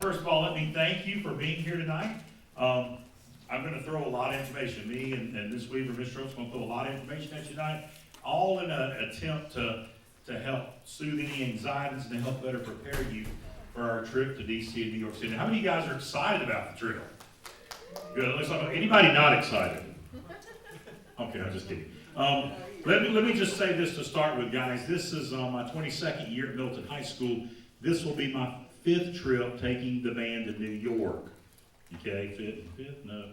First of all, let me thank you for being here tonight. I'm going to throw a lot of information. Me and Ms. Weaver, Ms. Strokes, going to throw a lot of information at you tonight, all in an attempt to help soothe any anxieties and to help better prepare you for our trip to DC and New York City. How many of you guys are excited about the trip? Good. It looks like anybody not excited? Okay, I'm just kidding. Let me just say this to start with, guys. This is my 22nd year at Milton High School. This will be my 5th trip taking the band to New York. Okay, fifth? No.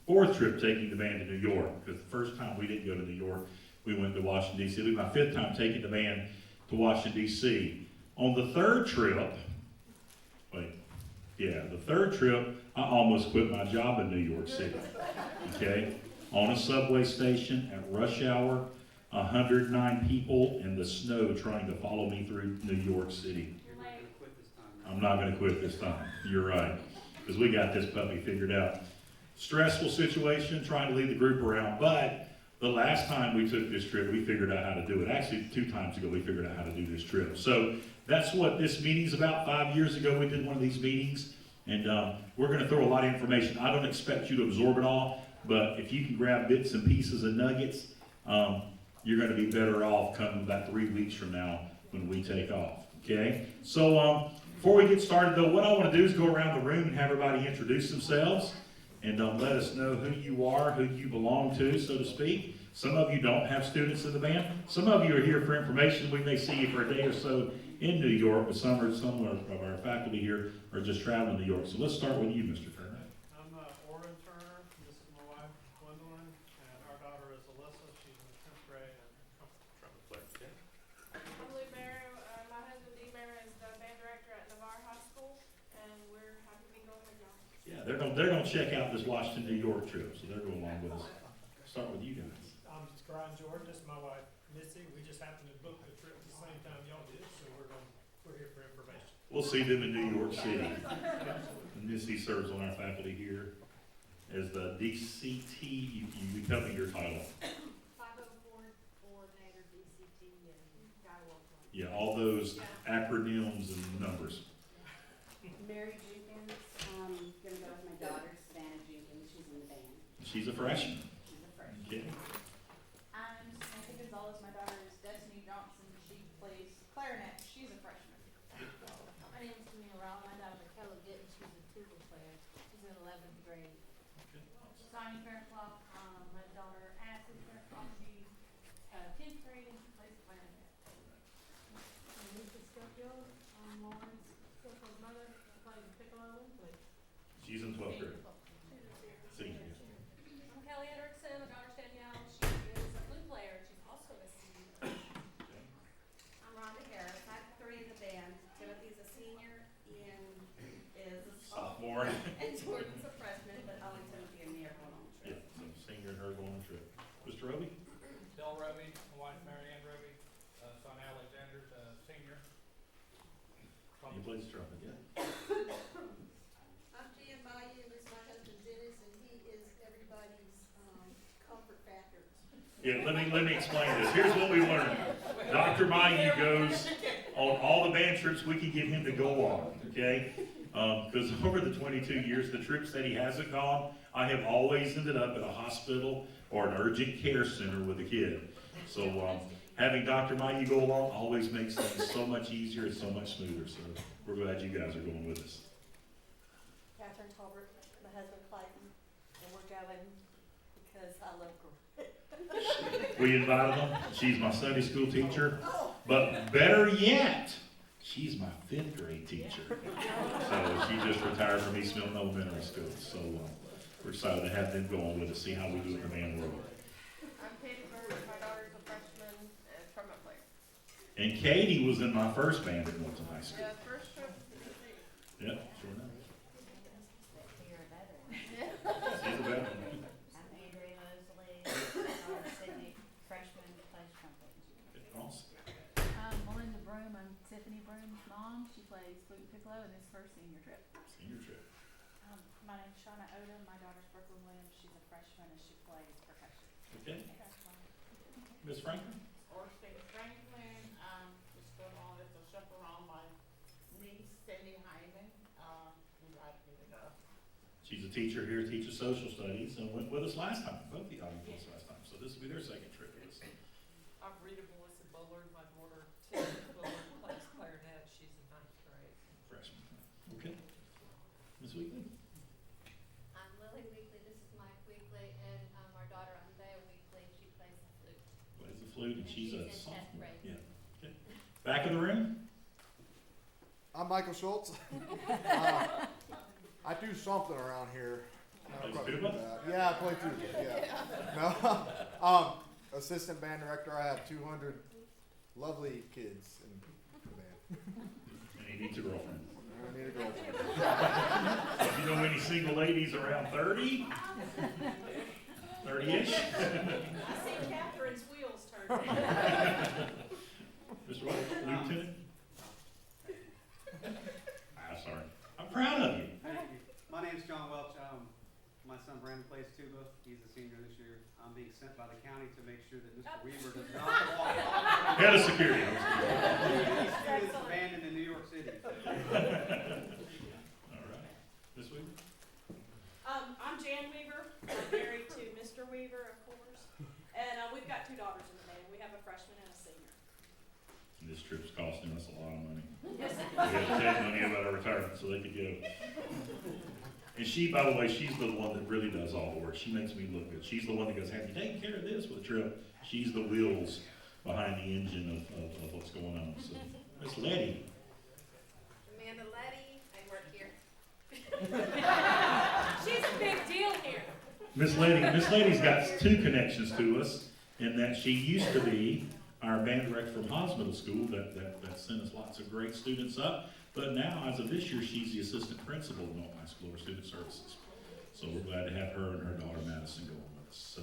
4th trip taking the band to New York, because the first time we didn't go to New York, we went to Washington, D.C. It'll be my 5th time taking the band to Washington, D.C. On the 3rd trip, the 3rd trip, I almost quit my job in New York City. Okay, on a subway station at rush hour, 109 people in the snow trying to follow me through New York City. I'm not going to quit this time. You're right, because we got this puppy figured out. Stressful situation, trying to lead the group around, but the last time we took this trip, we figured out how to do it. Actually, 2 times ago, we figured out how to do this trip. So that's what this meeting's about. 5 years ago, we did one of these meetings, and we're going to throw a lot of information. I don't expect you to absorb it all, but if you can grab bits and pieces and nuggets, you're going to be better off coming about 3 weeks from now when we take off, okay? So before we get started, though, what I want to do is go around the room and have everybody introduce themselves and let us know who you are, who you belong to, so to speak. Some of you don't have students in the band. Some of you are here for information. We may see you for a day or so in New York, but some of our faculty here are just traveling to New York. So let's start with you, Mr. Turner. I'm Orrin Turner. This is my wife, Gwendolyn, and our daughter is Alyssa. She's in the 10th grade and trumpet player. Okay. I'm Lou Barrow. My husband, Dee Barrow, is the band director at Navarre High School, and we're happy to be going with y'all. Yeah, they're gonna check out this Washington, New York trip, so they're going along with us. Start with you guys. I'm Brian George. This is my wife, Missy. We just happened to book the trip at the same time y'all did, so we're here for information. We'll see them in New York City. And Missy serves on our faculty here as the DCT. You tell me your title. 504 coordinator, DCT, and Skywalker. Yeah, all those acronyms and numbers. Mary Jenkins, gonna go with my daughter, Savannah Jenkins. She's in the band. She's a freshman. She's a freshman. Okay. I'm Samantha Gonzalez. My daughter is Destiny Johnson. She plays clarinet. She's a freshman. My name is Camille Rowell. My daughter, Michaela Gittens, she's a tuba player. She's in 11th grade. Sonia Fairclough, my daughter, Ashley Fairclough, she's 10th grade and she plays clarinet. Lisa Schofield, Lawrence Schofield's mother, plays piccolo and flute. She's in 12th grade. Senior. I'm Kelly Hendrickson, my daughter Danielle, she is a flute player, she's also a senior. I'm Rhonda Harris. I have 3 in the band. Timothy's a senior, Ian is a Sophomore. and Jordan's a freshman, but only Timothy and me are going on the Yeah, trip. so senior and her going on the trip. Mr. Roby? Del Roby, my wife, Mary Ann Roby, son Alexander's a senior. You play the trumpet, yeah. I'm Jan Bayou, this is my husband Dennis, and he is everybody's comfort factor. Yeah, let me explain this. Here's what we learned. Dr. Mayu goes on all the band trips we can get him to go on, okay? Because over the 22 years, the trips that he hasn't gone, I have always ended up at a hospital or an urgent care center with a kid. So having Dr. Mayu go along always makes things so much easier and so much smoother. So we're glad you guys are going with us. Catherine Talbert, my husband Clayton, and we're going because I love girls. We invited them. She's my Sunday school teacher. But better yet, she's my 5th grade teacher. So she just retired from East Milton Elementary School. So we're excited to have them going with us, see how we do in the band world. I'm Katie Bird, my daughter's a freshman and trumpet player. And Katie was in my first band at Milton High School. Yeah, first trip to DC. Yeah, sure enough. You're a veteran. She's a veteran. I'm Andrea Mosley. My daughter Sydney, freshman, plays trumpet. Awesome. Melinda Broom, I'm Tiffany Broom's mom. She plays flute and piccolo, and this is her senior trip. Senior trip. My name's Shauna Odom. My daughter's Brooklyn Williams. She's a freshman and she plays percussion. Okay. Ms. Franklin? Orstein Franklin, just going on as a chaperone, my niece Cindy Hyman, She's a teacher here, teaches social studies, and went with us last time. Both of y'all went with us last time, so this will be their second trip with us. I'm Rita Melissa Bullard, my daughter Tiffany Bullard plays clarinet, she's in 9th grade. Freshman. Okay. Ms. Weekly? I'm Lily Weekly, this is Mike Weekly, and, our daughter Andrea Weekly, she plays the flute. Plays the flute, and she's a in 10th sophomore. grade. Yeah. Okay. Back of the room? I'm Michael Schultz. I do something around here. Play tuba? Yeah, I play tuba. Yeah. No. Assistant band director. I have 200 lovely kids in the band. And he needs a girlfriend. I need a girlfriend. If you know any single ladies around 30? 30-ish? I see Catherine's wheels turning. Mr. What? Lieutenant? Sorry. I'm proud of you. Thank you. My name's John Welch. My son Brandon plays tuba. He's a senior this year. I'm being sent by the county to make sure that Mr. Weaver does not walk off. Head of security. Any students abandoned in New York City. All right. Ms. Weaver? I'm Jan Weaver. I'm married to Mr. Weaver, of course. And, we've got 2 daughters in the band. We have a freshman and a senior. This trip's costing us a lot of money. Yes. We had to take money out of our retirement so they could go. And she, by the way, she's the one that really does all the work. She makes me look good. She's the one that goes, have you taken care of this with the trip? She's the wheels behind the engine of what's going on. So, Miss Letty. Amanda Letty, I work here. She's a big deal here. Miss Letty's got 2 connections to us in that she used to be our band director from Haas Middle School that sent us lots of great students up. But now, as of this year, she's the assistant principal of North High School for Student Services. So we're glad to have her and her daughter Madison going with us. So,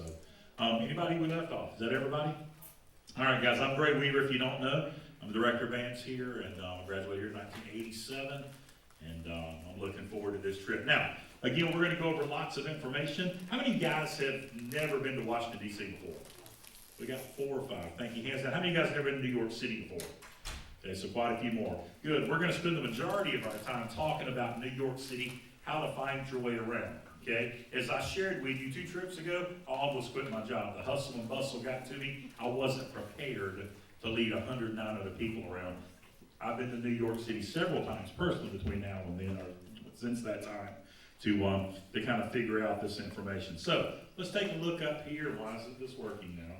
anybody we left off? Is that everybody? All right, guys, I'm Bray Weaver, if you don't know. I'm the director of bands here, and I graduated here in 1987. And I'm looking forward to this trip. Now, again, we're going to go over lots of information. How many guys have never been to Washington, D.C. before? We got 4 or 5. Thank you. Hands down. How many of you guys have never been to New York City before? Okay, so quite a few more. Good. We're going to spend the majority of our time talking about New York City, how to find your way around. Okay? As I shared with you 2 trips ago, I almost quit my job. The hustle and bustle got to me. I wasn't prepared to lead 109 other people around. I've been to New York City several times personally between now and then, or since that time, to kind of figure out this information. So let's take a look up here. Why isn't this working now?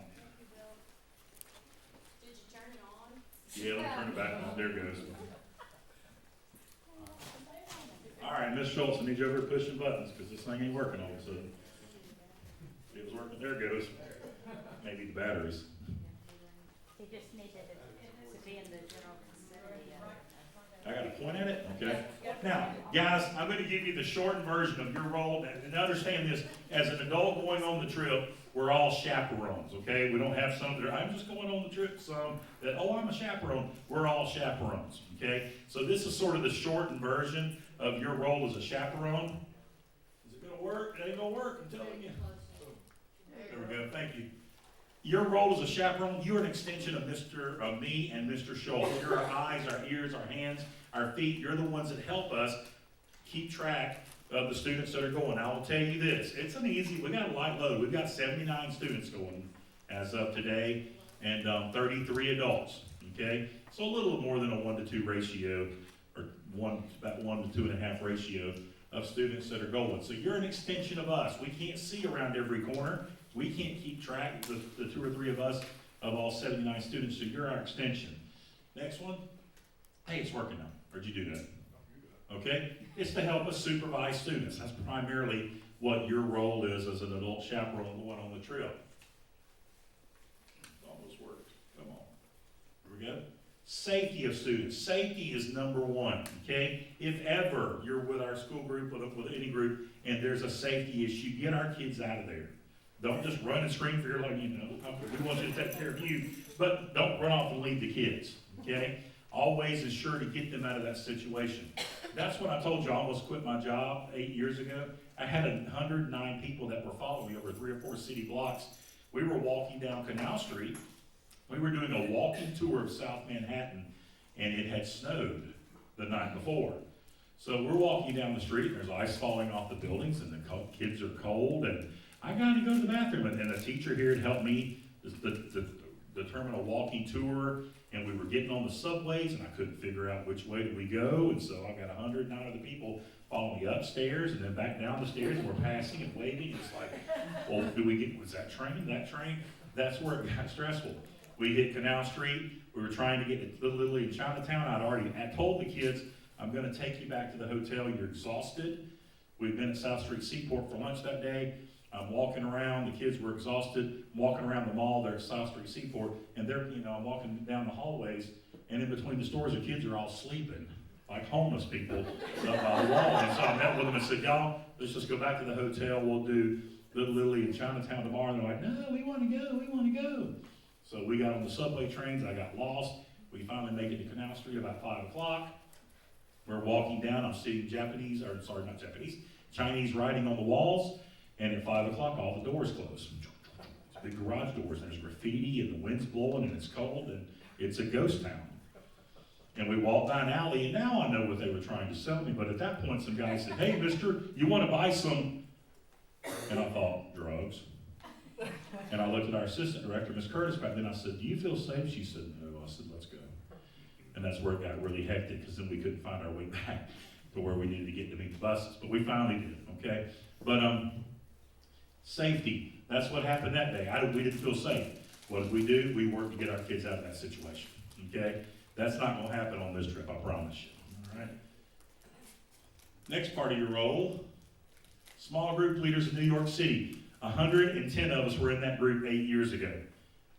Did you turn it on? Yeah, let me turn it back on. There it goes. All right, Miss Schultz, I need you over here pushing buttons because this thing ain't working all of a sudden. It was working. There it goes. Maybe the batteries. He just needed to be in the general vicinity of. I got to point at it? Okay. Now, guys, I'm going to give you the shortened version of your role. And understand this, as an adult going on the trip, we're all chaperones, okay? We don't have some that are, I'm just going on the trip, some that, oh, I'm a chaperone. We're all chaperones, okay? So this is sort of the shortened version of your role as a chaperone. Is it going to work? It ain't going to work, I'm telling you. There we go, thank you. Your role as a chaperone, you're an extension of me and Mr. Schultz. You're our eyes, our ears, our hands, our feet. You're the ones that help us keep track of the students that are going. I will tell you this, it's an easy, we got a light load. We've got 79 students going as of today and 33 adults, okay? So a little more than a 1-to-2 ratio, or about 1 to 2.5 ratio of students that are going. So you're an extension of us. We can't see around every corner. We can't keep track, the 2 or 3 of us, of all 79 students, so you're our extension. Next one. Hey, it's working now. Where'd you do that? Okay? It's to help us supervise students. That's primarily what your role is as an adult chaperone going on the trip. Almost worked. Come on. Here we go. Safety of students. Safety is number 1, okay? If ever you're with our school group, with any group, and there's a safety issue, get our kids out of there. Don't just run and scream for your life, we want you to take care of you, but don't run off and leave the kids, okay? Always ensure to get them out of that situation. That's when I told you I almost quit my job 8 years ago. I had 109 people that were following me over 3 or 4 city blocks. We were walking down Canal Street. We were doing a walking tour of South Manhattan, and it had snowed the night before. So we're walking down the street, and there's ice falling off the buildings, and the kids are cold, and I gotta go to the bathroom, and a teacher here had helped me determine a walking tour, and we were getting on the subways, and I couldn't figure out which way did we go, and so I got 109 other people following me upstairs, and then back down the stairs, and we're passing and waving, it's like, well, was that train, that's where it got stressful. We hit Canal Street, we were trying to get to Little League Chinatown, I told the kids, I'm gonna take you back to the hotel, you're exhausted. We've been at South Street Seaport for lunch that day. I'm walking around, the kids were exhausted, I'm walking around the mall there at South Street Seaport, and I'm walking down the hallways, and in between the stores, the kids are all sleeping, like homeless people, up by the wall. And so I met with them and said, y'all, let's just go back to the hotel, we'll do Little Italy in Chinatown tomorrow. And they're like, no, we wanna go. So we got on the subway trains, I got lost. We finally make it to Canal Street about 5 o'clock. We're walking down, I'm seeing Chinese writing on the walls, and at 5 o'clock, all the doors close. It's big garage doors, and there's graffiti, and the wind's blowing, and it's cold, and it's a ghost town. And we walked down an alley, and now I know what they were trying to sell me, but at that point, some guy said, hey, mister, you want to buy some? And I thought, drugs. And I looked at our assistant director, Miss Curtis, back then. I said, do you feel safe? She said, no. I said, let's go. And that's where it got really hectic, because then we couldn't find our way back to where we needed to get to meet the buses. But we finally did, okay? But safety, that's what happened that day. We didn't feel safe. What did we do? We worked to get our kids out of that situation, okay? That's not going to happen on this trip, I promise you, all right? Next part of your role, small group leaders in New York City. 110 of us were in that group 8 years ago.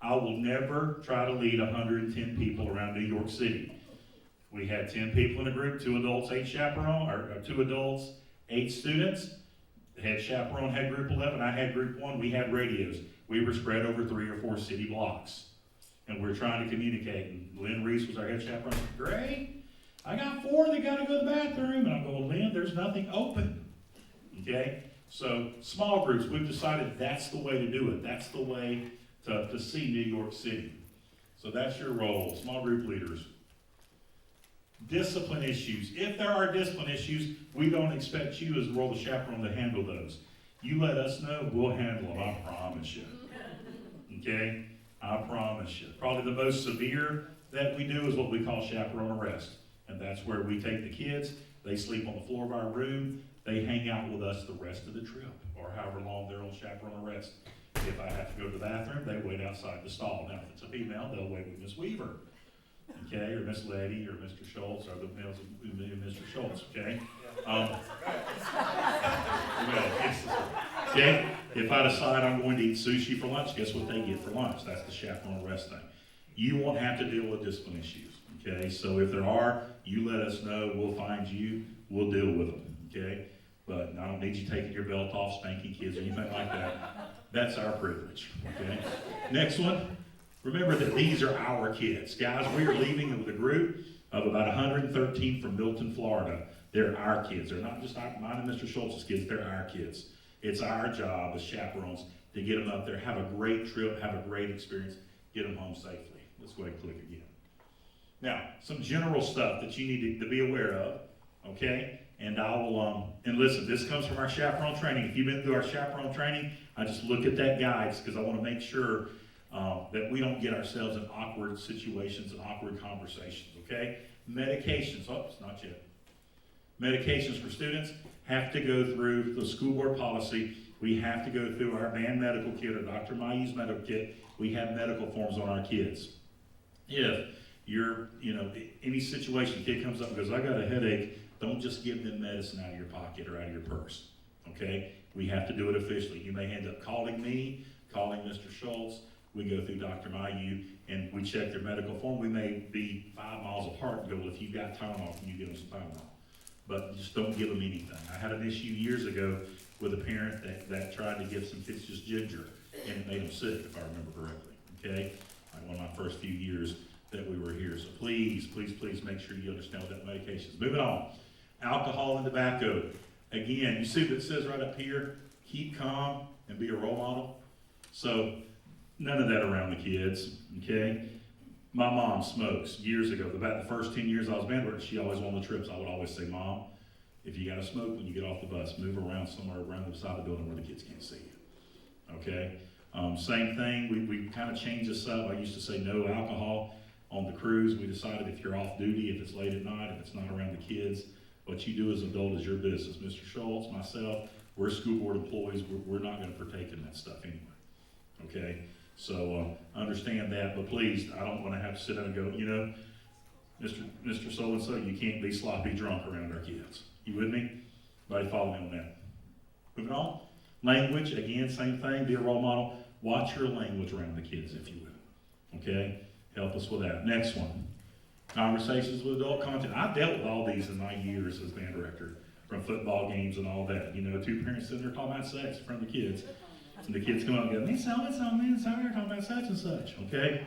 I will never try to lead 110 people around New York City. We had 10 people in the group, 2 adults, 8 chaperone, or 2 adults, 8 students. The head chaperone had group 11, I had group 1, we had radios. We were spread over 3 or 4 city blocks. And we were trying to communicate. And Lynn Reese was our head chaperone. Great, I got 4 that gotta go to the bathroom. And I'm going, Lynn, there's nothing open. Okay? So small groups, we've decided that's the way to do it. That's the way to see New York City. So that's your role, small group leaders. Discipline issues. If there are discipline issues, we don't expect you as the role of chaperone to handle those. You let us know, we'll handle them, I promise you. Okay? I promise you. Probably the most severe that we do is what we call chaperone arrest. And that's where we take the kids, they sleep on the floor of our room, they hang out with us the rest of the trip, or however long they're on chaperone arrest. If I have to go to the bathroom, they wait outside the stall. Now, if it's a female, they'll wait with Miss Weaver, okay, or Miss Letty, or Mr. Schultz, or the males of Mr. Schultz, okay? Okay, if I decide I'm going to eat sushi for lunch, guess what they get for lunch? That's the chaperone arrest thing. You won't have to deal with discipline issues, okay? So if there are, you let us know, we'll find you, we'll deal with them, okay? But I don't need you taking your belt off, spanking kids, or anything like that. That's our privilege, okay? Next one, remember that these are our kids. Guys, we are leaving with a group of about 113 from Milton, Florida. They're our kids. They're not just mine and Mr. Schultz's kids, they're our kids. It's our job as chaperones to get them up there, have a great trip, have a great experience, get them home safely. Let's go ahead and click again. Now, some general stuff that you need to be aware of, okay? And I will, and listen, this comes from our chaperone training. If you've been through our chaperone training, I just look at that guide because I want to make sure that we don't get ourselves in awkward situations and awkward conversations, okay? Medications, it's not yet. Medications for students have to go through the school board policy. We have to go through our band medical kit or Dr. Mayu's medical kit. We have medical forms on our kids. If you're, any situation, kid comes up and goes, I got a headache, don't just give them medicine out of your pocket or out of your purse, okay? We have to do it officially. You may end up calling me, calling Mr. Schultz. We go through Dr. Mayu, and we check their medical form. We may be 5 miles apart and go, well, if you've got Tylenol, can you give them some Tylenol? But just don't give them anything. I had an issue years ago with a parent that tried to give some kids just ginger, and it made them sick, if I remember correctly, okay? Like one of my first few years that we were here. So please, please, please make sure you understand what that medication is. Moving on. Alcohol and tobacco. Again, you see what it says right up here? Keep calm and be a role model. So none of that around the kids, okay? My mom smokes years ago. About the first 10 years I was band director, she always won the trips. I would always say, Mom, If you gotta smoke when you get off the bus, move around somewhere around the side of the building where the kids can't see you, okay? Same thing, we kind of changed this up. I used to say no alcohol on the cruise. We decided if you're off duty, if it's late at night, if it's not around the kids, what you do as an adult is your business. Mr. Schultz, myself, we're school board employees, we're not gonna partake in that stuff anyway, okay? So, understand that, but please, I don't wanna have to sit down and go, you know, Mr. So-and-so, you can't be sloppy drunk around our kids. You with me? Everybody follow me on that. Moving on. Language, again, same thing, be a role model. Watch your language around the kids, if you will. Okay? Help us with that. Next one. Conversations with adult content. I've dealt with all these in my years as band director, from football games and all that. You know, two parents sitting there talking about sex in front of the kids. And the kids come out and go, man, sorry, talking about such and such. Okay?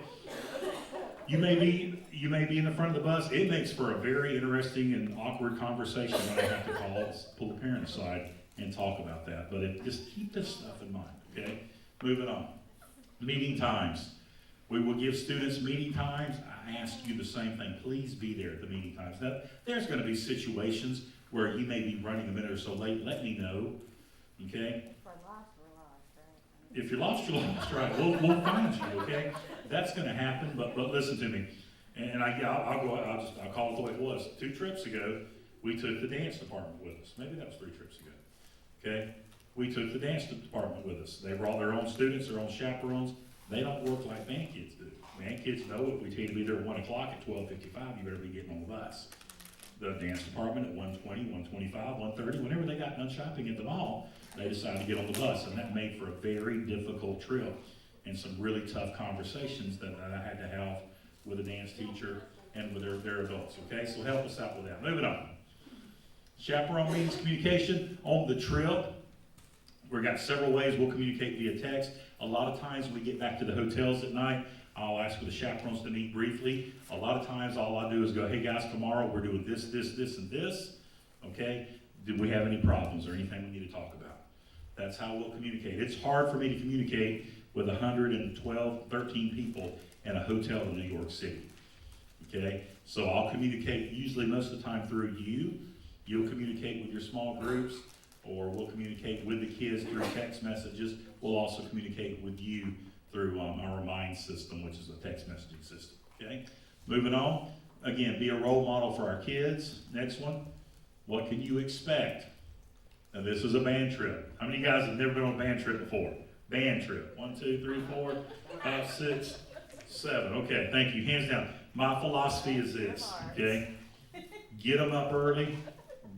You may be in the front of the bus. It makes for a very interesting and awkward conversation when I have to pull the parent aside and talk about that. But just keep this stuff in mind, okay? Moving on. Meeting times. We will give students meeting times. I ask you the same thing. Please be there at the meeting times. Now, there's going to be situations where you may be running a minute or so late. Let me know, okay? If we're lost, we're lost, right? If you're lost, you're lost, right? We'll find you, okay? That's going to happen, but listen to me. And I'll call it the way it was. 2 trips ago, we took the dance department with us. Maybe that was 3 trips ago, okay? We took the dance department with us. They brought their own students, their own chaperones. They don't work like band kids do. Band kids know if we tell you to be there at 1 o'clock at 12:55, you better be getting on the bus. The dance department at 1:20, 1:25, 1:30, whenever they got done shopping at the mall, they decided to get on the bus, and that made for a very difficult trip and some really tough conversations that I had to have with a dance teacher and with their adults, okay? So help us out with that. Moving on. Chaperone means communication on the trip. We've got several ways we'll communicate via text. A lot of times when we get back to the hotels at night, I'll ask for the chaperones to meet briefly. A lot of times all I do is go, hey guys, tomorrow we're doing this, and this, okay? Do we have any problems or anything we need to talk about? That's how we'll communicate. It's hard for me to communicate with 112, 13 people in a hotel in New York City, okay? So I'll communicate usually most of the time through you. You'll communicate with your small groups, or we'll communicate with the kids through text messages. We'll also communicate with you through our Remind system, which is a text messaging system, okay? Moving on, again, be a role model for our kids. Next one, what can you expect? Now this is a band trip. How many guys have never been on a band trip before? Band trip, 1, 2, 3, 4, 5, 6, 7. Okay, thank you, hands down. My philosophy is this, okay? Get them up early,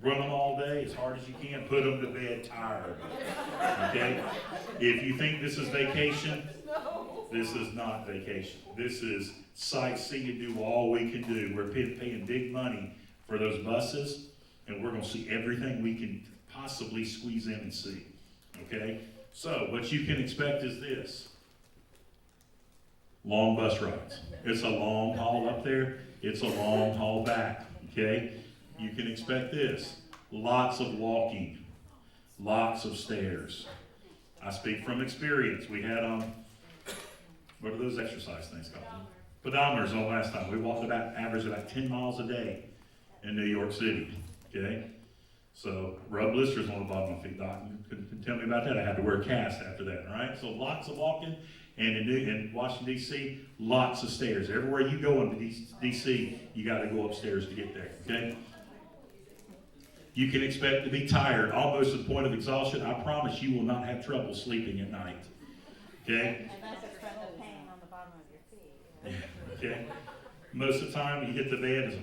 run them all day as hard as you can, put them to bed tired, okay? If you think this is vacation, this is not vacation. This is sightseeing, do all we can do. We're paying big money for those buses, and we're gonna see everything we can possibly squeeze in and see, okay? So what you can expect is this. Long bus rides. It's a long haul up there. It's a long haul back, okay? You can expect this. Lots of walking. Lots of stairs. I speak from experience. We had, what are those exercise things called? Pedometers on last time. We walked average about 10 miles a day in New York City, okay? So, rub blisters on the bottom of my feet. Doc couldn't tell me about that. I had to wear a cast after that, right? So, lots of walking. And in Washington, D.C., lots of stairs. Everywhere you go into D.C., you got to go upstairs to get there, okay? You can expect to be tired, almost to the point of exhaustion. I promise you will not have trouble sleeping at night, okay? And that's just from the pain on the bottom of your feet. Okay? Most of the time, you hit the bed,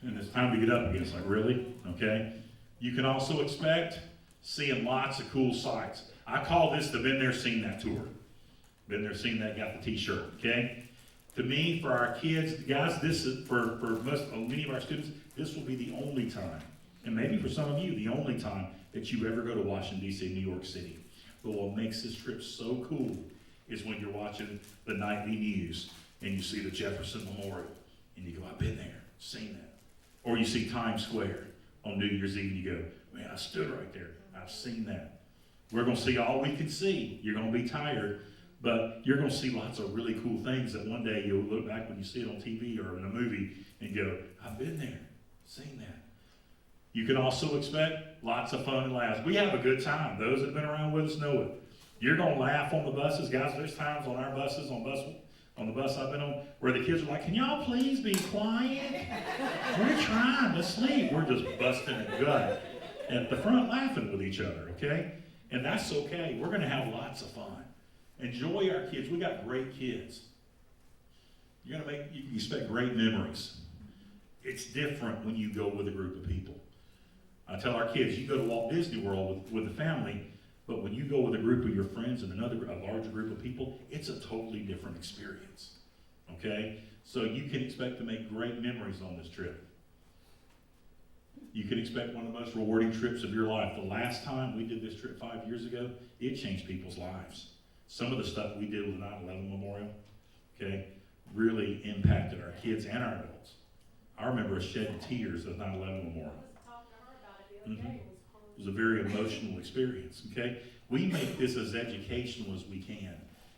and it's time to get up again. It's like, really? Okay? You can also expect seeing lots of cool sights. I call this the Been There, Seen That tour. Been there, seen that, got the t-shirt, okay? To me, for our kids, guys, this is, for many of our students, this will be the only time, and maybe for some of you, the only time that you ever go to Washington, D.C., New York City. But what makes this trip so cool is when you're watching the nightly news, and you see the Jefferson Memorial, and you go, I've been there, seen that. Or you see Times Square on New Year's Eve, and you go, man, I stood right there, I've seen that. We're gonna see all we can see. You're gonna be tired, but you're going to see lots of really cool things that one day you'll look back when you see it on TV or in a movie and go, I've been there, seen that. You can also expect lots of fun and laughs. We have a good time. Those that have been around with us know it. You're gonna laugh on the buses, guys. There's times on our buses, on the bus I've been on, where the kids are like, "Can y'all please be quiet? We're trying to sleep." We're just busting a gut at the front, laughing with each other. Okay, and that's okay. We're gonna have lots of fun. Enjoy our kids. We got great kids. You can expect great memories. It's different when you go with a group of people. I tell our kids, you go to Walt Disney World with the family, but when you go with a group of your friends and a larger group of people, it's a totally different experience. Okay? So you can expect to make great memories on this trip. You can expect one of the most rewarding trips of your life. The last time we did this trip 5 years ago, it changed people's lives. Some of the stuff we did with the 9/11 Memorial, okay, really impacted our kids and our adults. I remember us shedding tears at 9/11 Memorial. It was a very emotional experience, okay? We make this as educational as we can.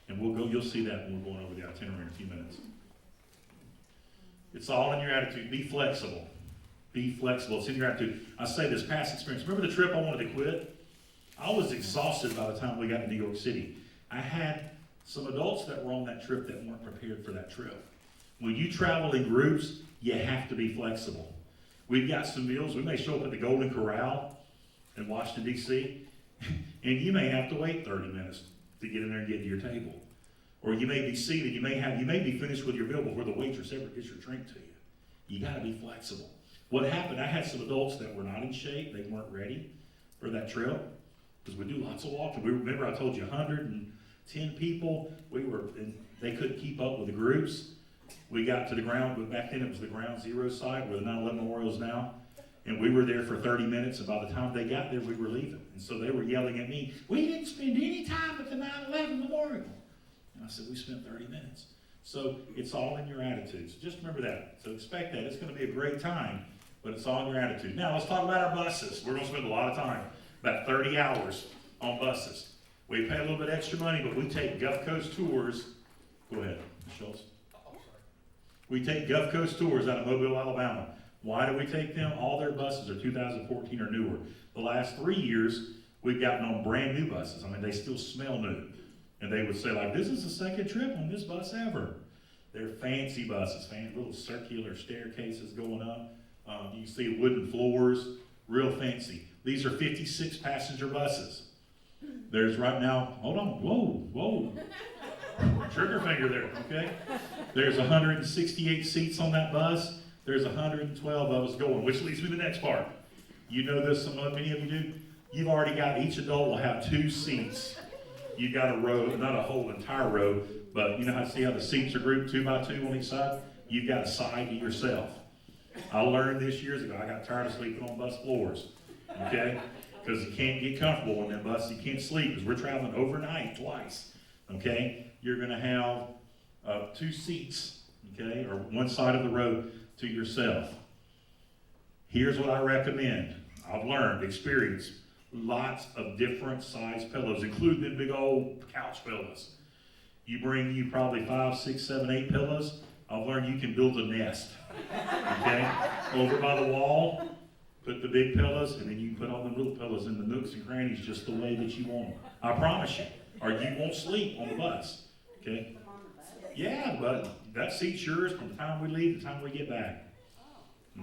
And you'll see that when we're going over the itinerary in a few minutes. It's all in your attitude. Be flexible. Be flexible. It's in your attitude. I say this past experience. Remember the trip I wanted to quit? I was exhausted by the time we got to New York City. I had some adults that were on that trip that weren't prepared for that trip. When you travel in groups, you have to be flexible. We've got some meals. We may show up at the Golden Corral in Washington, D.C., and you may have to wait 30 minutes to get in there and get to your table. Or you may be seated. You may be finished with your meal before the waitress ever gets your drink to you. You got to be flexible. What happened, I had some adults that were not in shape. They weren't ready for that trip because we do lots of walking. Remember I told you 110 people. And they couldn't keep up with the groups. We got to the ground, but back then it was the ground zero site where the 9/11 Memorial is now. And we were there for 30 minutes, and by the time they got there, we were leaving. And so they were yelling at me, "We didn't spend any time at the 9/11 Memorial." And I said, "We spent 30 minutes. So it's all in your attitude. So just remember that. So expect that. It's going to be a great time, but it's all in your attitude. Now let's talk about our buses. We're going to spend a lot of time, about 30 hours on buses. We pay a little bit extra money, but we take Gulf Coast tours. Go ahead, Ms. Schultz. We take Gulf Coast tours out of Mobile, Alabama. Why do we take them? All their buses are 2014 or newer. The last 3 years, we've gotten on brand new buses. I mean, they still smell new. And they would say, like, "This is the second trip on this bus ever." They're fancy buses, little circular staircases going up. You see wooden floors, real fancy. These are 56 passenger buses. There's right now, hold on, whoa. Trigger finger there, okay? There's 168 seats on that bus. There's 112 of us going, which leads me to the next part. You know this, many of you do. You've already got, each adult will have 2 seats. You've got a row, not a whole entire row, but you know how the seats are grouped 2 by 2 on each side? You've got a side to yourself. I learned this years ago. I got tired of sleeping on bus floors, okay? Because you can't get comfortable in that bus. You can't sleep because we're traveling overnight twice, okay? You're going to have 2 seats, okay, or one side of the road to yourself. Here's what I recommend. I've learned, experienced, lots of different size pillows, including the big old couch pillows. You bring probably 5, 6, 7, 8 pillows. I've learned you can build a nest, okay? Over by the wall, put the big pillows, and then you can put all the little pillows in the nooks and crannies just the way that you want them. I promise you. Or you won't sleep on the bus, okay? Yeah, but that seat's yours from the time we leave to the time we get back,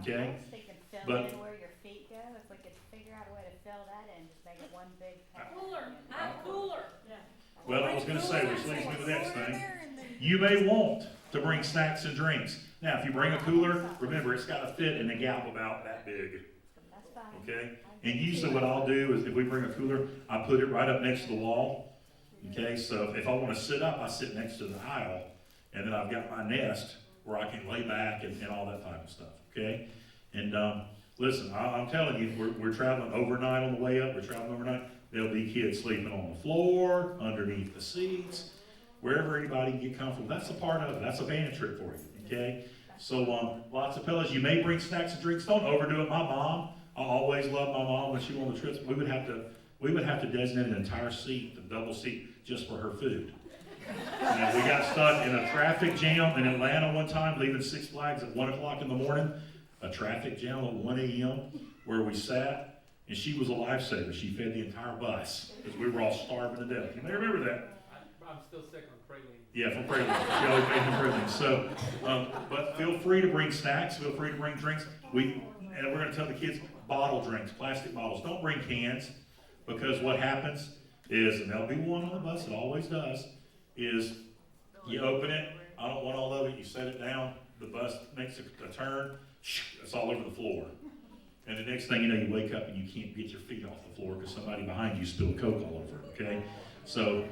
okay? I was thinking fill But- in where your feet go. If we could figure out a way to fill that in, just make it one big pack. Cooler, have cooler. Well, I was going to say, which leads me to the next thing. You may want to bring snacks and drinks. Now, if you bring a cooler, remember, it's got to fit in a gap about that big, That's fine. okay? And usually what I'll do is if we bring a cooler, I put it right up next to the wall, okay? So if I want to sit up, I sit next to the aisle, and then I've got my nest where I can lay back and all that type of stuff, okay? And listen, I'm telling you, we're traveling overnight on the way up. We're traveling overnight. There'll be kids sleeping on the floor, underneath the seats, wherever anybody can get comfortable. That's a part of it. That's a band trip for you, okay? So lots of pillows. You may bring snacks and drinks. Don't overdo it. My mom, I always loved my mom when she went on the trips. We would have to designate an entire seat, the double seat, just for her food. And we got stuck in a traffic jam in Atlanta one time, leaving Six Flags at 1 o'clock in the morning. A traffic jam at 1 a.m. where we sat, and she was a lifesaver. She fed the entire bus because we were all starving to death. You may remember that. I'm still sick on praline. Yeah, from praline. She always made from praline. So, but feel free to bring snacks. Feel free to bring drinks. And we're going to tell the kids, bottle drinks, plastic bottles. Don't bring cans, because what happens is, and there'll be one on the bus, it always does, is you open it, I don't want all of it, you set it down, the bus makes a turn, it's all over the floor. And the next thing you know, you wake up and you can't get your feet off the floor because somebody behind you spilled Coke all over it, okay? So,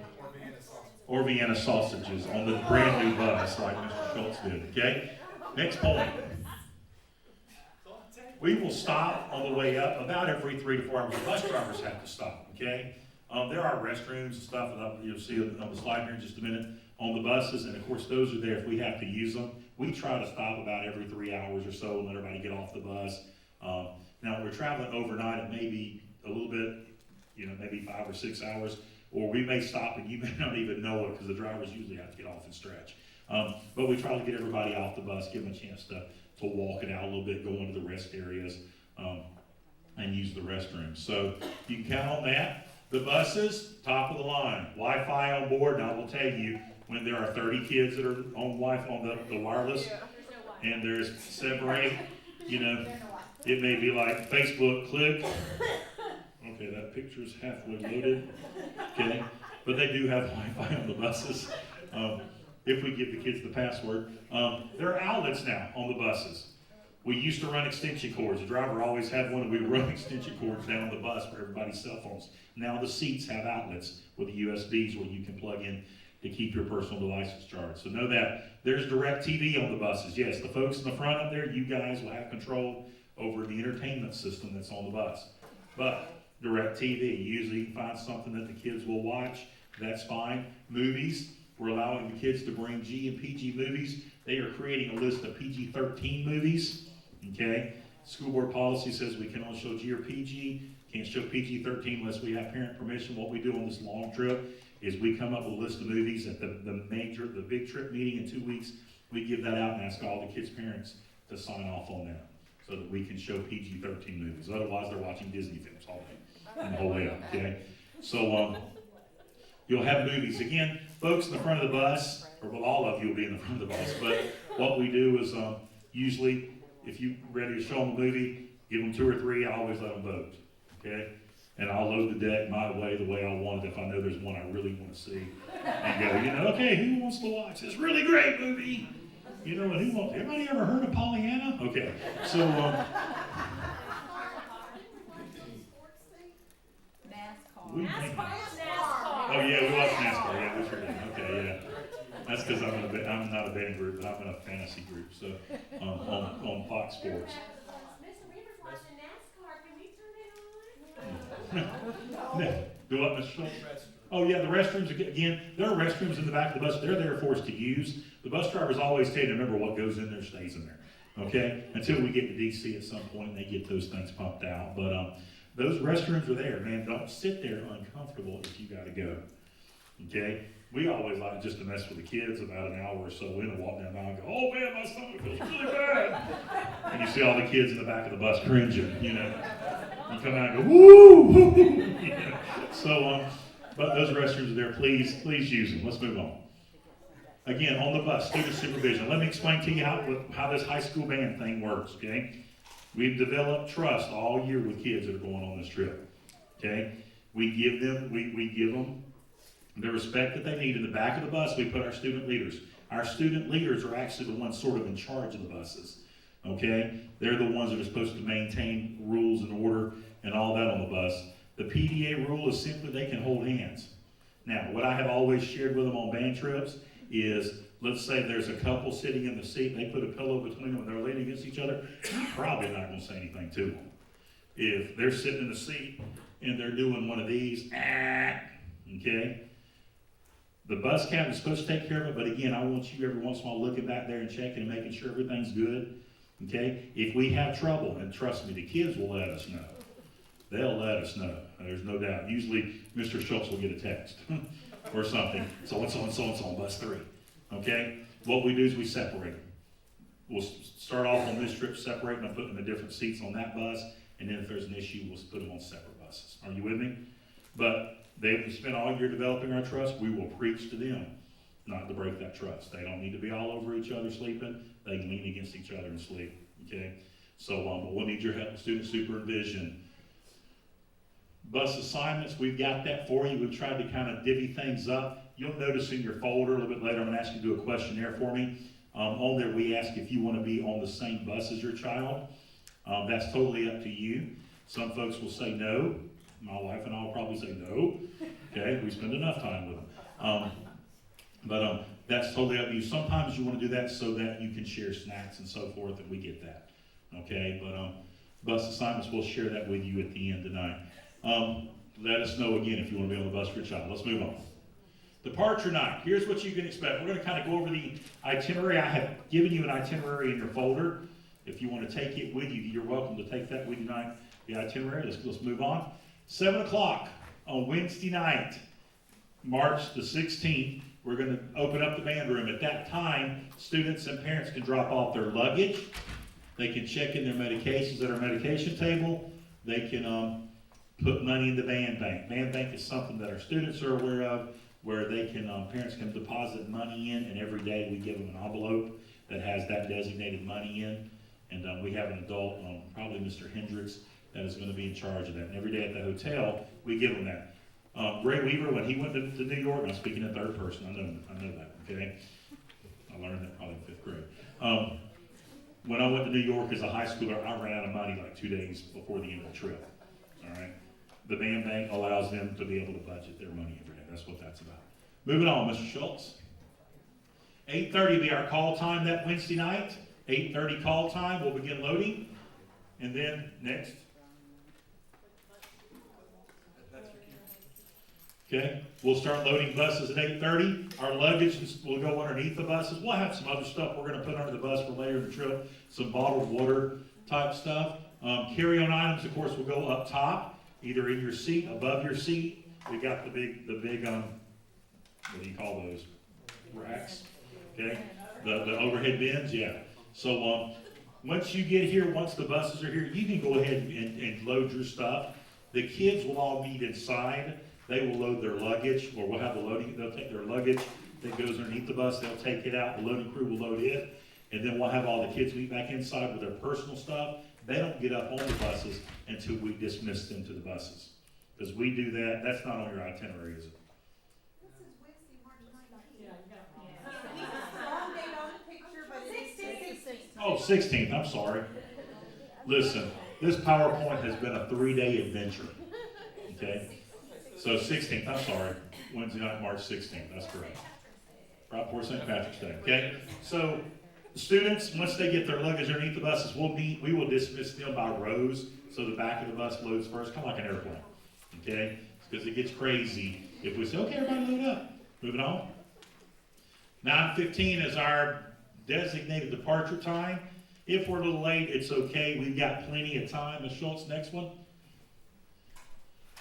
or Vienna sausages on the brand new bus like Mr. Schultz did, okay? Next point. We will stop on the way up about every 3 to 4 hours. The bus drivers have to stop, okay? There are restrooms and stuff, and you'll see it on the slide here in just a minute, on the buses, and of course those are there if we have to use them. We try to stop about every 3 hours or so and let everybody get off the bus. Now, we're traveling overnight, it may be a little bit, maybe 5 or 6 hours, or we may stop and you may not even know it because the drivers usually have to get off and stretch. But we try to get everybody off the bus, give them a chance to walk it out a little bit, go into the rest areas, and use the restrooms. So you can count on that. The buses, top of the line, Wi-Fi on board. Now I will tell you, when there are 30 kids that are on Wi-Fi, on the wireless, and there's 7 or 8, it may be like Facebook, click. Okay, that picture's halfway loaded. Okay, but they do have Wi-Fi on the buses. If we give the kids the password. There are outlets now on the buses. We used to run extension cords. The driver always had one, and we run extension cords down the bus for everybody's cell phones. Now the seats have outlets with the USBs where you can plug in to keep your personal devices charged. So know that. There's direct TV on the buses. Yes, the folks in the front up there, you guys will have control over the entertainment system that's on the bus. But direct TV, usually you can find something that the kids will watch. That's fine. Movies. We're allowing the kids to bring G and PG movies. They are creating a list of PG-13 movies, okay? School board policy says we can only show G or PG, can't show PG-13 unless we have parent permission. What we do on this long trip is we come up with a list of movies at the big trip meeting in 2 weeks. We give that out and ask all the kids' parents to sign off on that so that we can show PG-13 movies. Otherwise, they're watching Disney films all day and the whole way up, okay? So, you'll have movies. Again, folks in the front of the bus, or well, all of you will be in the front of the bus, but what we do is usually, if you're ready to show them a movie, give them 2 or 3, I always let them vote, okay? And I'll load the deck my way, the way I want it, if I know there's one I really want to see. And go, okay, who wants to watch this really great movie? And who wants, everybody ever heard of Pollyanna? Okay, so, NASCAR. Oh yeah, we watch NASCAR. Yeah, we sure do. Okay, yeah. That's because I'm not a betting group, but I'm in a fantasy group. So on Fox Sports. Mr. Weaver's watching NASCAR. Can we turn it on? Do what, Mr. Schultz? Oh yeah, the restrooms again. There are restrooms in the back of the bus. They're there for us to use. The bus drivers always tell you to remember what goes in there stays in there. Okay, until we get to DC at some point, and they get those things pumped out. But those restrooms are there, man. Don't sit there uncomfortable if you got to go. Okay? We always like just to mess with the kids about an hour or so in and walk down the aisle and go, oh man, my stomach feels really bad. And you see all the kids in the back of the bus cringing, You come out and go, woo! So, but those restrooms are there. Please use them. Let's move on. Again, on the bus, student supervision. Let me explain to you how this high school band thing works, okay? We've developed trust all year with kids that are going on this trip, okay? We give them the respect that they need. In the back of the bus, we put our student leaders. Our student leaders are actually the ones sort of in charge of the buses, okay? They're the ones that are supposed to maintain rules and order and all that on the bus. The PDA rule is simply they can hold hands. Now, what I have always shared with them on band trips is, let's say there's a couple sitting in the seat, they put a pillow between them and they're leaning against each other, I'm probably not going to say anything to them. If they're sitting in the seat and they're doing one of these, okay? The bus captain's supposed to take care of it, but again, I want you every once in a while looking back there and checking and making sure everything's good, okay? If we have trouble, and trust me, the kids will let us know. They'll let us know. There's no doubt. Usually, Mr. Schultz will get a text or something. So-and-so and so-and-so on bus 3. Okay? What we do is we separate them. We'll start off on this trip separating them, putting them in different seats on that bus, and then if there's an issue, we'll put them on separate buses. Are you with me? But they've spent all year developing our trust. We will preach to them not to break that trust. They don't need to be all over each other sleeping. They can lean against each other and sleep, okay? So, but we'll need your help, student supervision. Bus assignments, we've got that for you. We've tried to kind of divvy things up. You'll notice in your folder a little bit later, I'm gonna ask you to do a questionnaire for me. On there, we ask if you wanna be on the same bus as your child. That's totally up to you. Some folks will say no. My wife and I will probably say no. Okay, we spend enough time with them. But that's totally up to you. Sometimes you wanna do that so that you can share snacks and so forth, and we get that. Okay, but bus assignments, we'll share that with you at the end tonight. Let us know again if you want to be on the bus for your child. Let's move on. Departure night. Here's what you can expect. We're going to kind of go over the itinerary. I have given you an itinerary in your folder. If you want to take it with you, you're welcome to take that with you tonight. The itinerary. Let's move on. 7 o'clock on Wednesday night, March the 16th, we're going to open up the band room. At that time, students and parents can drop off their luggage. They can check in their medications at our medication table. They can put money in the band bank. Band bank is something that our students are aware of, where they can, parents can deposit money in, and every day we give them an envelope that has that designated money in. And we have an adult, probably Mr. Hendricks, that is going to be in charge of that. And every day at the hotel, we give them that. Ray Weaver, when he went to New York, and I'm speaking in third person, I know that, okay? I learned that probably in 5th grade. When I went to New York as a high schooler, I ran out of money like 2 days before the end of the trip, all right? The band bank allows them to be able to budget their money every day. That's what that's about. Moving on, Mr. Schultz. 8:30 will be our call time that Wednesday night. 8:30 call time. We'll begin loading. And then next. Okay, we'll start loading buses at 8:30. Our luggage will go underneath the buses. We'll have some other stuff we're going to put under the bus for later in the trip. Some bottled water type stuff. Carry-on items, of course, will go up top, either in your seat, above your seat. We got the big, what do you call those? Racks, okay? The overhead bins, yeah. So once you get here, once the buses are here, you can go ahead and load your stuff. The kids will all meet inside. They will load their luggage, or we'll have the loading, they'll take their luggage that goes underneath the bus, they'll take it out, the loading crew will load it, and then we'll have all the kids meet back inside with their personal stuff. They don't get up on the buses until we dismiss them to the buses. Because we do that, that's not on your itinerary, is it? This is Wednesday, March 19th. Wrong date on the picture, but it's 16th. Oh, 16th, I'm sorry. Listen, this PowerPoint has been a 3-day adventure, okay? So 16th, I'm sorry, Wednesday night, March 16th, that's correct. Right before St. Patrick's Day, okay? So the students, once they get their luggage underneath the buses, we will dismiss them by rows, so the back of the bus loads first, kind of like an airplane, okay? Because it gets crazy if we say, okay, everybody load up. Moving on. 9:15 is our designated departure time. If we're a little late, it's okay. We've got plenty of time. Ms. Schultz, next one.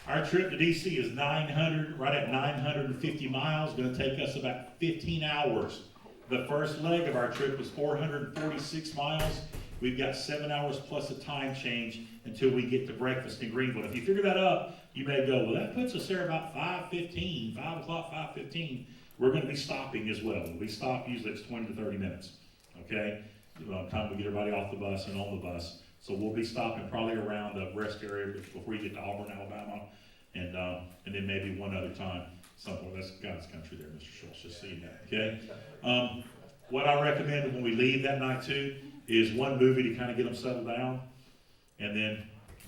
Our trip to DC is right at 950 miles. Going to take us about 15 hours. The first leg of our trip is 446 miles. We've got 7 hours plus a time change until we get to breakfast in Greenville. If you figure that up, you may go, well, that puts us there about 5:15, 5 o'clock, 5:15. We're going to be stopping as well. We stop, usually it's 20 to 30 minutes, okay? Time to get everybody off the bus and on the bus. So we'll be stopping probably around the rest area before you get to Auburn, Alabama, and then maybe one other time somewhere. That's God's country there, Mr. Schultz, just so you know, okay? What I recommend when we leave that night too is one movie to kind of get them settled down, and then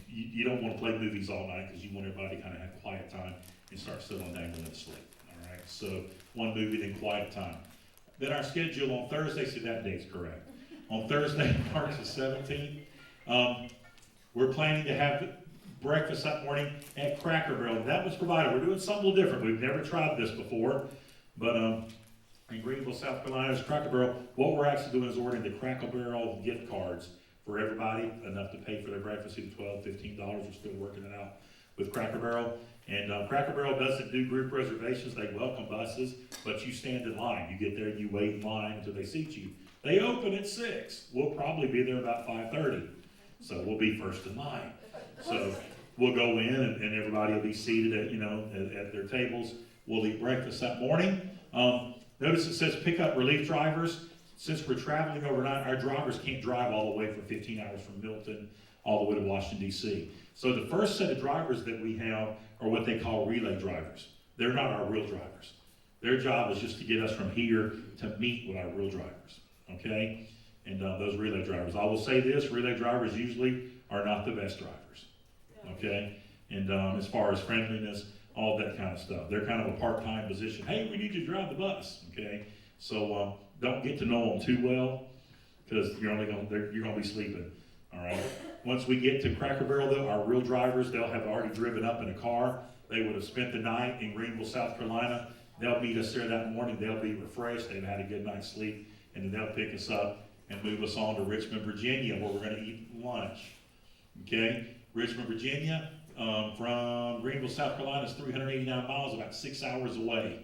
you don't want to play movies all night because you want everybody to kind of have quiet time and start settling down and going to sleep, all right? So one movie, then quiet time. Then our schedule on Thursday, see that date's correct. On Thursday, March the 17th, we're planning to have breakfast that morning at Cracker Barrel. That was provided. We're doing something a little different. We've never tried this before, but in Greenville, South Carolina, is Cracker Barrel. What we're actually doing is ordering the Cracker Barrel gift cards for everybody, enough to pay for their breakfast, either $12, $15. We're still working it out with Cracker Barrel. And Cracker Barrel doesn't do group reservations. They welcome buses, but you stand in line. You get there, you wait in line until they seat you. They open at 6. We'll probably be there about 5:30. So we'll be first in line. So we'll go in and everybody will be seated at their tables. We'll eat breakfast that morning. Notice it says pick up relief drivers. Since we're traveling overnight, our drivers can't drive all the way for 15 hours from Milton all the way to Washington, D.C. So the first set of drivers that we have are what they call relay drivers. They're not our real drivers. Their job is just to get us from here to meet with our real drivers, okay? And those relay drivers. I will say this, relay drivers usually are not the best drivers, okay? And as far as friendliness, all that kind of stuff. They're kind of a part-time position. Hey, we need you to drive the bus, okay? So don't get to know them too well, because you're going to be sleeping, all right? Once we get to Cracker Barrel, though, our real drivers, they'll have already driven up in a car. They would have spent the night in Greenville, South Carolina. They'll meet us there that morning. They'll be refreshed. They've had a good night's sleep, and then they'll pick us up and move us on to Richmond, Virginia, where we're going to eat lunch, okay? Richmond, Virginia, from Greenville, South Carolina is 389 miles, about 6 hours away.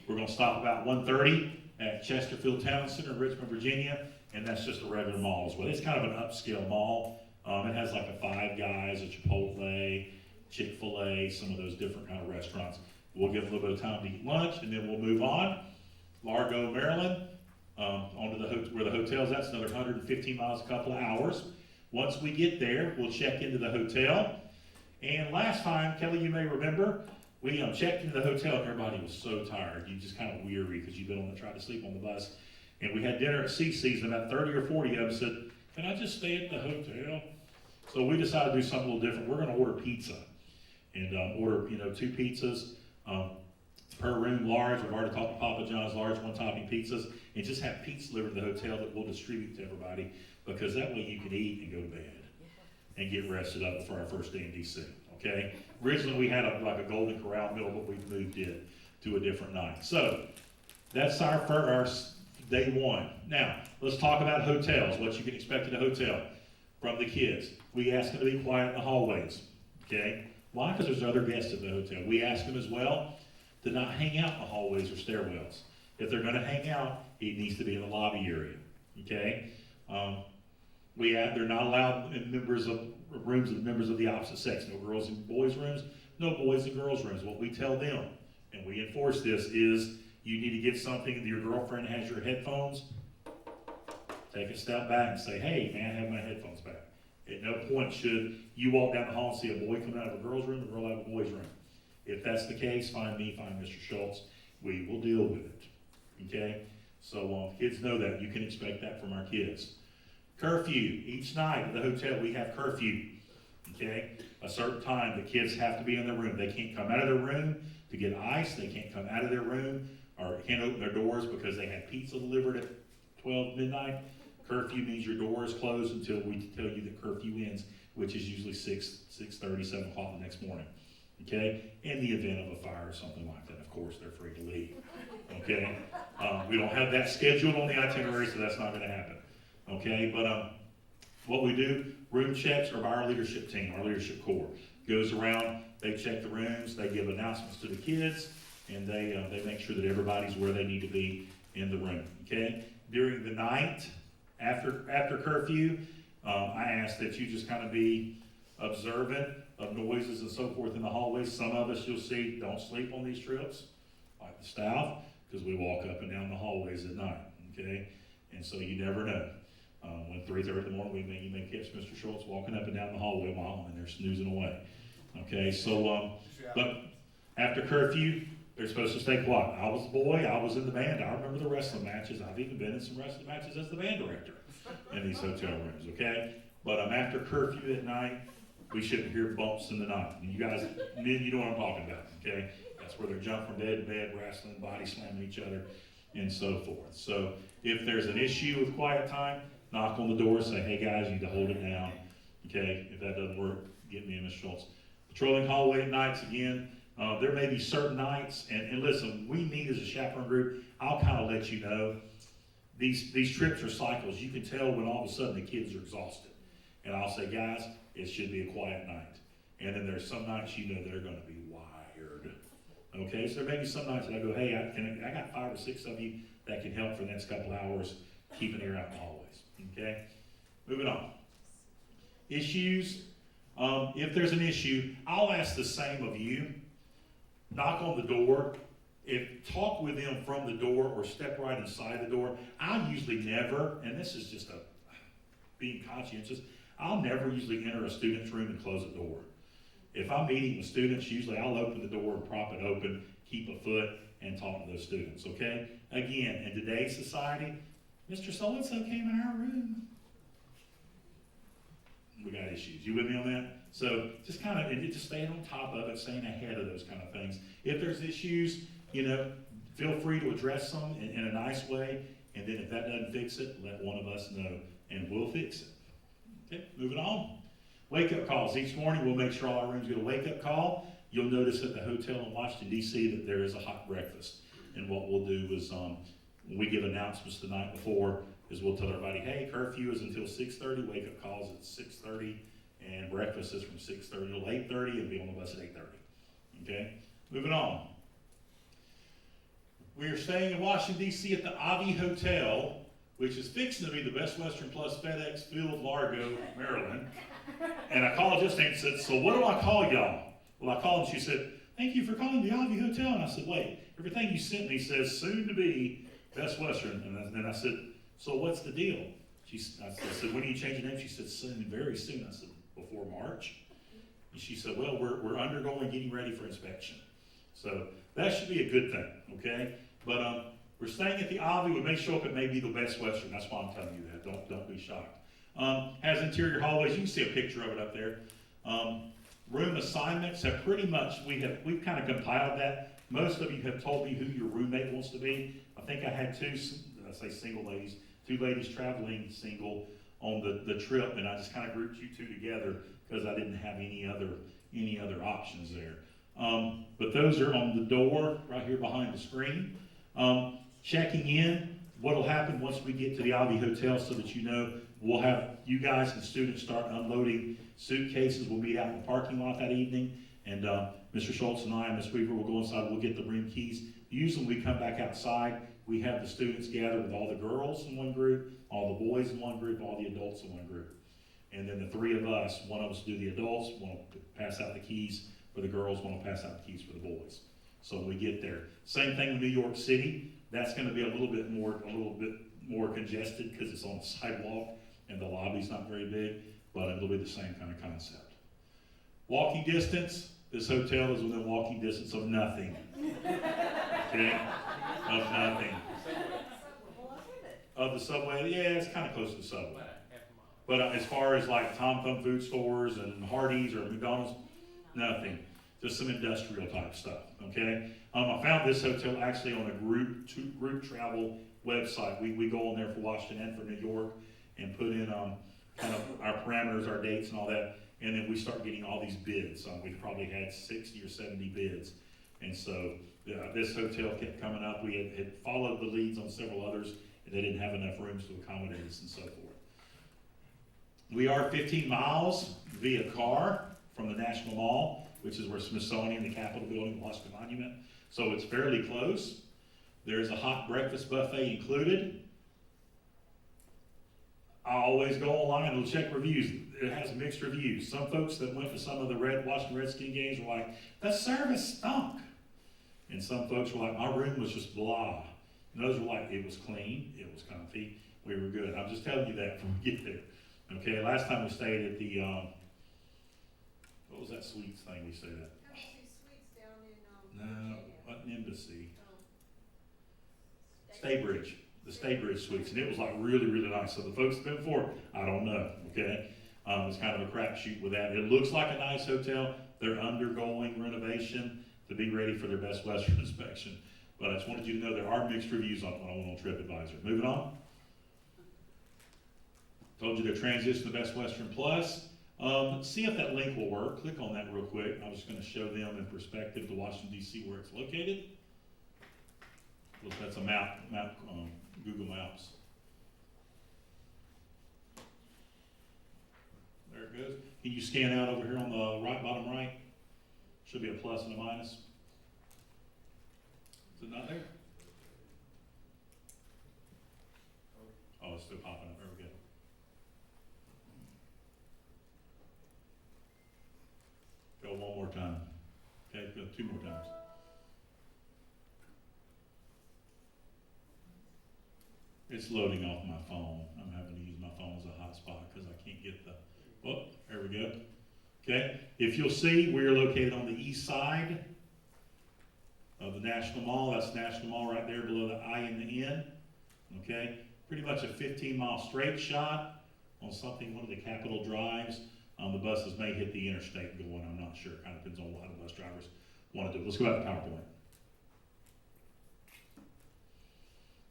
We're going to stop about 1:30 at Chesterfield Town Center in Richmond, Virginia, and that's just a regular mall as well. It's kind of an upscale mall. It has like a Five Guys, a Chipotle, Chick-fil-A, some of those different kind of restaurants. We'll give a little bit of time to eat lunch, and then we'll move on. Largo, Maryland, onto where the hotel's at. It's another 115 miles, a couple of hours. Once we get there, we'll check into the hotel. And last time, Kelly, you may remember, we checked into the hotel and everybody was so tired. You just kind of weary because you've been tried to sleep on the bus. And we had dinner at CC's, and about 30 or 40 of them said, can I just stay at the hotel? So we decided to do something a little different. We're going to order pizza and order 2 pizzas per room, large. We've already talked to Papa John's large one-topping pizzas, and just have pizza delivered to the hotel that we'll distribute to everybody, because that way you can eat and go to bed and get rested up for our first day in DC, okay? Originally we had a Golden Corral meal, but we've moved it to a different night. So that's our day one. Now, let's talk about hotels, what you can expect at a hotel from the kids. We ask them to be quiet in the hallways, okay? Why? Because there's other guests at the hotel. We ask them as well to not hang out in the hallways or stairwells. If they're going to hang out, it needs to be in the lobby area, okay? They're not allowed in rooms of members of the opposite sex. No girls in boys' rooms, no boys in girls' rooms. What we tell them, and we enforce this, is you need to get something that your girlfriend has your headphones. Take a step back and say, hey, man, I have my headphones back. At no point should you walk down the hall and see a boy coming out of a girl's room, a girl out of a boy's room. If that's the case, find me, find Mr. Schultz. We will deal with it, okay? So kids know that. You can expect that from our kids. Curfew. Each night at the hotel, we have curfew, okay? A certain time, the kids have to be in their room. They can't come out of their room to get ice. They can't come out of their room or can't open their doors because they had pizza delivered at 12 midnight. Curfew means your door is closed until we tell you that curfew ends, which is usually 6:30, 7 o'clock the next morning, okay? In the event of a fire or something like that, of course, they're free to leave, okay? We don't have that scheduled on the itinerary, so that's not going to happen, okay? But what we do, room checks are by our leadership team, our leadership corps. Goes around, they check the rooms, they give announcements to the kids, and they make sure that everybody's where they need to be in the room, okay? During the night, after curfew, I ask that you just kind of be observant of noises and so forth in the hallways. Some of us you'll see don't sleep on these trips, like the staff, because we walk up and down the hallways at night, okay? And so you never know. When 3:30 in the morning, you may catch Mr. Schultz walking up and down the hallway while and they're snoozing away, okay? So, but after curfew, they're supposed to stay quiet. I was a boy, I was in the band, I remember the wrestling matches. I've even been in some wrestling matches as the band director in these hotel rooms, okay? But after curfew at night, we shouldn't hear bumps in the night. And you guys, men, you know what I'm talking about, okay? That's where they're jumping from bed to bed, wrestling, body slamming each other, and so forth. So if there's an issue with quiet time, knock on the door, say, hey guys, you need to hold it down, okay? If that doesn't work, get me and Ms. Schultz. Patrolling hallway at nights, again, there may be certain nights, and listen, we meet as a chaperone group. I'll kind of let you know. These trips are cycles. You can tell when all of a sudden the kids are exhausted. And I'll say, guys, it should be a quiet night. And then there's some nights you know they're going to be wired. Okay, so there may be some nights that I go, hey, I got 5 or 6 of you that can help for the next couple hours, keep an ear out in the hallways. Okay, moving on. Issues If there's an issue, I'll ask the same of you. Knock on the door. Talk with them from the door or step right inside the door. I usually never, and this is just being conscientious, I'll never usually enter a student's room and close the door. If I'm meeting with students, usually I'll open the door and prop it open, keep a foot, and talk to those students, okay? Again, in today's society, Mr. So-and-so came in our room. We got issues. You with me on that? So just kind of, and just staying on top of it, staying ahead of those kind of things. If there's issues, feel free to address them in a nice way, and then if that doesn't fix it, let one of us know, and we'll fix it. Okay, moving on. Wake-up calls. Each morning, we'll make sure all our rooms get a wake-up call. You'll notice at the hotel in Washington, D.C. that there is a hot breakfast. And what we'll do is, when we give announcements the night before, is we'll tell everybody, hey, curfew is until 6:30, wake-up calls at 6:30, and breakfast is from 6:30 till 8:30, and be on the bus at 8:30. Okay? Moving on. We are staying in Washington, D.C. at the Avi Hotel, which is fixing to be the Best Western plus FedEx Field, Largo, Maryland. And I called just and said, so what do I call y'all? Well, I called and she said, thank you for calling the Avi Hotel. And I said, wait, everything you sent me says soon to be Best Western. And then I said, so what's the deal? I said, when do you change your name? She said, soon, very soon. I said, before March? And she said, well, we're undergoing getting ready for inspection. So that should be a good thing, okay? But we're staying at the Avi. We may show up, it may be the Best Western. That's why I'm telling you that. Don't be shocked. Has interior hallways. You can see a picture of it up there. Room assignments have pretty much, we've kind of compiled that. Most of you have told me who your roommate wants to be. I think I had two ladies traveling single on the trip, and I just kind of grouped you two together because I didn't have any other options there. But those are on the door right here behind the screen. Checking in, what will happen once we get to the Avi Hotel, so that you know, we'll have you guys and students start unloading suitcases. We'll meet out in the parking lot that evening, and Mr. Schultz and I and Ms. Weaver will go inside. We'll get the room keys. Usually when we come back outside, we have the students gather with all the girls in one group, all the boys in one group, all the adults in one group. And then the three of us, one of us do the adults, one will pass out the keys for the girls, one will pass out the keys for the boys. So when we get there. Same thing with New York City. That's going to be a little bit more congested because it's on the sidewalk and the lobby's not very big, but it'll be the same kind of concept. Walking distance. This hotel is within walking distance of nothing. Okay? Of nothing. Of the subway, yeah, it's kind of close to the subway. But as far as like Tom Thumb food stores and Hardee's or McDonald's, nothing. Just some industrial type stuff, okay? I found this hotel actually on a group travel website. We go on there for Washington and for New York and put in kind of our parameters, our dates and all that, and then we start getting all these bids. We've probably had 60 or 70 bids. And so this hotel kept coming up. We had followed the leads on several others, and they didn't have enough rooms to accommodate us and so forth. We are 15 miles via car from the National Mall, which is where Smithsonian, the Capitol Building, the Washington Monument. So it's fairly close. There's a hot breakfast buffet included. I always go online and check reviews. It has mixed reviews. Some folks that went to some of the Washington Redskins games were like, the service stunk. And some folks were like, my room was just blah. And others were like, it was clean, it was comfy, we were good. I'm just telling you that before we get there. Okay, last time we stayed at the, what was that suites thing we stayed at? Suites down in, No, what an embassy. Staybridge, the Staybridge suites, and it was like really, really nice. So the folks that been before, I don't know, okay? It's kind of a crapshoot with that. It looks like a nice hotel. They're undergoing renovation to be ready for their Best Western inspection. But I just wanted you to know there are mixed reviews on TripAdvisor. Moving on. Told you to transition to Best Western Plus. See if that link will work. Click on that real quick. I'm just going to show them in perspective to Washington, D.C. where it's located. Look, that's a map Google Maps. There it goes. Can you scan out over here on the right, bottom right? Should be a plus and a minus. Is it not there? Oh, it's still popping up. There we go. Go one more time. Okay, go 2 more times. It's loading off my phone. I'm having to use my phone as a hotspot because I can't get the, oh, there we go. Okay, if you'll see, we are located on the east side of the National Mall. That's National Mall right there below the I and the N. Okay, pretty much a 15-mile straight shot on something, one of the Capitol drives. The buses may hit the interstate going, I'm not sure. Kind of depends on how the bus drivers want to do it. Let's go back to PowerPoint.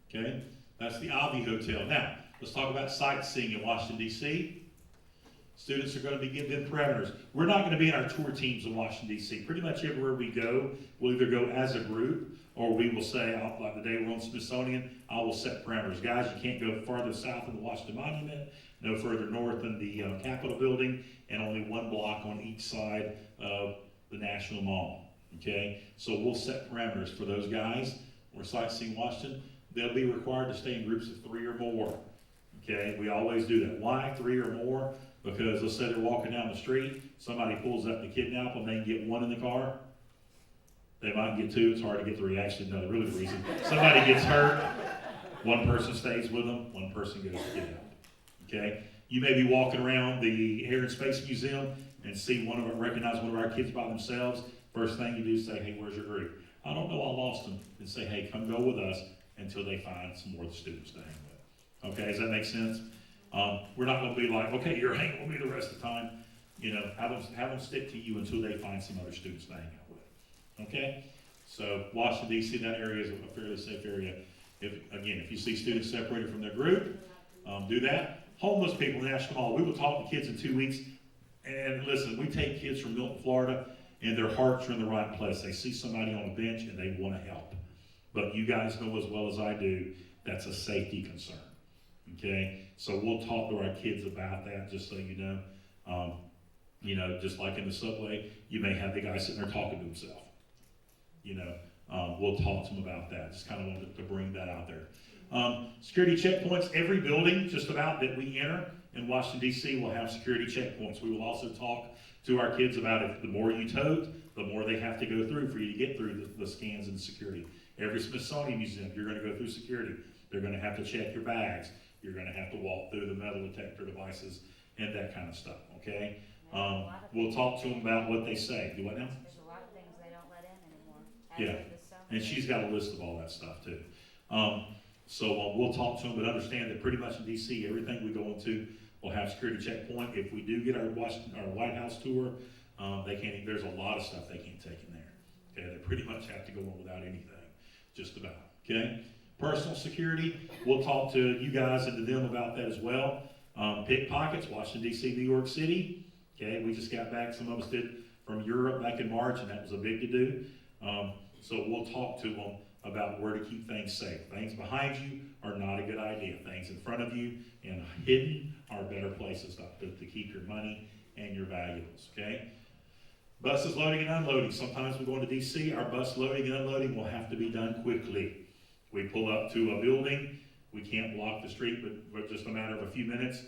Okay, that's the Avi Hotel. Now, let's talk about sightseeing in Washington, D.C. Students are going to be given parameters. We're not going to be in our tour teams in Washington, D.C. Pretty much everywhere we go, we'll either go as a group, or we will say, like the day we're on Smithsonian, I will set parameters. Guys, you can't go farther south than the Washington Monument, no further north than the Capitol building, and only 1 block on each side of the National Mall. Okay, so we'll set parameters for those guys. We're sightseeing Washington. They'll be required to stay in groups of 3 or more. Okay, we always do that. Why 3 or more? Because let's say they're walking down the street, somebody pulls up to kidnap them, they get 1 in the car. They might get 2, it's hard to get 3. Actually, no, really the reason. Somebody gets hurt, 1 person stays with them, 1 person goes to kidnap. Okay? You may be walking around the Air and Space Museum and see recognize one of our kids by themselves. First thing you do is say, hey, where's your group? I don't know, I lost them. And say, hey, come go with us until they find some more students to hang with. Okay, does that make sense? We're not going to be like, okay, you're hanging with me the rest of the time. You know, have them stick to you until they find some other students to hang out with. Okay? So Washington, D.C., that area is a fairly safe area. If you see students separated from their group, do that. Homeless people in National Mall, we will talk to kids in 2 weeks. And listen, we take kids from Milton, Florida, and their hearts are in the right place. They see somebody on a bench and they want to help. But you guys know as well as I do, that's a safety concern. Okay? So we'll talk to our kids about that, just so you know. You know, just like in the subway, you may have the guy sitting there talking to himself. You know, we'll talk to them about that. Just kind of wanted to bring that out there. Security checkpoints, every building just about that we enter in Washington, D.C. will have security checkpoints. We will also talk to our kids about it. The more you tote, the more they have to go through for you to get through the scans and security. Every Smithsonian museum, you're going to go through security. They're going to have to check your bags. You're going to have to walk through the metal detector devices and that kind of stuff, okay? We'll talk to them about what they say. Do what now? There's a lot of things they don't let in anymore. Yeah, and she's got a list of all that stuff too. So we'll talk to them, but understand that pretty much in DC, everything we go into will have security checkpoint. If we do get our White House tour, there's a lot of stuff they can't take in there. Okay, they pretty much have to go in without anything, just about. Okay, personal security, we'll talk to you guys and to them about that as well. Pickpockets, Washington D.C., New York City. Okay, we just got back. Some of us did from Europe back in March, and that was a big to do. So we'll talk to them about where to keep things safe. Things behind you are not a good idea. Things in front of you and hidden are better places to keep your money and your valuables, okay? Buses loading and unloading. Sometimes we go into DC, our bus loading and unloading will have to be done quickly. We pull up to a building, we can't block the street, but just a matter of a few minutes.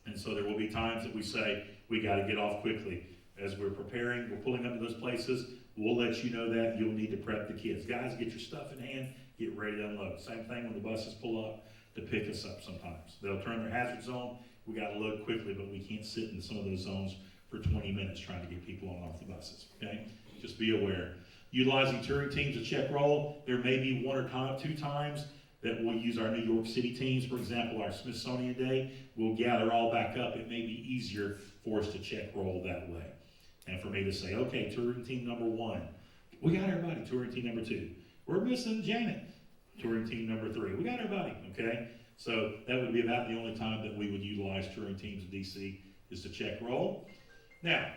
And so there will be times that we say, we gotta get off quickly. As we're preparing, we're pulling up to those places, we'll let you know that. You'll need to prep the kids. Guys, get your stuff in hand, get ready to unload. Same thing when the buses pull up to pick us up sometimes. They'll turn their hazard zone, we gotta load quickly, but we can't sit in some of those zones for 20 minutes trying to get people on and off the buses, okay? Just be aware. Utilizing touring teams to check roll, there may be 1 or 2 times that we'll use our New York City teams. For example, our Smithsonian Day, we'll gather all back up. It may be easier for us to check roll that way. And for me to say, okay, touring team number 1, we got everybody. Touring team number 2, we're missing Janet. Touring team number 3, we got everybody, okay? So that would be about the only time that we would utilize touring teams in DC is to check roll. Now,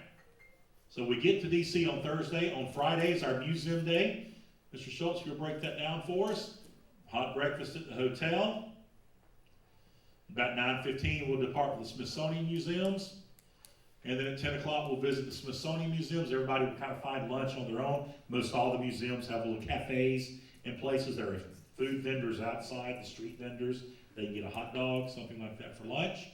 so we get to DC on Thursday. On Friday is our museum day. Mr. Schultz, you'll break that down for us. Hot breakfast at the hotel. About 9:15, we'll depart for the Smithsonian Museums. And then at 10 o'clock, we'll visit the Smithsonian Museums. Everybody will kind of find lunch on their own. Most all the museums have little cafes and places. There are food vendors outside, the street vendors. They can get a hot dog, something like that for lunch.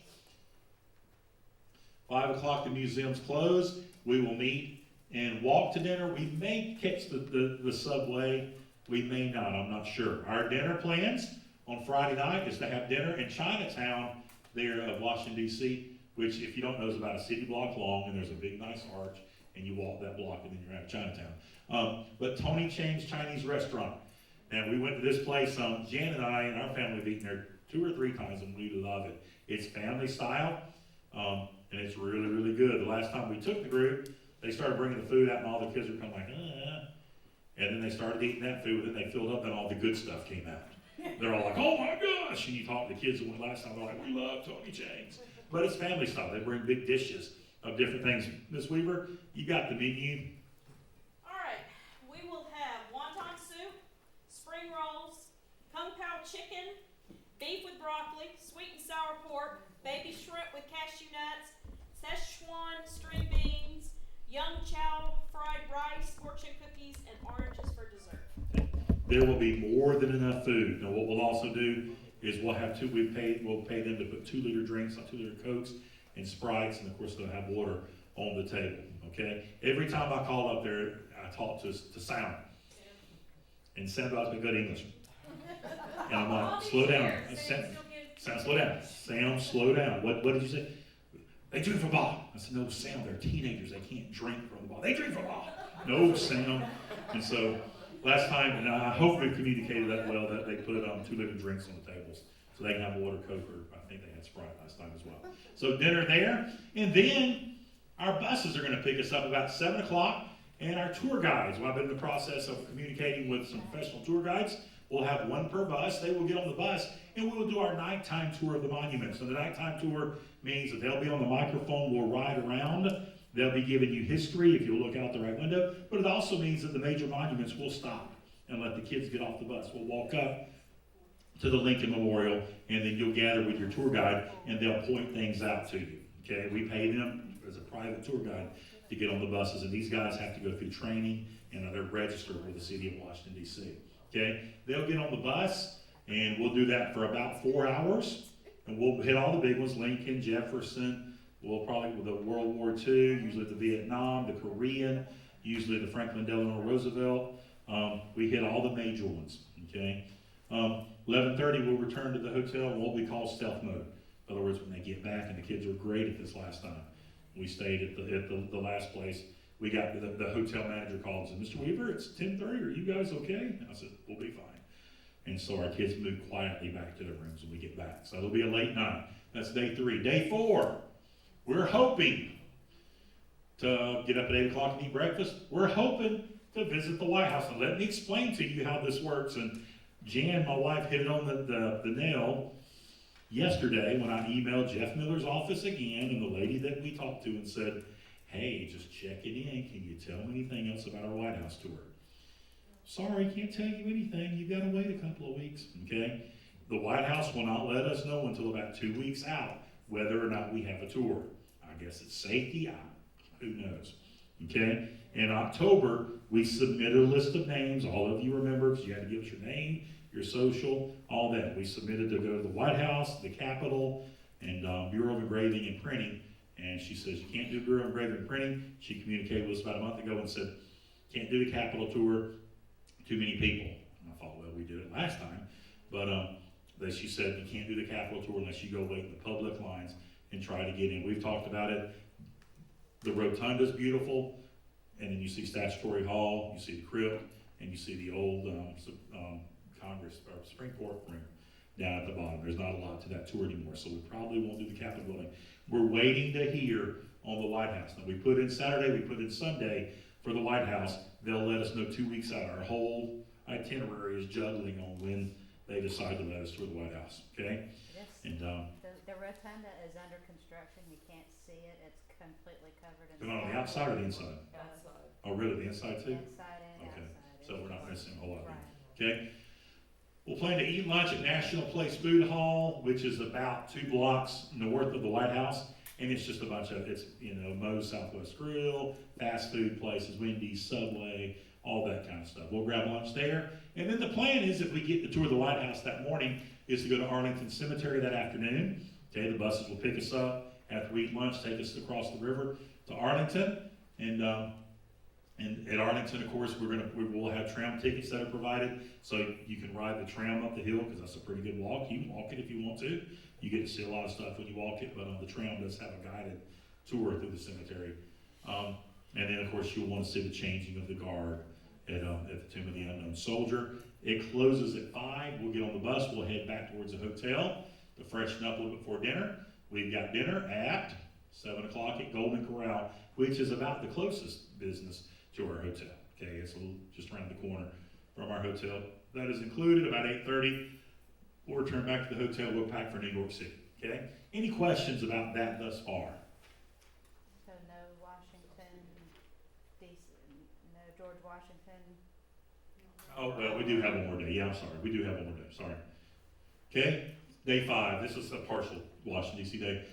5 o'clock, the museums close. We will meet and walk to dinner. We may catch the subway, we may not, I'm not sure. Our dinner plans on Friday night is to have dinner in Chinatown there of Washington D.C., which if you don't know is about a city block long, and there's a big nice arch, and you walk that block and then you're out of Chinatown. But Tony Chang's Chinese restaurant. And we went to this place, Jan and I and our family have eaten there 2 or 3 times and we love it. It's family style, and it's really, really good. The last time we took the group, they started bringing the food out and all the kids were kind of like, and then they started eating that food and they filled up and all the good stuff came out. They're all like, oh my gosh, and you talk to the kids that went last time, they're like, we love Tony Chang's. But it's family style. They bring big dishes of different things. Miss Weaver, you got the menu. All right, we will have wonton soup, spring rolls, kung pao chicken, beef with broccoli, sweet and sour pork, baby shrimp with cashew nuts, Szechuan string beans, young chow fried rice, fortune cookies, and oranges for dessert. There will be more than enough food. Now, what we'll also do is we'll have we'll pay them to put 2-liter drinks, 2-liter Cokes and Sprites, and of course they'll have water on the table, okay? Every time I call up there, I talk to Sam. And Sam does me good English. And I'm like, slow down. Sam, slow down. Sam, slow down. What did you say? They drink from a bottle. I said, no, Sam, they're teenagers. They can't drink from the bottle. They drink from a bottle. No, Sam. And so last time, and I hope we communicated that well, that they put 2-liter drinks on the tables. So they can have water, Coke, or I think they had Sprite last time as well. So dinner there. And then our buses are going to pick us up about 7 o'clock. And our tour guides, well, I've been in the process of communicating with some professional tour guides. We'll have 1 per bus. They will get on the bus and we will do our nighttime tour of the monuments. And the nighttime tour means that they'll be on the microphone, we'll ride around. They'll be giving you history if you look out the right window. But it also means that the major monuments will stop and let the kids get off the bus. We'll walk up to the Lincoln Memorial and then you'll gather with your tour guide and they'll point things out to you. Okay, we pay them as a private tour guide to get on the buses, and these guys have to go through training and they're registered with the city of Washington, D.C. Okay, they'll get on the bus and we'll do that for about 4 hours, and we'll hit all the big ones: Lincoln, Jefferson. We'll probably with the World War II, usually the Vietnam, the Korean, usually the Franklin Delano Roosevelt. We hit all the major ones. Okay, 11:30 we'll return to the hotel in what we call stealth mode. In other words, when they get back, and the kids were great at this last time. We stayed at the last place. We got the hotel manager called and said, Mr. Weaver, it's 10:30. Are you guys okay? And I said, we'll be fine. And so our kids moved quietly back to their rooms when we get back. So it'll be a late night. That's day 3. Day 4, we're hoping to get up at 8 o'clock and eat breakfast. We're hoping to visit the White House. And let me explain to you how this works. And Jan, my wife, hit it on the nail yesterday when I emailed Jeff Miller's office again, and the lady that we talked to and said, hey, just checking in. Can you tell me anything else about our White House tour? Sorry, can't tell you anything. You've got to wait a couple of weeks, okay? The White House will not let us know until about 2 weeks out whether or not we have a tour. I guess it's safety. Who knows, okay? In October, we submitted a list of names. All of you remember, because you had to give us your name, your social, all that. We submitted to go to the White House, the Capitol, and Bureau of Engraving and Printing. And she says, you can't do Bureau of Engraving and Printing. She communicated with us about a month ago and said, can't do the Capitol tour, too many people. And I thought, well, we did it last time. But she said, you can't do the Capitol tour unless you go wait in the public lines and try to get in. We've talked about it. The rotunda's beautiful. And then you see Statutory Hall, you see the crypt, and you see the old Congress or Supreme Court room down at the bottom. There's not a lot to that tour anymore, so we probably won't do the Capitol building. We're waiting to hear on the White House. Now, we put in Saturday, we put in Sunday for the White House. They'll let us know 2 weeks out. Our whole itinerary is juggling on when they decide to let us tour the White House, okay? And The rotunda is under construction. You can't see it. It's completely covered in on the outside or the inside? Outside. Oh, really, the inside too? Inside and Okay, outside. so we're not missing a whole lot. Right. Okay? We'll plan to eat lunch at National Place Food Hall, which is about 2 blocks north of the White House. And it's just a bunch of, it's, Moe's Southwest Grill, fast food places, Wendy's, Subway, all that kind of stuff. We'll grab lunch there. And then the plan is, if we get to tour the White House that morning, is to go to Arlington Cemetery that afternoon. Okay, the buses will pick us up after we eat lunch, take us across the river to Arlington. And And at Arlington, of course, we will have tram tickets that are provided, so you can ride the tram up the hill, because that's a pretty good walk. You can walk it if you want to. You get to see a lot of stuff when you walk it, but the tram does have a guided tour through the cemetery. And then, of course, you'll want to see the changing of the guard at the Tomb of the Unknown Soldier. It closes at 5. We'll get on the bus. We'll head back towards the hotel to freshen up a little bit before dinner. We've got dinner at 7 o'clock at Golden Corral, which is about the closest business to our hotel. Okay, it's just around the corner from our hotel. That is included. About 8:30, we'll return back to the hotel. We'll pack for New York City. Okay, any questions about that thus far? So no Washington, DC, no George Washington. Oh, well, we do have one more day. Yeah, I'm sorry. We do have one more day. Sorry. Okay, day 5. This is a partial Washington, D.C. day.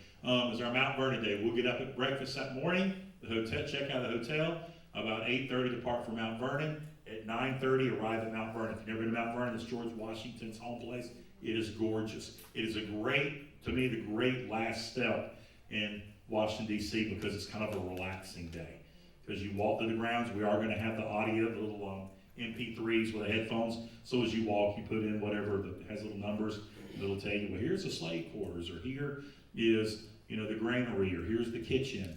Is our Mount Vernon day. We'll get up at breakfast that morning. The hotel, check out the hotel. About 8:30, depart for Mount Vernon. At 9:30, arrive at Mount Vernon. If you've never been to Mount Vernon, it's George Washington's home place. It is gorgeous. It is a great, to me, the great last step in Washington, D.C. because it's kind of a relaxing day. Because you walk through the grounds, we are going to have the audio, the little MP3s with the headphones. So as you walk, you put in whatever that has little numbers. It'll tell you, well, here's the slave quarters, or here is, the granary, or here's the kitchen.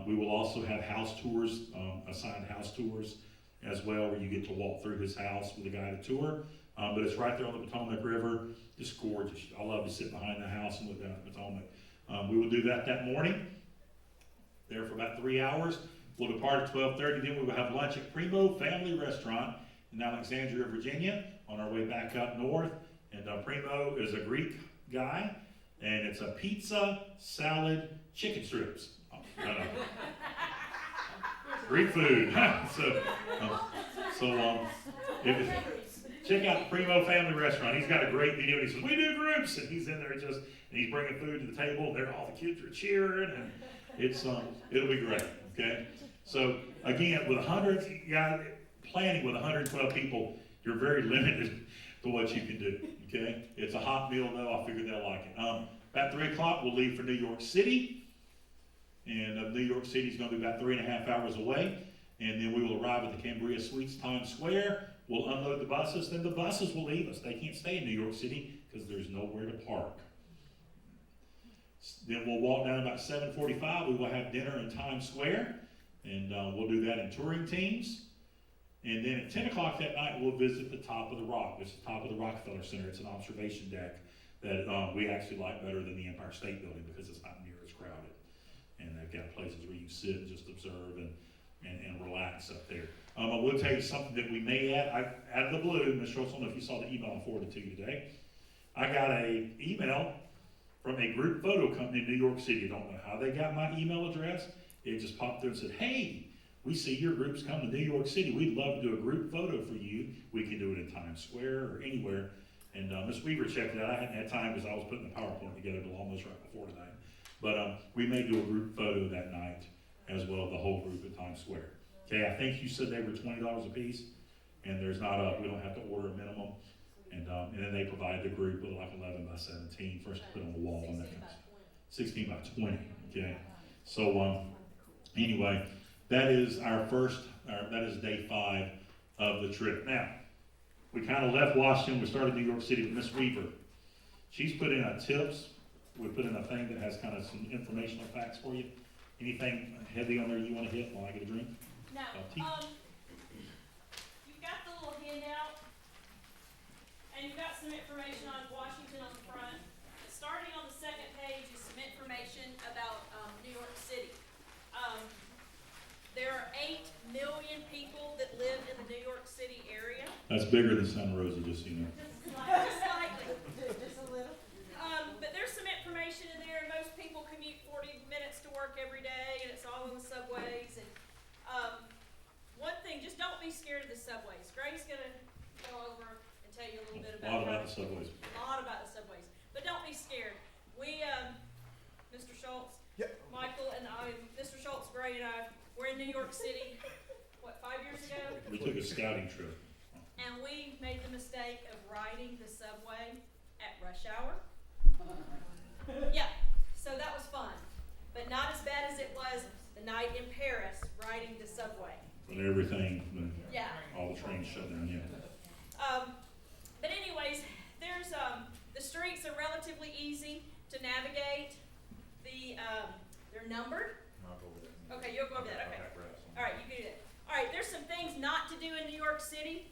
We will also have house tours, assigned house tours as well, where you get to walk through his house with a guided tour. But it's right there on the Potomac River. Just gorgeous. I love to sit behind the house and look down at the Potomac. We will do that morning. There for about 3 hours. We'll depart at 12:30. Then we will have lunch at Primo Family Restaurant in Alexandria, Virginia, on our way back up north. And Primo is a Greek guy, and it's a pizza, salad, chicken strips. No. Greek food. Check out Primo Family Restaurant. He's got a great video, and he says, we do groups, and he's in there and he's bringing food to the table, and there all the kids are cheering, and it'll be great, okay? So, again, planning with 112 people, you're very limited to what you can do, okay? It's a hot meal, though. I figured they'll like it. About 3 o'clock, we'll leave for New York City. And New York City is going to be about 3.5 hours away. And then we will arrive at the Cambria Suites, Times Square. We'll unload the buses. Then the buses will leave us. They can't stay in New York City because there's nowhere to park. Then we'll walk down about 7:45. We will have dinner in Times Square. And we'll do that in touring teams. And then at 10 o'clock that night, we'll visit the top of the rock. It's the top of the Rockefeller Center. It's an observation deck that we actually like better than the Empire State Building because it's not near as crowded. And they've got places where you sit and just observe and relax up there. I will tell you something that we may add. Out of the blue, Ms. Schultz, I don't know if you saw the email I forwarded to you today. I got an email from a group photo company in New York City. I don't know how they got my email address. It just popped through and said, hey, we see your group's come to New York City. We'd love to do a group photo for you. We can do it in Times Square or anywhere. And Ms. Weaver checked it out. I hadn't had time because I was putting the PowerPoint together till almost right before tonight. But we may do a group photo that night as well, the whole group at Times Square. Okay, I think you said they were $20 a piece, and we don't have to order a minimum. And then they provide the group with like 11 by 17 for us to put on the wall and that kind of stuff. 16 by 20, okay? So anyway, that is that is day 5 of the trip. Now, we kind of left Washington, we started New York City with Miss Weaver. She's put in tips. We put in a thing that has kind of some informational facts for you. Anything heavy on there you want to hit while I get a drink? No. You've got the little handout, and you've got some information on Washington on the front. Starting on the second page is some information about New York City. There are 8 million people that live in the New York City area. That's bigger than Santa Rosa, just so you know. Just slightly. Just a little. But there's some information in there. Most people commute 40 minutes to work every day, and it's all in the subways. And one thing, just don't be scared of the subways. Greg's gonna go over and tell you a little bit about the subways. A lot about the subways. But don't be scared. We, Mr. Schultz, Yep. Michael, and Mr. Schultz, Gray, and I, were in New York City, 5 years ago? We took a scouting trip. And we made the mistake of riding the subway at rush hour. Yeah, so that was fun, but not as bad as it was the night in Paris riding the subway. When everything, when Yeah. all the trains shut down, yeah. But anyways, there's, the streets are relatively easy to navigate. They're numbered. Okay, you'll go over that, okay. All right, you can do that. All right, there's some things not to do in New York City.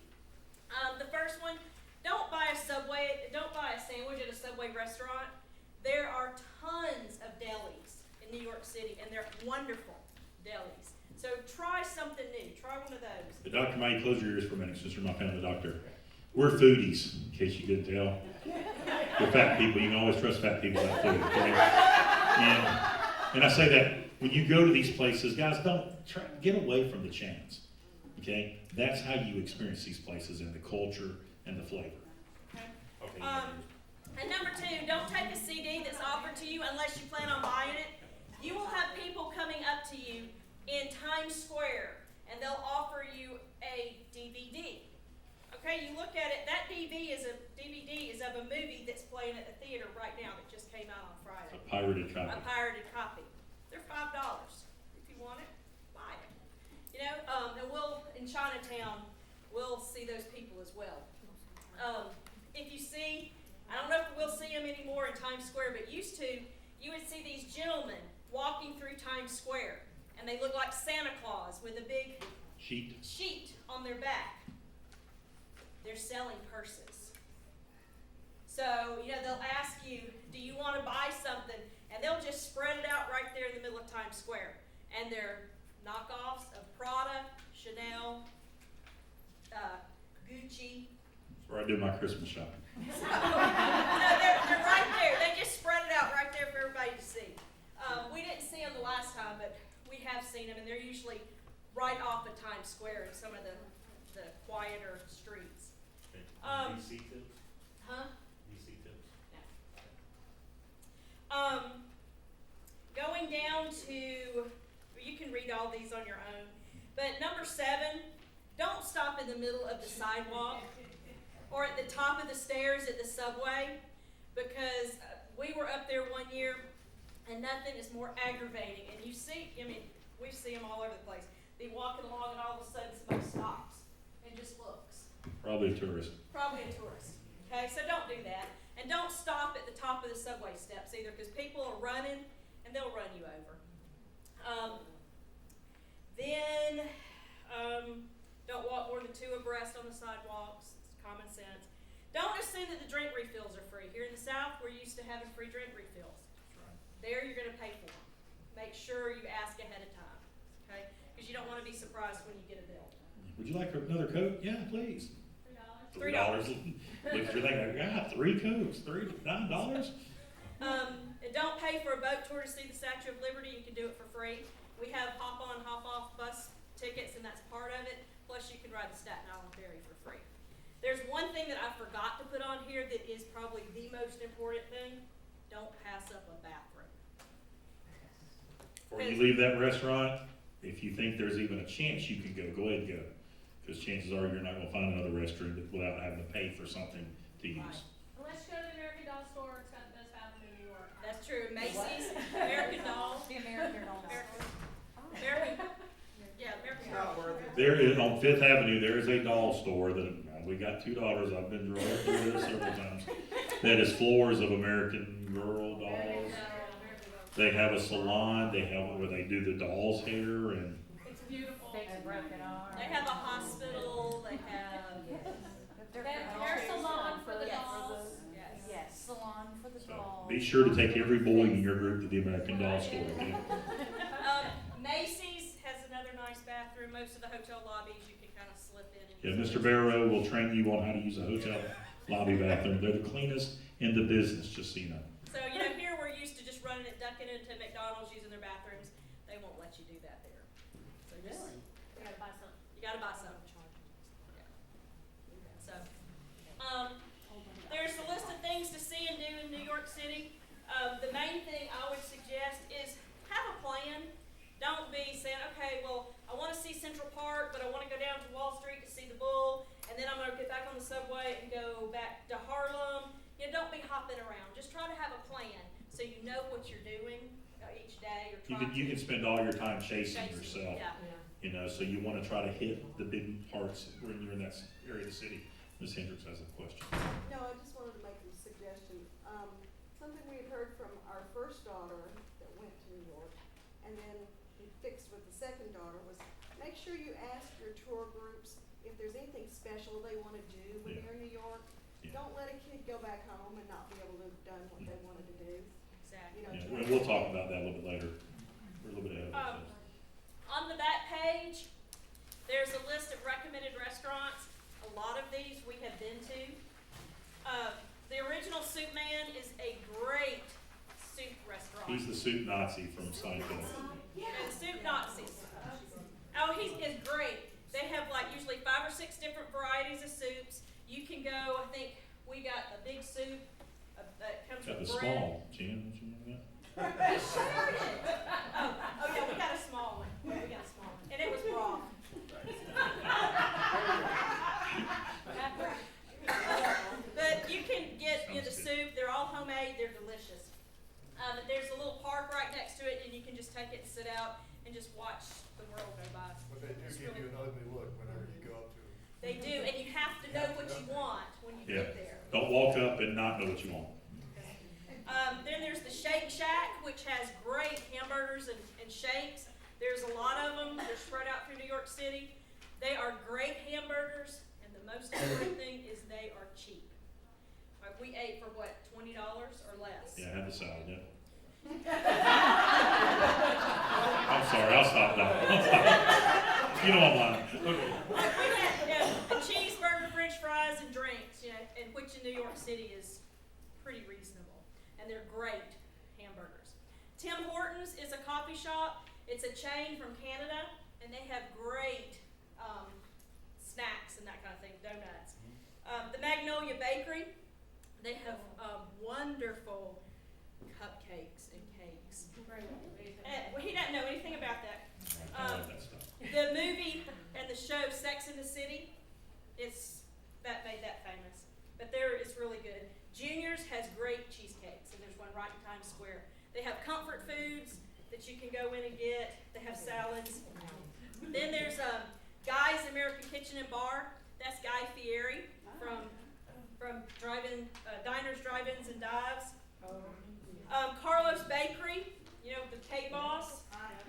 The first one, don't buy a sandwich at a Subway restaurant. There are tons of delis in New York City, and they're wonderful delis. So try something new. Try one of those. The doctor, might close your ears for a minute since you're not kind of the doctor. We're foodies, in case you couldn't tell. We're fat people. You can always trust fat people about food, okay? And I say that when you go to these places, guys, get away from the chains, okay? That's how you experience these places and the culture and the flavor. Okay. And number two, don't take a CD that's offered to you unless you plan on buying it. You will have people coming up to you in Times Square, and they'll offer you a DVD. Okay, you look at it, that DVD is of a movie that's playing at the theater right now that just came out on Friday. A pirated copy. A pirated copy. They're $5. If you want it, buy it. You know, and in Chinatown, we'll see those people as well. If you see, I don't know if we'll see them anymore in Times Square, but used to, you would see these gentlemen walking through Times Square, and they look like Santa Claus with a big sheet on their back. They're selling purses. So, you know, they'll ask you, do you want to buy something? And they'll just spread it out right there in the middle of Times Square. And they're knockoffs of Prada, Chanel, Gucci. That's where I do my Christmas shopping. So, they're right there. They just spread it out right there for everybody to see. We didn't see them the last time, but we have seen them, and they're usually right off of Times Square in some of the quieter streets. DC tips? Huh? DC tips? Going down to, you can read all these on your own, but number 7, don't stop in the middle of the sidewalk or at the top of the stairs at the subway, because we were up there one year and nothing is more aggravating. And you see, I mean, we see them all over the place. They're walking along and all of a sudden somebody stops and just looks. Probably a tourist. Probably a tourist. Okay, so don't do that. And don't stop at the top of the subway steps either, because people are running and they'll run you over. Don't walk more than 2 abreast on the sidewalks. It's common sense. Don't assume that the drink refills are free. Here in the South, we're used to having free drink refills. Right. There, you're going to pay for them. Make sure you ask ahead of time, okay? Because you don't want to be surprised when you get a bill. Would you like another Coke? Yeah, please. $3. Look at your thing, like, 3 Cokes, $9. And don't pay for a boat tour to see the Statue of Liberty. You can do it for free. We have hop-on, hop-off bus tickets, and that's part of it. Plus, you can ride the Staten Island Ferry for free. There's one thing that I forgot to put on here that is probably the most important thing. Don't pass up a bathroom. Before you leave that restaurant, if you think there's even a chance you can go ahead and go. Because chances are you're not going to find another restaurant without having to pay for something to use. Right. Unless you go to the American Doll store, it's got the best bathroom in New York. That's true. Macy's, American Doll. The American Doll. American, yeah, American It's Doll. not worth it. There is, on 5th Avenue, there is a doll store that, we got 2 daughters, I've been through this several times, that is floors of American Girl dolls. They have a salon, they have where they do the doll's hair, and It's beautiful. Fix a broken arm. They have a hospital, they have, Hair salon for the Yes. dolls. yes. Yes, salon for the so dolls. be sure to take every boy in your group to the American Doll store, okay? Macy's has another nice bathroom. Most of the hotel lobbies you can kind of slip in. Yeah, And Mr. Barrow will train you on how to use a hotel lobby bathroom. They're the cleanest in the business, just so you know. So, you know, here we're used to just running it, ducking into McDonald's, using their bathrooms. They won't let you do that there. So just, You gotta buy something. you gotta buy something. Yeah. So, there's a list of things to see and do in New York City. The main thing I would suggest is have a plan. Don't be saying, okay, well, I want to see Central Park, but I want to go down to Wall Street to see the bull, and then I'm going to get back on the subway and go back to Harlem. You know, don't be hopping around. Just try to have a plan so you know what you're doing each day. Or You can spend all your time chasing yourself. Yeah. You know, so you wanna try to hit the big parts when you're in that area of the city. Ms. Hendricks has a question. No, I just wanted to make a suggestion. Something we had heard from our first daughter that went to New York, and then we fixed with the second daughter, was make sure you ask your tour groups if there's anything special they wanna do when Yeah. they're in New York. Yeah. Don't let a kid go back home and not be able to have done what they wanted to do. Exactly. You know, Yeah, to and have- we'll talk about that a little bit later. We're a little bit ahead of ourselves. On the back page, there's a list of recommended restaurants. A lot of these we have been to. The original Soup Man is a great soup restaurant. He's the soup Nazi from Seinfeld. And Soup Nazis. Oh, he is great. They have like usually 5 or 6 different varieties of soups. You can go, I think we got a big soup that comes Got the with bread. small, Jan, don't you know that? Oh yeah, we got a small one. Yeah, we got a small one. And it was raw. But you can get the soup, they're all homemade, they're delicious. There's a little park right next to it and you can just take it and sit out and just watch the world go by. But they do give you an ugly look whenever you go up to them. They do, and you have to know what you want when you Yeah. get there. Don't walk up and not know what you want. Then there's the Shake Shack, which has great hamburgers and shakes. There's a lot of them. They're spread out through New York City. They are great hamburgers, and the most important thing is they are cheap. Like we ate for what, $20 or less? Yeah, I had the salad, yeah. I'm sorry, I'll stop that. You know I'm lying. Okay. Like we had a cheeseburger, French fries, and drinks, and which in New York City is pretty reasonable, and they're great hamburgers. Tim Hortons is a coffee shop. It's a chain from Canada, and they have great snacks and that kind of thing, donuts. The Magnolia Bakery, they have wonderful cupcakes and cakes. Well, he doesn't know anything about that. I like that stuff. The movie and the show Sex and the City, that made that famous. But it's really good. Junior's has great cheesecakes, and there's one right in Times Square. They have comfort foods that you can go in and get. They have salads. Then there's Guy's American Kitchen and Bar. That's Guy Fieri from Diners, Drive-Ins, and Dives. Carlos Bakery, you know, the cake boss.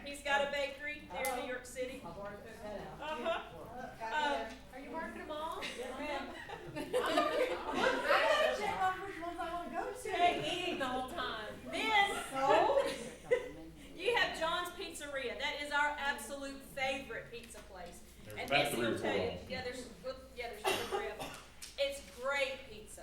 He's got a bakery there in New York City. Uh-huh. Are you marking them all? They're eating the whole time. Then, you have John's Pizzeria. That is our absolute favorite pizza place. There's And about Missy 3 or will 4 tell you, of them. there's 2 or 3 of them. It's great pizza.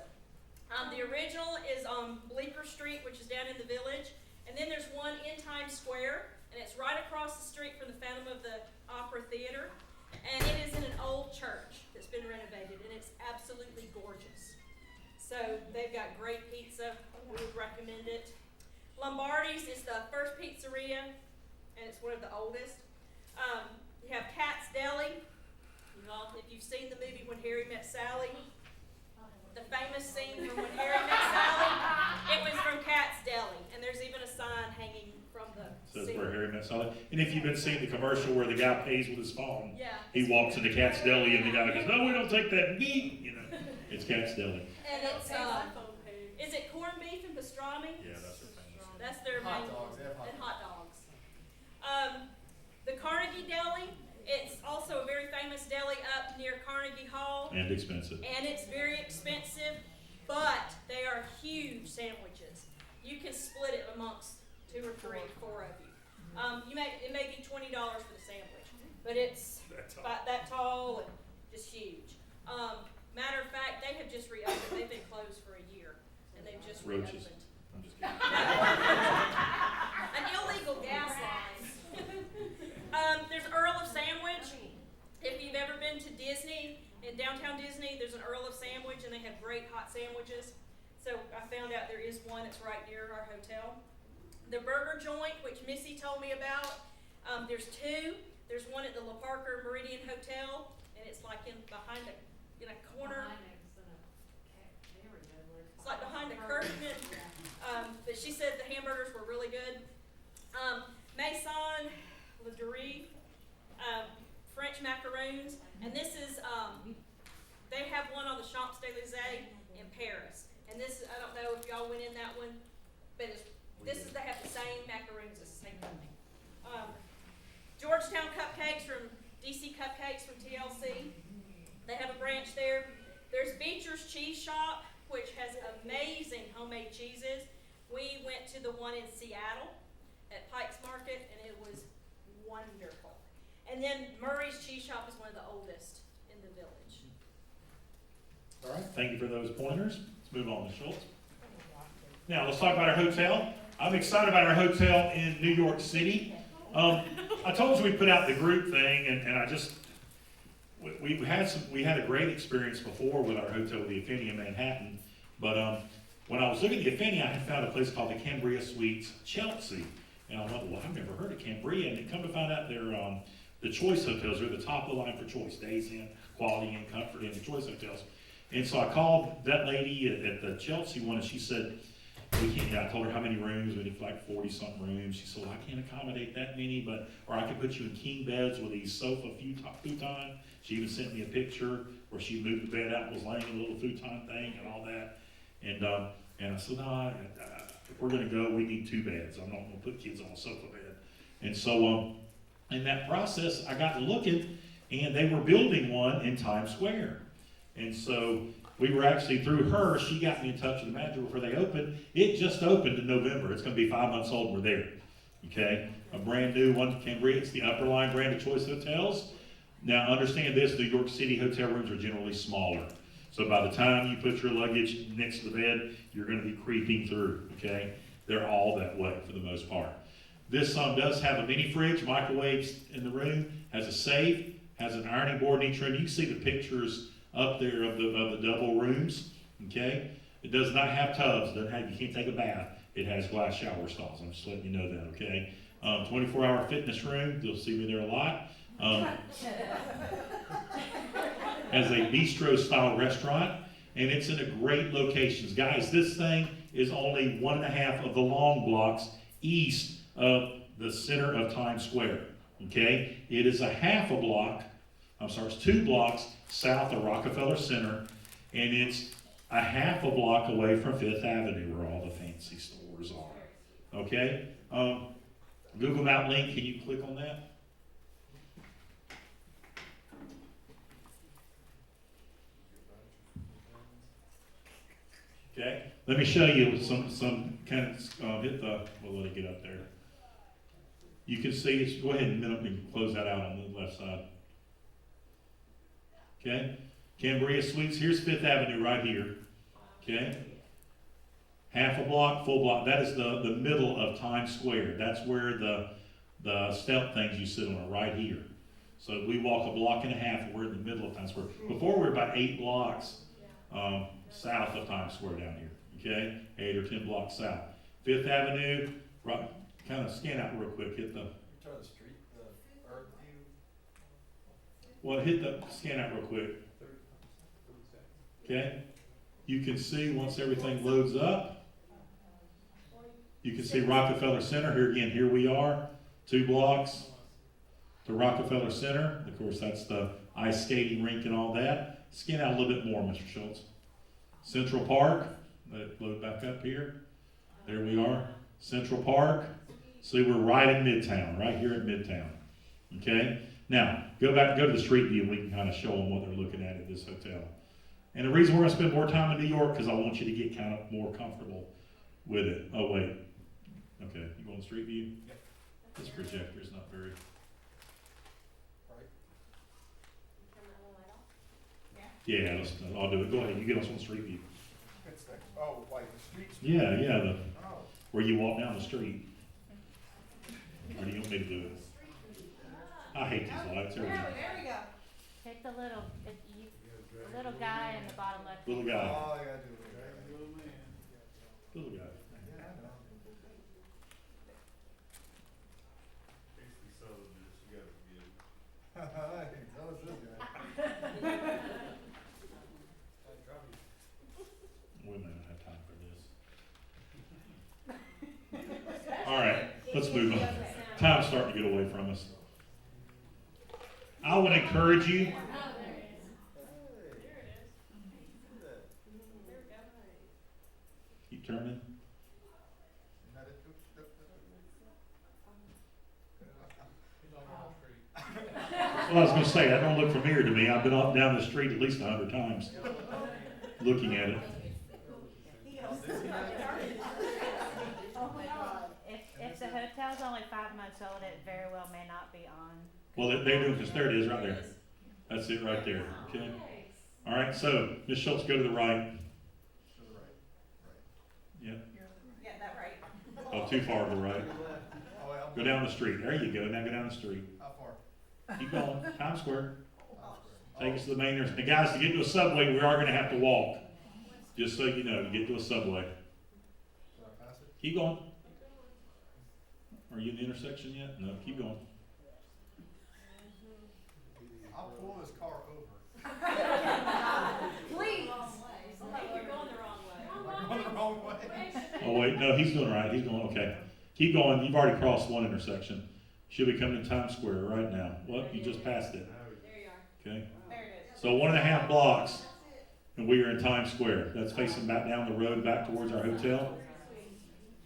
The original is on Bleecker Street, which is down in the Village. And then there's one in Times Square, and it's right across the street from the Phantom of the Opera Theater. And it is in an old church that's been renovated, and it's absolutely gorgeous. So they've got great pizza. We would recommend it. Lombardi's is the first pizzeria, and it's one of the oldest. You have Cat's Deli. You know, if you've seen the movie When Harry Met Sally, the famous scene from When Harry Met Sally, it was from Cat's Deli, and there's even a sign hanging from the Says scene. where Harry met Sally. And if you've been seeing the commercial where the guy pays with his phone, Yeah. he walks into Cat's Deli and the guy goes, "No, we don't take that meat." You know, it's Cat's Deli. And it's is it corned beef and pastrami? Yeah, that's their famous. That's their Hot main dogs, they have hot and hot dogs. The Carnegie Deli, it's also a very famous deli up near Carnegie Hall, And expensive. and it's very expensive, but they are huge sandwiches. You can split it amongst 2 or 3 or 4 of you. It may be $20 for the sandwich, but it's about that tall and just huge. Matter of fact, they have just reopened. They've been closed for a year, and they've just Roaches. reopened. I'm just kidding. An illegal gas line. There's Earl of Sandwich. If you've ever been to Disney, in downtown Disney, there's an Earl of Sandwich, and they have great hot sandwiches. So I found out there is one that's right near our hotel. The Burger Joint, which Missy told me about, there's 2. There's one at the La Parker Meridian Hotel, and it's like in a corner. It's like behind the curtain. But she said the hamburgers were really good. Maison La Durée, French macaroons, and this is, they have one on the Champs-Élysées in Paris. And this, I don't know if y'all went in that one, but they have the same macaroons, it's the same company. Georgetown Cupcakes from DC Cupcakes from TLC. They have a branch there. There's Beecher's Cheese Shop, which has amazing homemade cheeses. We went to the one in Seattle at Pikes Market, and it was wonderful. And then Murray's Cheese Shop is one of the oldest in the village. All right, thank you for those pointers. Let's move on to Schultz. Now, let's talk about our hotel. I'm excited about our hotel in New York City. I told you we put out the group thing, and I just, we had a great experience before with our hotel, the Affinia in Manhattan. But when I was looking at the Affinia, I had found a place called the Cambria Suites Chelsea. And I thought, well, I've never heard of Cambria. And come to find out they're the Choice hotels. They're the top of the line for Choice. Days Inn, Quality Inn, Comfort Inn, the Choice hotels. And so I called that lady at the Chelsea one, and she said, we can't, I told her how many rooms, we need like 40-something rooms. She said, well, I can't accommodate that many, or I could put you in king beds with these sofa futon. She even sent me a picture where she moved the bed out and was laying in a little futon thing and all that. And I said, no, if we're gonna go, we need 2 beds. I'm not gonna put kids on a sofa bed. And so, in that process, I got to looking, and they were building one in Times Square. And so, we were actually, through her, she got me in touch with the manager before they opened. It just opened in November. It's gonna be 5 months old, and we're there. Okay? A brand new one, Cambria. It's the upper line brand of Choice hotels. Now, understand this, New York City hotel rooms are generally smaller. So by the time you put your luggage next to the bed, you're gonna be creeping through, okay? They're all that way for the most part. This does have a mini fridge, microwaves in the room, has a safe, has an ironing board in each room. You can see the pictures up there of the double rooms, okay? It does not have tubs, you can't take a bath. It has glass shower stalls, I'm just letting you know that, okay? 24-hour fitness room, you'll see me there a lot. As a bistro-style restaurant, and it's in a great locations. Guys, this thing is only 1.5 of the long blocks east of the center of Times Square, okay? It is it's 2 blocks south of Rockefeller Center, and it's a half a block away from Fifth Avenue where all the fancy stores are, okay? Google Map link, can you click on that? Okay, let me show you some kind of, we'll let it get up there. You can see, go ahead and close that out on the left side. Okay, Cambria Suites, here's Fifth Avenue right here. Okay, half a block, full block, that is the middle of Times Square. That's where the step things you sit on are right here. So we walk 1.5 blocks, and we're in the middle of Times Square. Before we were about 8 blocks. South of Times Square down here, okay? 8 or 10 blocks south. Fifth Avenue, right, kind of scan out real quick, hit the... Try the street, the earth view. Well, scan out real quick. Okay? You can see once everything loads up, you can see Rockefeller Center. Here we are, 2 blocks to Rockefeller Center. Of course, that's the ice skating rink and all that. Scan out a little bit more, Mr. Schultz. Central Park, let it load back up here. There we are, Central Park. See, we're right in Midtown, right here in Midtown. Okay? Now, go to the street view and we can kind of show them what they're looking at this hotel. And the reason we're going to spend more time in New York, because I want you to get kind of more comfortable with it. Oh, wait. Okay, you want the street view? Yep. This projector's not very... Yeah, I'll do it. Go ahead, you get us on the street view. Oh, like the street? Yeah, where you walk down the street. Or do you want me to do it? I hate these lights. There we go. There we go. Hit the little guy in the bottom left. Little guy. Oh, I gotta do it. Little guy. Yeah, I know. That was this guy. We may not have time for this. All right, let's move on. Time's starting to get away from us. I would encourage you, There it is. There we go. keep turning. He's on Wall Street. Well, I was gonna say, that don't look familiar to me. I've been up down the street at least 100 times, looking at it. If the hotel's only 5 months old, it very well may not be on. Well, they're doing this, there it is, right there. That's it right there, okay? All right, so, Ms. Schultz, go to the right. Yeah, Yeah, that right. oh, too far to the right. Oh, wait, Go down the street, there you go, now go down the street. How far? Keep going, Times Square. Oh. Take us to the main entrance. Now, guys, to get to a subway, we are gonna have to walk. Just so you know, to get to a subway. Should I pass it? Keep going. Are you in the intersection yet? No, keep going. I'll pull this car over. Please. I think you're going the wrong way. Am I going the wrong way? Oh, wait, no, he's doing right. He's going, okay. Keep going. You've already crossed one intersection. Should be coming to Times Square right now. Well, you just passed it. There you are. Okay. There it is. So 1.5 blocks, and we are in Times Square. That's facing back down the road, back towards our hotel.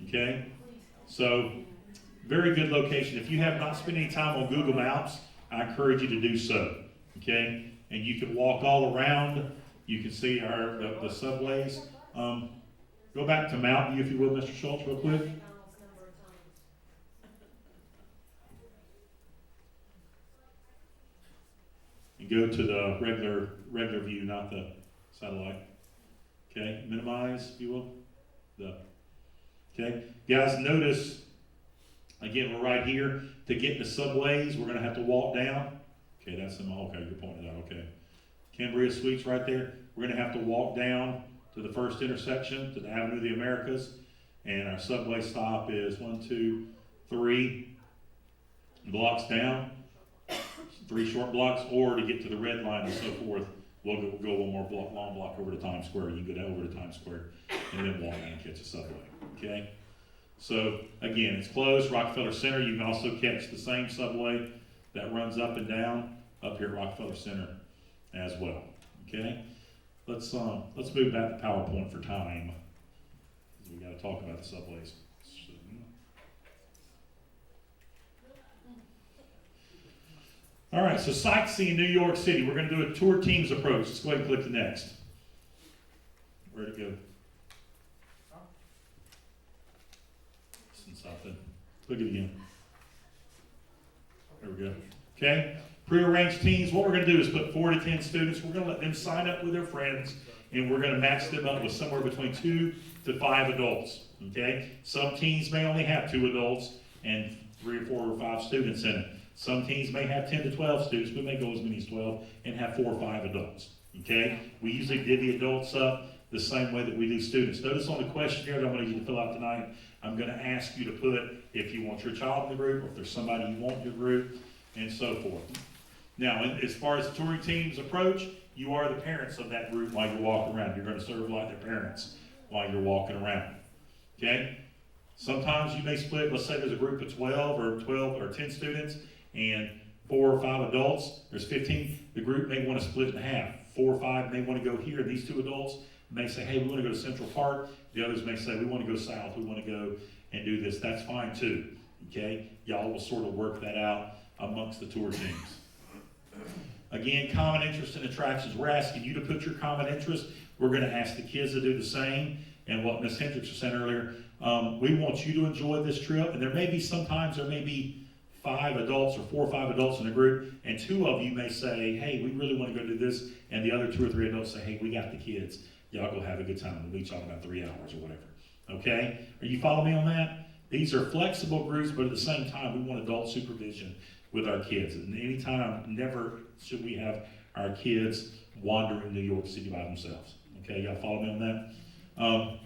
Okay. So, very good location. If you have not spent any time on Google Maps, I encourage you to do so. Okay. And you can walk all around. You can see the subways. Go back to Mountain View, if you will, Mr. Schultz, real quick. And go to the regular view, not the satellite. Okay, minimize, if you will. Okay, guys, notice, again, we're right here. To get into subways, we're going to have to walk down. Okay, that's the okay, you're pointing out, okay. Cambria Suites right there. We're going to have to walk down to the first intersection, to the Avenue of the Americas. And our subway stop is 1, 2, 3 blocks down. 3 short blocks, or to get to the red line and so forth, we'll go one more long block over to Times Square. You can go down over to Times Square and then walk down and catch a subway. Okay? So, again, it's closed. Rockefeller Center, you can also catch the same subway that runs up and down up here at Rockefeller Center as well. Okay? Let's move back to PowerPoint for time, because we got to talk about the subways. All right, so sightseeing New York City. We're going to do a tour teams approach. Let's go ahead and click the next. Where'd it go? Something. Click it again. There we go. Okay. Prearranged teams. What we're going to do is put 4 to 10 students. We're going to let them sign up with their friends, and we're going to match them up with somewhere between 2 to 5 adults. Okay. Some teams may only have 2 adults and 3 or 4 or 5 students in it. Some teams may have 10 to 12 students. We may go as many as 12 and have 4 or 5 adults. Okay. We usually divvy adults up the same way that we do students. Notice on the questionnaire that I'm going to get you to fill out tonight, I'm going to ask you to put if you want your child in the group, or if there's somebody you want in your group, and so forth. Now, as far as the touring team's approach, you are the parents of that group while you're walking around. You're going to serve like their parents while you're walking around. Okay? Sometimes you may split, let's say there's a group of 12 or 10 students, and 4 or 5 adults, there's 15, the group may want to split in half. 4 or 5 may want to go here, and these 2 adults may say, hey, we want to go to Central Park. The others may say, we want to go south, we want to go and do this. That's fine too, okay? Y'all will sort of work that out amongst the tour teams. Again, common interest and attractions. We're asking you to put your common interest. We're going to ask the kids to do the same. And what Ms. Hendricks was saying earlier, we want you to enjoy this trip. And there may be 5 adults or 4 or 5 adults in a group, and 2 of you may say, hey, we really want to go do this, and the other 2 or 3 adults say, hey, we got the kids. Y'all go have a good time. We'll meet y'all in about 3 hours or whatever. Okay? Are you following me on that? These are flexible groups, but at the same time, we want adult supervision with our kids. And anytime, never should we have our kids wandering New York City by themselves. Okay? Y'all follow me on that?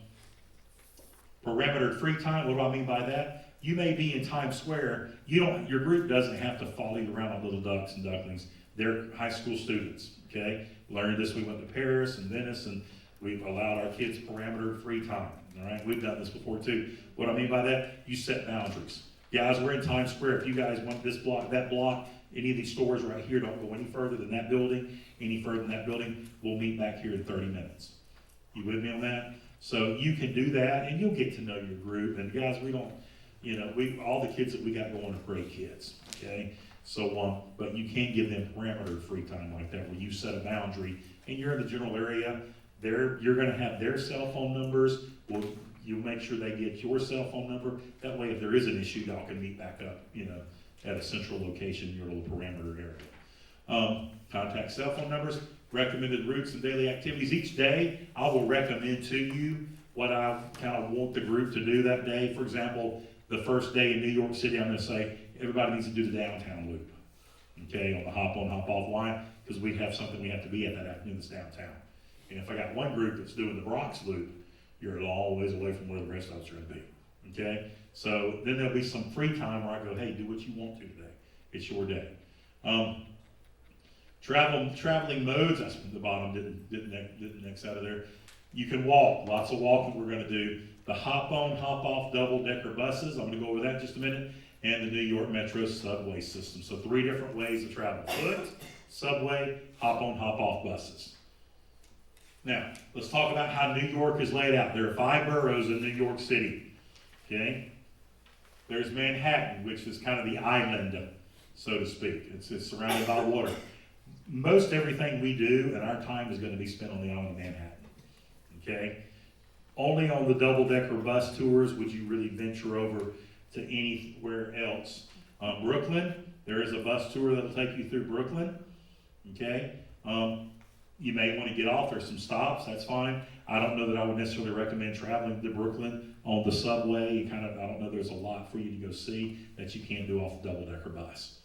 Perimeter free time. What do I mean by that? You may be in Times Square. Your group doesn't have to follow you around like little ducks and ducklings. They're high school students. Okay? Learned this. We went to Paris and Venice, and we've allowed our kids parameter free time. All right? We've done this before too. What I mean by that, you set boundaries. Guys, we're in Times Square. If you guys want this block, that block, any of these stores right here, don't go any further than that building. Any further than that building, we'll meet back here in 30 minutes. You with me on that? So you can do that, and you'll get to know your group. And guys, we don't, all the kids that we got going are great kids, okay? So, but you can't give them parameter free time like that where you set a boundary and you're in the general area. You're gonna have their cell phone numbers. You'll make sure they get your cell phone number. That way, if there is an issue, y'all can meet back up, at a central location in your little parameter area. Contact cell phone numbers, recommended routes and daily activities. Each day, I will recommend to you what I kind of want the group to do that day. For example, the first day in New York City, I'm gonna say, everybody needs to do the downtown loop, okay, on the hop on, hop off line, because we have something we have to be at that afternoon that's downtown. And if I got one group that's doing the Bronx loop, you're a long ways away from where the rest of us are gonna be, okay? So then there'll be some free time where I go, hey, do what you want to today. It's your day. Traveling modes, that's the bottom, didn't X out of there. You can walk, lots of walking we're gonna do. The hop on, hop off double-decker buses, I'm gonna go over that in just a minute, and the New York Metro subway system. So 3 different ways to travel: foot, subway, hop on, hop off buses. Now, let's talk about how New York is laid out. There are 5 boroughs in New York City, okay? There's Manhattan, which is kind of the island, so to speak. It's surrounded by water. Most everything we do and our time is going to be spent on the island of Manhattan, okay? Only on the double-decker bus tours would you really venture over to anywhere else. Brooklyn, there is a bus tour that'll take you through Brooklyn, okay? You may want to get off. There's some stops. That's fine. I don't know that I would necessarily recommend traveling to Brooklyn on the subway. I don't know there's a lot for you to go see that you can't do off the double-decker bus.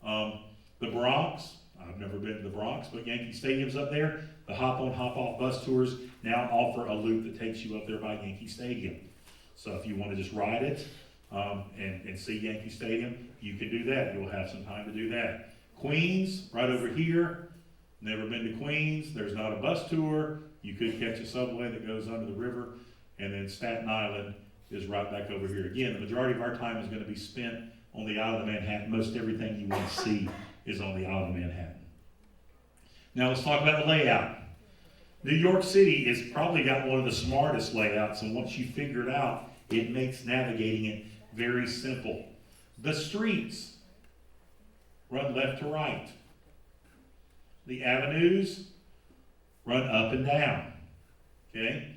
The Bronx, I've never been to the Bronx, but Yankee Stadium's up there. The hop-on, hop-off bus tours now offer a loop that takes you up there by Yankee Stadium. So if you want to just ride it and see Yankee Stadium, you can do that. You'll have some time to do that. Queens, right over here. Never been to Queens. There's not a bus tour. You could catch a subway that goes under the river. And then Staten Island is right back over here. Again, the majority of our time is going to be spent on the island of Manhattan. Most everything you want to see is on the island of Manhattan. Now let's talk about the layout. New York City has probably got one of the smartest layouts, and once you figure it out, it makes navigating it very simple. The streets run left to right. The avenues run up and down, okay?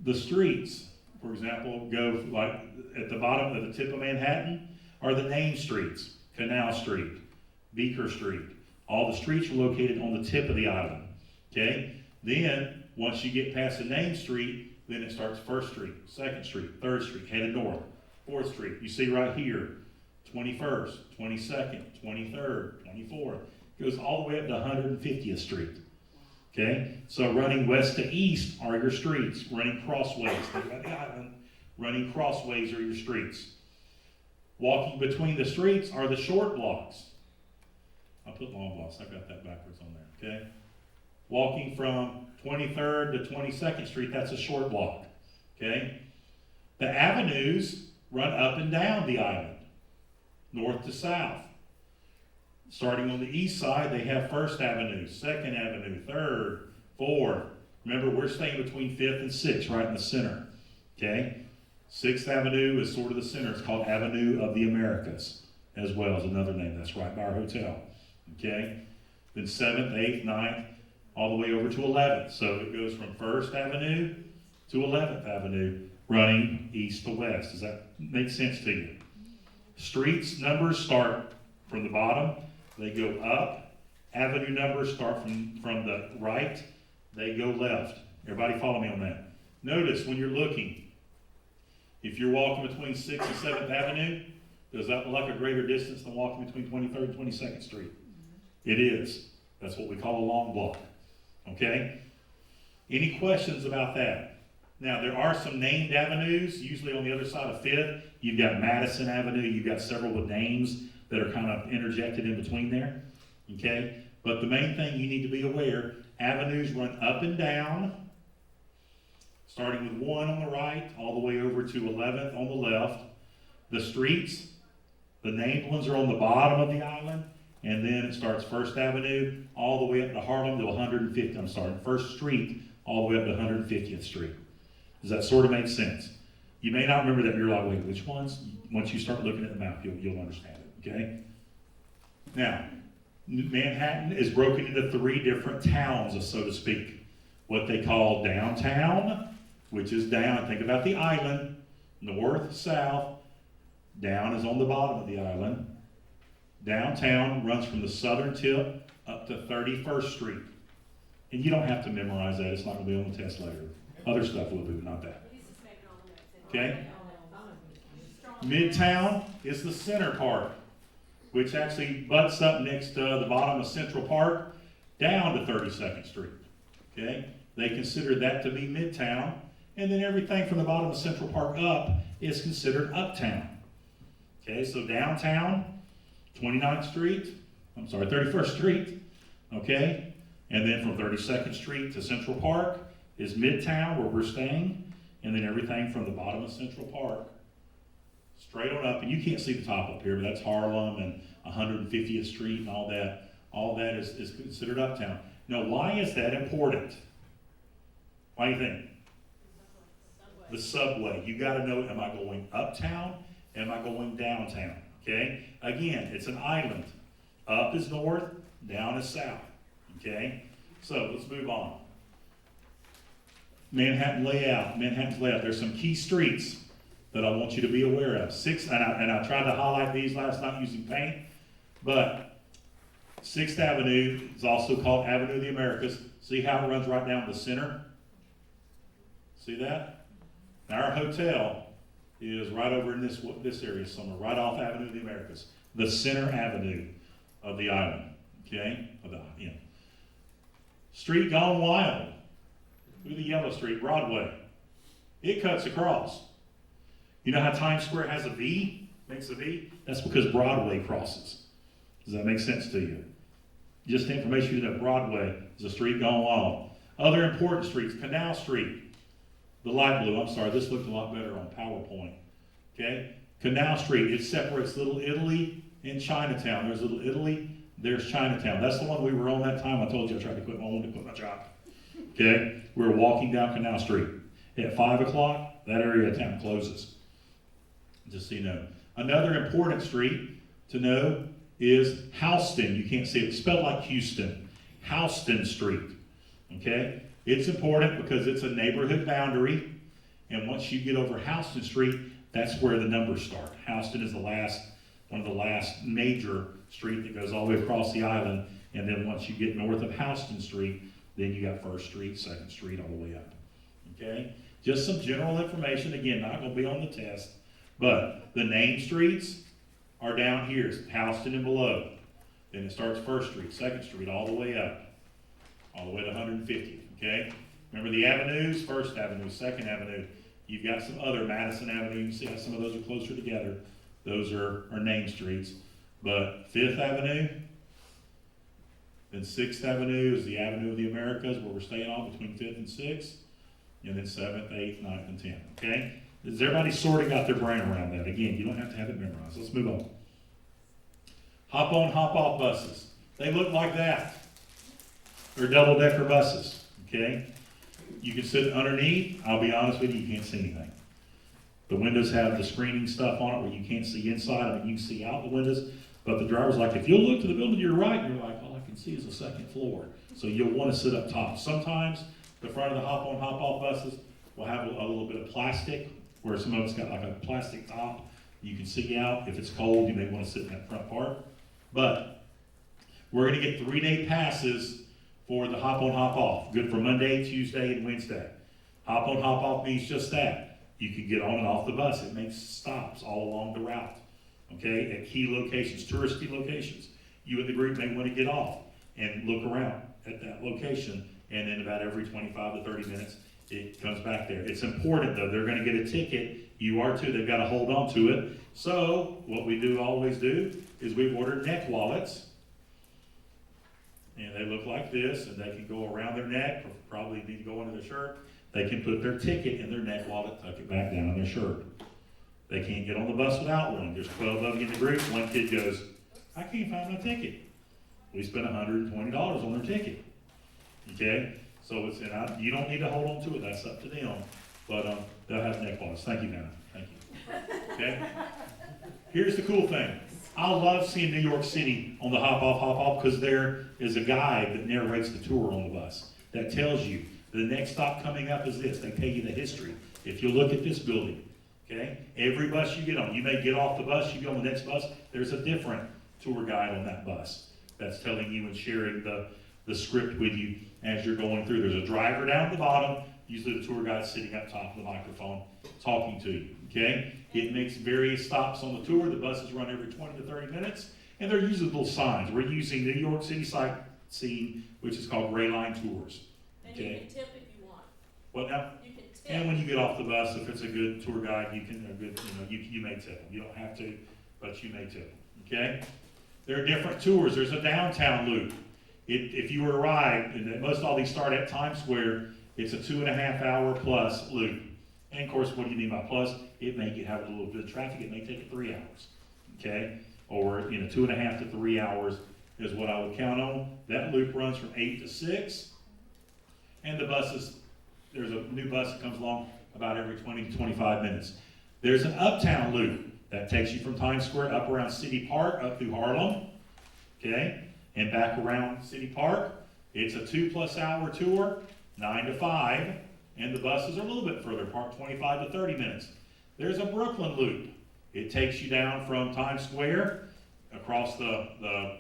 The streets, for example, go like at the bottom of the tip of Manhattan are the name streets: Canal Street, Beaker Street. All the streets are located on the tip of the island, okay? Then, once you get past the name street, then it starts 1st Street, 2nd Street, 3rd Street, headed north. 4th Street, you see right here, 21st, 22nd, 23rd, 24th. Goes all the way up to 150th Street, okay? So running west to east are your streets. Running crossways, think about the island. Running crossways are your streets. Walking between the streets are the short blocks. I put long blocks, I got that backwards on there, okay? Walking from 23rd to 22nd Street, that's a short block, okay? The avenues run up and down the island, north to south. Starting on the east side, they have 1st Avenue, 2nd Avenue, 3rd, 4th. Remember, we're staying between 5th and 6th, right in the center, okay? 6th Avenue is sort of the center. It's called Avenue of the Americas, as well as another name. That's right by our hotel, okay? Then 7th, 8th, 9th, all the way over to 11th. So it goes from 1st Avenue to 11th Avenue, running east to west. Does that make sense to you? Streets numbers start from the bottom. They go up. Avenue numbers start from the right. They go left. Everybody follow me on that. Notice when you're looking, if you're walking between 6th and 7th Avenue, does that look like a greater distance than walking between 23rd and 22nd Street? It is. That's what we call a long block. Okay? Any questions about that? Now, there are some named avenues, usually on the other side of 5th. You've got Madison Avenue. You've got several with names that are kind of interjected in between there, okay? But the main thing you need to be aware, avenues run up and down, starting with 1 on the right, all the way over to 11th on the left. The streets, the named ones are on the bottom of the island, and then it starts First Avenue all the way up to Harlem to 150, I'm sorry, First Street all the way up to 150th Street. Does that sort of make sense? You may not remember that, you're like, wait, which ones? Once you start looking at the map, you'll understand it, okay? Now, Manhattan is broken into 3 different towns, so to speak. What they call downtown, which is down, think about the island, north, south, down is on the bottom of the island. Downtown runs from the southern tip up to 31st Street. And you don't have to memorize that, it's not gonna be on the test later. Other stuff will be, but not that. Okay? Midtown is the center part, which actually butts up next to the bottom of Central Park down to 32nd Street. Okay? They consider that to be Midtown, and then everything from the bottom of Central Park up is considered Uptown. Okay, so downtown, 31st Street, okay? And then from 32nd Street to Central Park is Midtown, where we're staying, and then everything from the bottom of Central Park straight on up, and you can't see the top up here, but that's Harlem and 150th Street and all that is considered Uptown. Now, why is that important? Why do you think? The subway. You gotta know, am I going uptown? Am I going downtown? Okay? Again, it's an island. Up is north, down is south. Okay? So, let's move on. Manhattan's layout. There's some key streets that I want you to be aware of. And I tried to highlight these last night using paint, but 6th Avenue is also called Avenue of the Americas. See how it runs right down the center? See that? Now our hotel is right over in this area somewhere, right off Avenue of the Americas, the center avenue of the island. Okay? Street gone wild. Look at the yellow street, Broadway. It cuts across. You know how Times Square has a V, makes a V? That's because Broadway crosses. Does that make sense to you? Just the information you know, Broadway is a street gone wild. Other important streets, Canal Street, the light blue, I'm sorry, this looked a lot better on PowerPoint. Okay? Canal Street, it separates Little Italy and Chinatown. There's Little Italy, there's Chinatown. That's the one we were on that time. I told you I tried to quit my job. Okay? We were walking down Canal Street. At 5 o'clock, that area of town closes. Just so you know. Another important street to know is Houston. You can't see it. It's spelled like Houston. Houston Street. Okay? It's important because it's a neighborhood boundary. And once you get over Houston Street, that's where the numbers start. Houston is one of the last major street that goes all the way across the island. And then once you get north of Houston Street, then you got 1st Street, 2nd Street, all the way up. Okay? Just some general information. Again, not going to be on the test. But the named streets are down here. It's Houston and below. Then it starts 1st Street, 2nd Street, all the way up. All the way to 150th. Okay? Remember the avenues? 1st Avenue, 2nd Avenue. You've got some other, Madison Avenue. You can see how some of those are closer together. Those are named streets. But 5th Avenue, then 6th Avenue is the Avenue of the Americas, where we're staying on between 5th and 6th. And then 7th, 8th, 9th, and 10th. Okay? Has everybody sort of got their brain around that? Again, you don't have to have it memorized. Let's move on. Hop on, hop off buses. They look like that. They're double-decker buses. Okay? You can sit underneath. I'll be honest with you, you can't see anything. The windows have the screening stuff on it where you can't see inside. I mean, you can see out the windows. But the driver's like, if you'll look to the building to your right, you're like, all I can see is the 2nd floor. So you'll want to sit up top. Sometimes the front of the hop on, hop off buses will have a little bit of plastic, where some of it's got like a plastic top. You can see out. If it's cold, you may want to sit in that front part. But we're going to get 3-day passes for the hop on, hop off. Good for Monday, Tuesday, and Wednesday. Hop on, hop off means just that. You can get on and off the bus. It makes stops all along the route. Okay, at key locations, touristy locations. You and the group may want to get off and look around at that location, and then about every 25 to 30 minutes, it comes back there. It's important, though. They're going to get a ticket. You are too. They've got to hold on to it. So what we always do is we order neck wallets, and they look like this, and they can go around their neck, or probably need to go under their shirt. They can put their ticket in their neck wallet, tuck it back down in their shirt. They can't get on the bus without one. There's 12 of you in the group. One kid goes, I can't find my ticket. We spent $120 on their ticket. Okay? So you don't need to hold on to it. That's up to them. But they'll have neck bars. Thank you, Vanna. Thank you. Okay? Here's the cool thing. I love seeing New York City on the hop off, because there is a guide that narrates the tour on the bus that tells you the next stop coming up is this. They tell you the history. If you look at this building, okay, every bus you get on, you may get off the bus, you go on the next bus, there's a different tour guide on that bus that's telling you and sharing the script with you as you're going through. There's a driver down at the bottom, usually the tour guide sitting up top of the microphone talking to you, okay? It makes various stops on the tour. The buses run every 20 to 30 minutes, and they're using little signs. We're using New York City sightseeing, which is called Gray Line Tours. And you can tip if you want. What now? You can tip. And when you get off the bus, if it's a good tour guide, you may tip them. You don't have to, but you may tip them, okay? There are different tours. There's a downtown loop. If you were to ride, and most all these start at Times Square, it's a 2.5 hour plus loop. And of course, what do you mean by plus? It may have a little bit of traffic. It may take it 3 hours, okay? Or 2.5 to 3 hours is what I would count on. That loop runs from 8 to 6, and the buses, there's a new bus that comes along about every 20 to 25 minutes. There's an uptown loop that takes you from Times Square up around City Park, up through Harlem, okay? And back around City Park. It's a 2+ hour tour, 9 to 5. And the buses are a little bit further apart, 25 to 30 minutes. There's a Brooklyn loop. It takes you down from Times Square, across the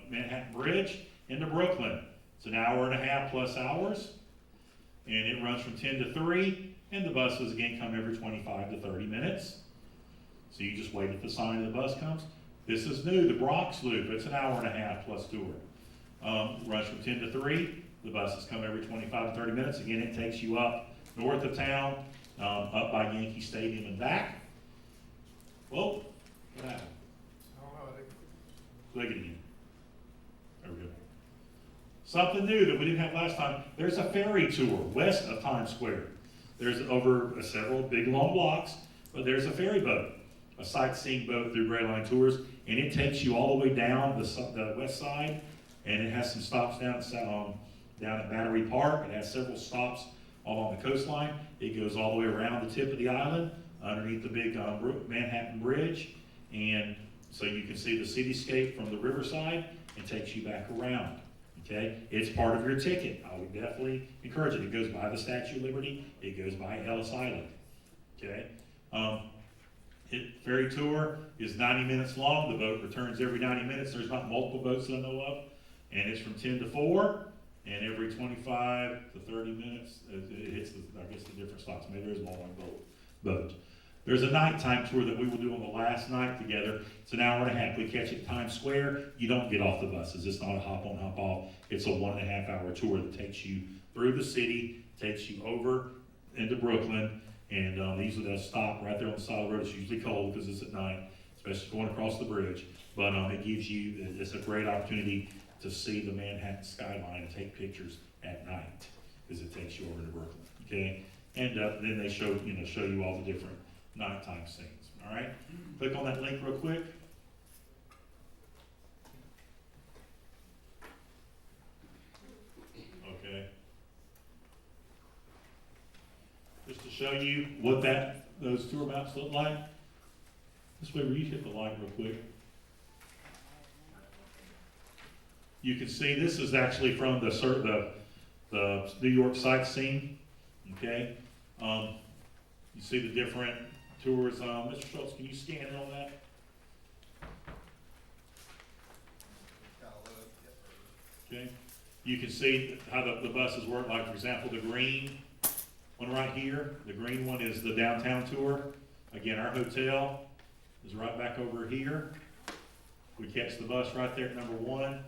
Manhattan Bridge, into Brooklyn. It's an 1.5 plus hours, and it runs from 10 to 3, and the buses, again, come every 25 to 30 minutes. So you just wait at the sign and the bus comes. This is new, the Bronx loop. It's an 1.5 plus tour. Runs from 10 to 3. The buses come every 25 to 30 minutes. Again, it takes you up north of town, up by Yankee Stadium and back. Whoa, what happened? Click it again. There we go. Something new that we didn't have last time. There's a ferry tour west of Times Square. There's over several big long blocks, but there's a ferry boat, a sightseeing boat through Gray Line Tours, and it takes you all the way down the west side, and it has some stops down at Battery Park. It has several stops along the coastline. It goes all the way around the tip of the island, underneath the big Manhattan Bridge, and so you can see the cityscape from the riverside, and takes you back around. Okay, it's part of your ticket. I would definitely encourage it. It goes by the Statue of Liberty. It goes by Ellis Island. Okay, ferry tour is 90 minutes long. The boat returns every 90 minutes. There's not multiple boats that I know of, and it's from 10 to 4. And every 25 to 30 minutes, it hits the different stops. Maybe there's more on boat. There's a nighttime tour that we will do on the last night together. It's an 1.5 hours. We catch it at Times Square. You don't get off the buses. It's not a hop on, hop off. It's a 1.5 hour tour that takes you through the city, takes you over into Brooklyn, and usually they'll stop right there on the side of the road. It's usually cold because it's at night, especially going across the bridge. But it gives you, it's a great opportunity to see the Manhattan skyline and take pictures at night, because it takes you over to Brooklyn, okay? And then they show you all the different nighttime scenes, all right? Click on that link real quick. Okay. Just to show you what those tour maps look like. This way, where you hit the light real quick. You can see this is actually from the New York sightseeing, okay? You see the different tours. Mr. Schultz, can you scan in on that? Okay. You can see how the buses work. Like, for example, the green one right here. The green one is the downtown tour. Again, our hotel is right back over here. We catch the bus right there at number 1.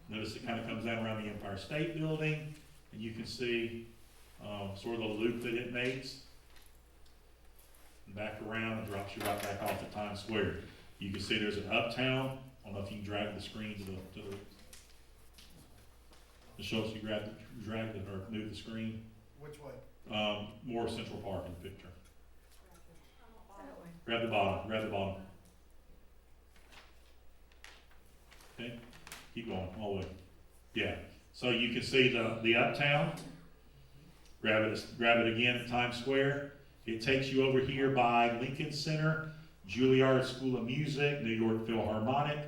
Notice it kind of comes down around the Empire State Building, and you can see sort of the loop that it makes. And back around and drops you right back off at Times Square. You can see there's an uptown. I don't know if you can drag the screen to the Schultz, you drag or move the screen. Which way? More Central Park in the picture. Grab the bottom, grab the bottom. Okay, keep going, all the way. Yeah, so you can see the uptown. Grab it again at Times Square. It takes you over here by Lincoln Center, Juilliard School of Music, New York Philharmonic.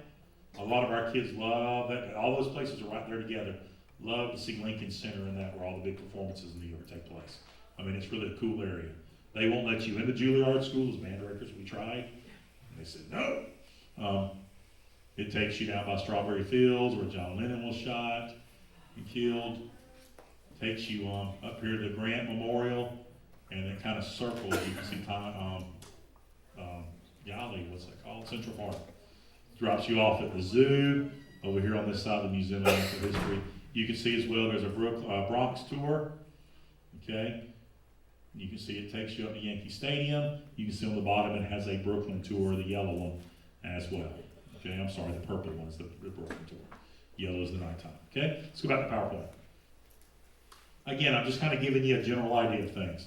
A lot of our kids love that. All those places are right there together. Love to see Lincoln Center and that, where all the big performances in New York take place. I mean, it's really a cool area. They won't let you in the Juilliard School as band directors. We tried. And they said no. It takes you down by Strawberry Fields, where John Lennon was shot and killed. Takes you up here to the Grant Memorial, and it kind of circles. You can see Golly, what's that called? Central Park. Drops you off at the zoo over here on this side of the Museum of Natural History. You can see as well there's a Bronx tour. Okay, you can see it takes you up to Yankee Stadium. You can see on the bottom it has a Brooklyn tour, the yellow one as well. Okay, I'm sorry, the purple one is the Brooklyn tour. Yellow is the nighttime. Okay, let's go back to PowerPoint. Again, I'm just kind of giving you a general idea of things.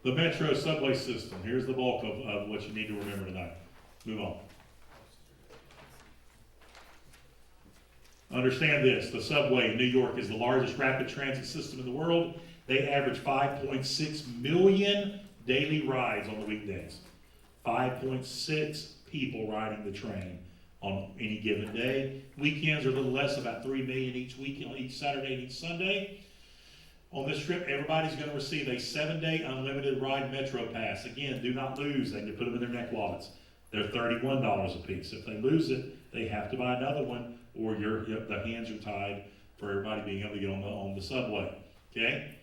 The metro subway system. Here's the bulk of what you need to remember tonight. Move on. Understand this. The subway in New York is the largest rapid transit system in the world. They average 5.6 million daily rides on the weekdays. 5.6 people riding the train on any given day. Weekends are a little less, about 3 million each week, each Saturday and each Sunday. On this trip, everybody's going to receive a 7-day unlimited ride Metro Pass. Again, do not lose. They can put them in their neck wallets. They're $31 a piece. If they lose it, they have to buy another one, or the hands are tied for everybody being able to get on the subway. Okay?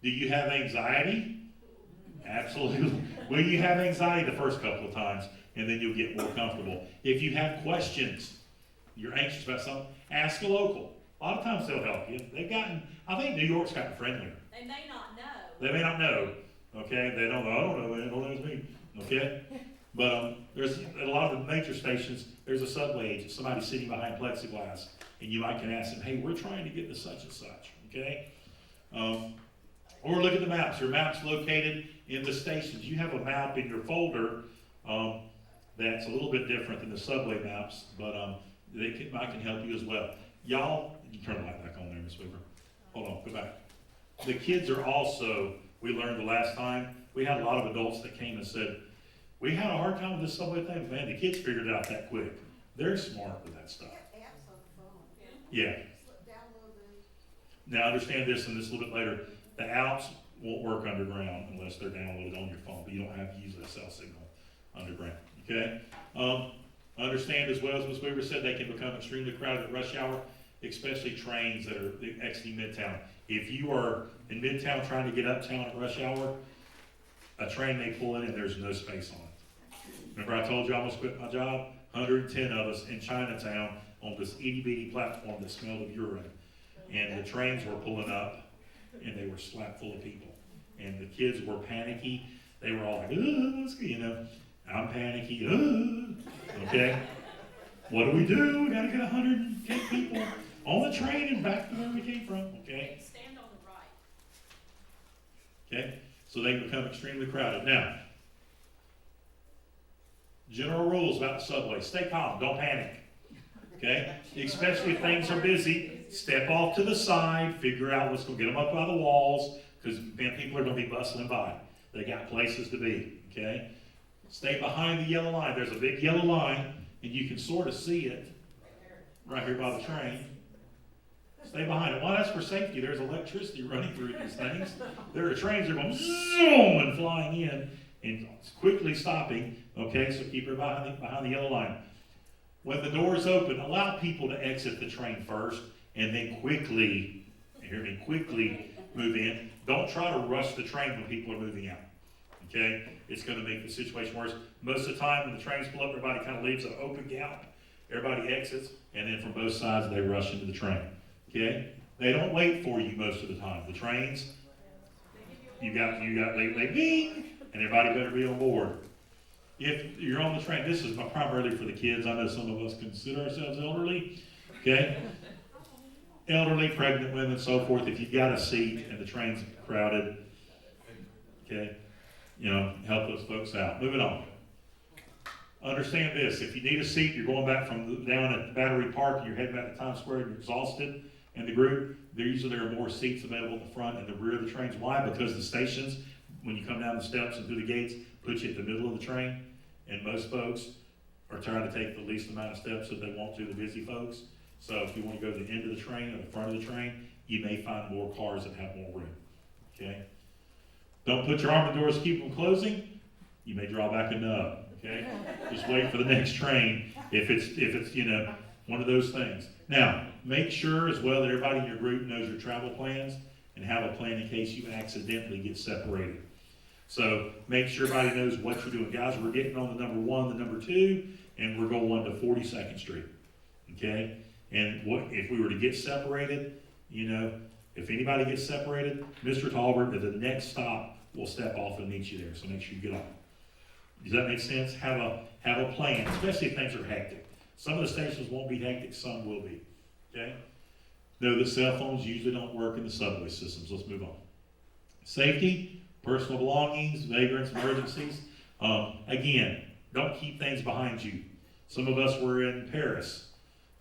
Do you have anxiety? Absolutely. Will you have anxiety the first couple of times, and then you'll get more comfortable? If you have questions, you're anxious about something, ask a local. A lot of times they'll help you. I think New York's gotten friendlier. They may not know. They may not know. Okay? They don't know. I don't know. They don't know it's me. Okay? But there's a lot of the major stations, there's a subway agent, somebody sitting behind plexiglass, and you might can ask them, hey, we're trying to get to such and such. Okay? Or look at the maps. Your map's located in the stations. You have a map in your folder that's a little bit different than the subway maps, but I can help you as well. Y'all, you can turn the light back on there, Miss Weaver. Hold on, go back. The kids are also, we learned the last time, we had a lot of adults that came and said, we had a hard time with this subway thing. Man, the kids figured it out that quick. They're smart with that stuff. Apps on the phone. Yeah. Download those. Now understand this, and this a little bit later. The apps won't work underground unless they're downloaded on your phone, but you don't have to use a cell signal underground. Okay? Understand as well, as Ms. Weaver said, they can become extremely crowded at rush hour, especially trains that are exiting Midtown. If you are in Midtown trying to get uptown at rush hour, a train may pull in and there's no space on it. Remember I told you I almost quit my job? 110 of us in Chinatown on this itty-bitty platform that smelled of urine. And the trains were pulling up, and they were slap full of people. And the kids were panicky. They were all like, you know, I'm panicky, okay? What do? We gotta get 110 people on the train and back to where we came from, okay? Stand on the right. Okay, so they become extremely crowded. Now, general rules about the subway. Stay calm, don't panic, okay? Especially if things are busy, step off to the side, figure out what's gonna get them up by the walls, because people are gonna be bustling by. They got places to be, okay? Stay behind the yellow line. There's a big yellow line, and you can sort of see it right here by the train. Stay behind it. Well, that's for safety. There's electricity running through these things. There are trains that are going zoom and flying in and quickly stopping. Okay, so keep her behind the yellow line. When the doors open, allow people to exit the train first, and then quickly move in. Don't try to rush the train when people are moving out. Okay, it's going to make the situation worse. Most of the time, when the trains pull up, everybody kind of leaves an open gap. Everybody exits, and then from both sides, they rush into the train. Okay, they don't wait for you most of the time. The trains, they bing, and everybody better be on board. If you're on the train, this is primarily for the kids. I know some of us consider ourselves elderly. Okay, elderly, pregnant women, so forth. If you've got a seat and the train's crowded, okay. You know, help those folks out. Moving on. understand this, if you need a seat, you're going back from down at Battery Park and you're heading back to Times Square and you're exhausted in the group, there are more seats available at the front and the rear of the trains. Why? Because the stations, when you come down the steps and through the gates, put you at the middle of the train, and most folks are trying to take the least amount of steps that they want to, the busy folks. So if you want to go to the end of the train or the front of the train, you may find more cars that have more room, okay? Don't put your arm in the doors, keep them closing, you may draw back a nub, okay? Just wait for the next train if it's one of those things. Now, make sure as well that everybody in your group knows your travel plans and have a plan in case you accidentally get separated. So make sure everybody knows what you're doing. Guys, we're getting on the number 1, the number 2, and we're going to 42nd Street, okay? And if we were to get separated, if anybody gets separated, Mr. Talbert at the next stop will step off and meet you there, so make sure you get off. Does that make sense? Have a plan, especially if things are hectic. Some of the stations won't be hectic, some will be, okay? Know that cell phones usually don't work in the subway systems. Let's move on. Safety, personal belongings, vagrants, emergencies. Again, don't keep things behind you. Some of us were in Paris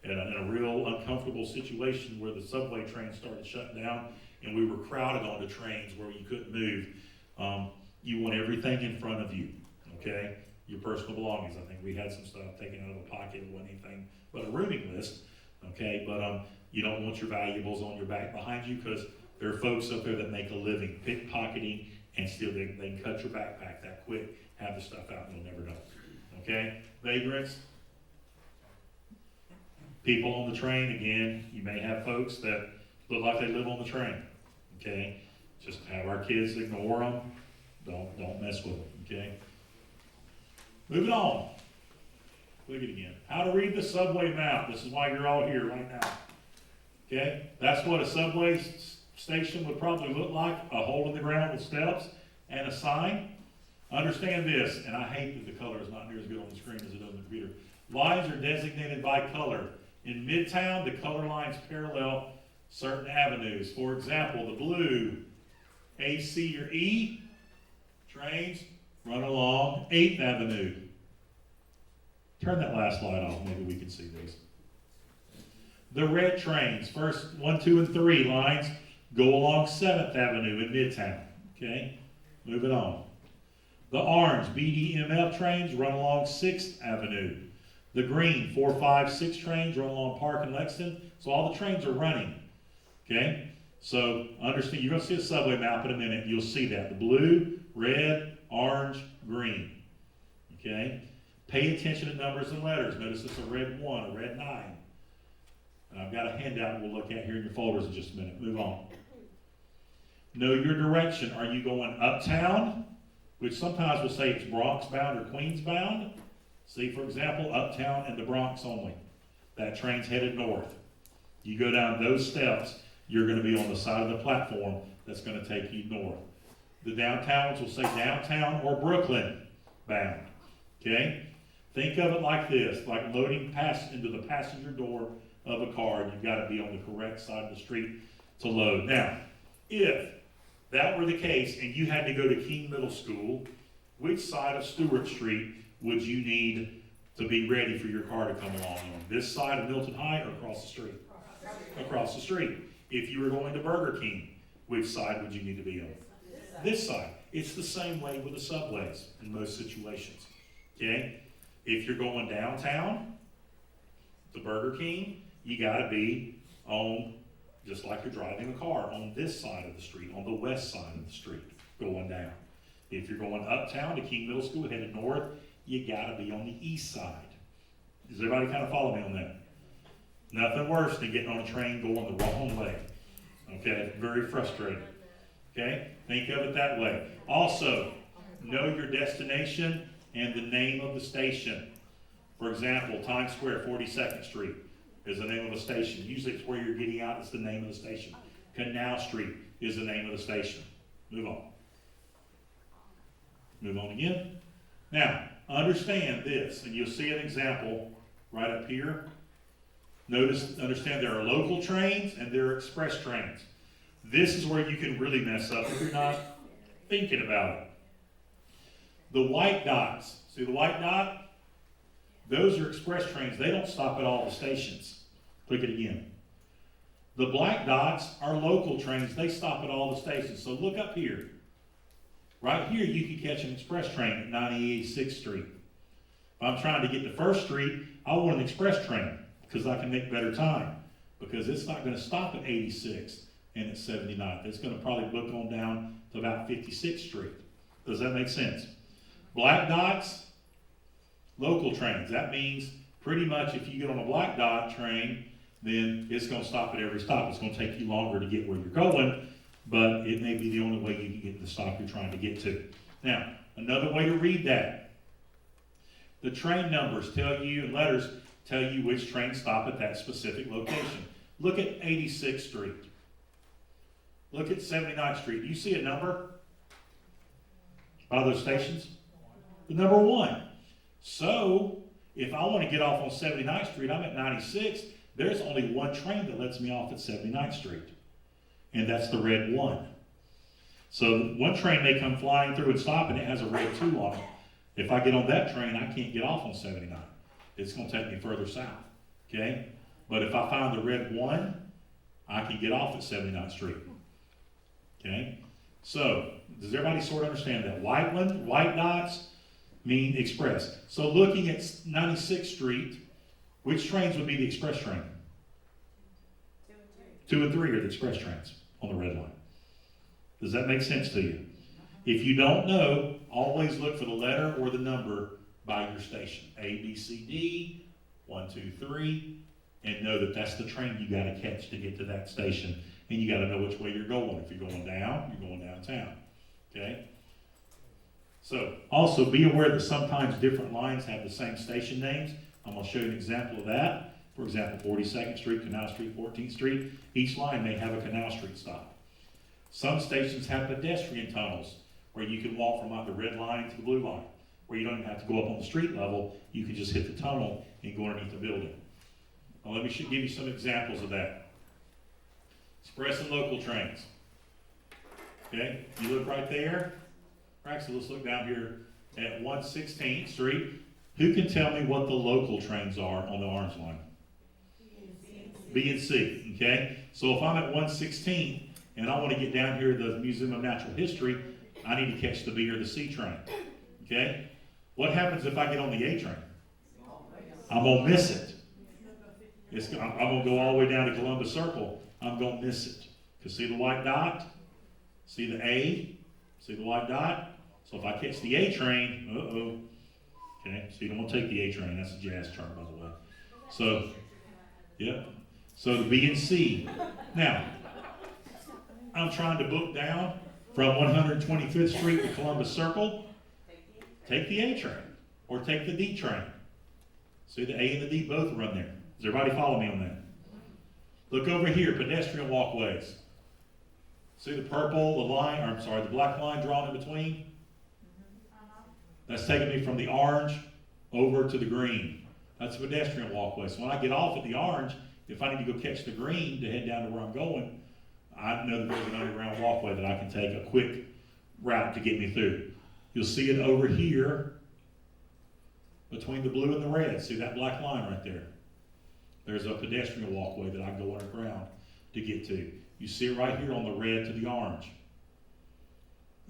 in a real uncomfortable situation where the subway train started shutting down and we were crowded onto trains where you couldn't move. You want everything in front of you, okay? Your personal belongings. I think we had some stuff taken out of a pocket. It wasn't anything but a rooming list, okay? But you don't want your valuables on your back behind you because there are folks up there that make a living pickpocketing and still they can cut your backpack that quick, have the stuff out, and you'll never know, okay? Vagrants. People on the train, again, you may have folks that look like they live on the train, okay? Just have our kids ignore them. Don't mess with them, okay? Moving on. Look at it again. How to read the subway map. This is why you're all here right now, okay? That's what a subway station would probably look like, a hole in the ground with steps and a sign. Understand this, and I hate that the color is not near as good on the screen as it does on the computer. Lines are designated by color. In Midtown, the color lines parallel certain avenues. For example, the blue, A, C, or E trains run along 8th Avenue. Turn that last light off, maybe we can see these. The red trains, first 1, 2, and 3 lines, go along 7th Avenue in Midtown. Okay, moving on. The orange BDMF trains run along 6th Avenue. The green 4, 5, 6 trains run along Park and Lexington. So all the trains are running. Okay, so understand, you're going to see a subway map in a minute. You'll see that. The blue, red, orange, green. Okay, pay attention to numbers and letters. Notice it's a red 1, a red 9. And I've got a handout we'll look at here in your folders in just a minute. Move on. Know your direction. Are you going uptown, which sometimes we'll say it's Bronx bound or Queens bound? See, for example, uptown and the Bronx only. That train's headed north. You go down those steps, you're going to be on the side of the platform that's going to take you north. The downtowns will say downtown or Brooklyn bound. Okay? Think of it like this, like loading into the passenger door of a car, and you've got to be on the correct side of the street to load. Now, if that were the case and you had to go to King Middle School, which side of Stewart Street would you need to be ready for your car to come along on? This side of Milton High or across the street? Across the street. If you were going to Burger King, which side would you need to be on? This side. It's the same way with the subways in most situations. Okay? If you're going downtown to Burger King, you got to be on, just like you're driving a car, on this side of the street, on the west side of the street, going down. If you're going uptown to King Middle School, headed north, you got to be on the east side. Does everybody kind of follow me on that? Nothing worse than getting on a train going the wrong way. Okay? Very frustrating. Okay? Think of it that way. Also, know your destination and the name of the station. For example, Times Square, 42nd Street is the name of a station. Usually it's where you're getting out, it's the name of the station. Canal Street is the name of the station. Move on. Move on again. Now, understand this, and you'll see an example right up here. Understand there are local trains and there are express trains. This is where you can really mess up if you're not thinking about it. The white dots, see the white dot? Those are express trains. They don't stop at all the stations. Click it again. The black dots are local trains. They stop at all the stations. So look up here. Right here, you can catch an express train at 96th Street. If I'm trying to get to 1st Street, I want an express train because I can make better time. Because it's not going to stop at 86th and at 79th. It's going to probably book on down to about 56th Street. Does that make sense? Black dots, local trains. That means pretty much if you get on a black dot train, then it's going to stop at every stop. It's going to take you longer to get where you're going, but it may be the only way you can get to the stop you're trying to get to. Now, another way to read that. The train numbers tell you, and letters tell you which trains stop at that specific location. Look at 86th Street. Look at 79th Street. Do you see a number by those stations? The number 1. So, if I want to get off on 79th Street, I'm at 96. There's only one train that lets me off at 79th Street. And that's the red 1. So, one train may come flying through and stop, and it has a red 2 on it. If I get on that train, I can't get off on 79. It's going to take me further south. Okay? But if I find the red 1, I can get off at 79th Street. Okay? So, does everybody sort of understand that? White dots mean express. So looking at 96th Street, which trains would be the express train? 2 and 3 are the express trains on the red line. Does that make sense to you? If you don't know, always look for the letter or the number by your station. A, B, C, D, 1, 2, 3, and know that that's the train you got to catch to get to that station. And you got to know which way you're going. If you're going down, you're going downtown. Okay? So, also be aware that sometimes different lines have the same station names. I'm going to show you an example of that. For example, 42nd Street, Canal Street, 14th Street. Each line may have a Canal Street stop. Some stations have pedestrian tunnels where you can walk from the red line to the blue line, where you don't even have to go up on the street level. You can just hit the tunnel and go underneath the building. Now, let me give you some examples of that. Express and local trains. Okay, you look right there. Actually, let's look down here at 116th Street. Who can tell me what the local trains are on the orange line? B and C. Okay, so if I'm at 116 and I want to get down here to the Museum of Natural History, I need to catch the B or the C train. Okay, what happens if I get on the A train? I'm gonna miss it. I'm gonna go all the way down to Columbus Circle. I'm gonna miss it. Because see the white dot? See the A? See the white dot? So if I catch the A train, okay, so you don't want to take the A train. That's a jazz term, by the way. So, yeah. So the B and C. Now, I'm trying to book down from 125th Street to Columbus Circle. Take the A train. Or take the D train. See the A and the D both run there. Does everybody follow me on that? Look over here, pedestrian walkways. See the purple, the black line drawn in between? That's taking me from the orange over to the green. That's a pedestrian walkway. So when I get off at the orange, if I need to go catch the green to head down to where I'm going, I know that there's an underground walkway that I can take a quick route to get me through. You'll see it over here between the blue and the red. See that black line right there? There's a pedestrian walkway that I can go underground to get to. You see it right here on the red to the orange.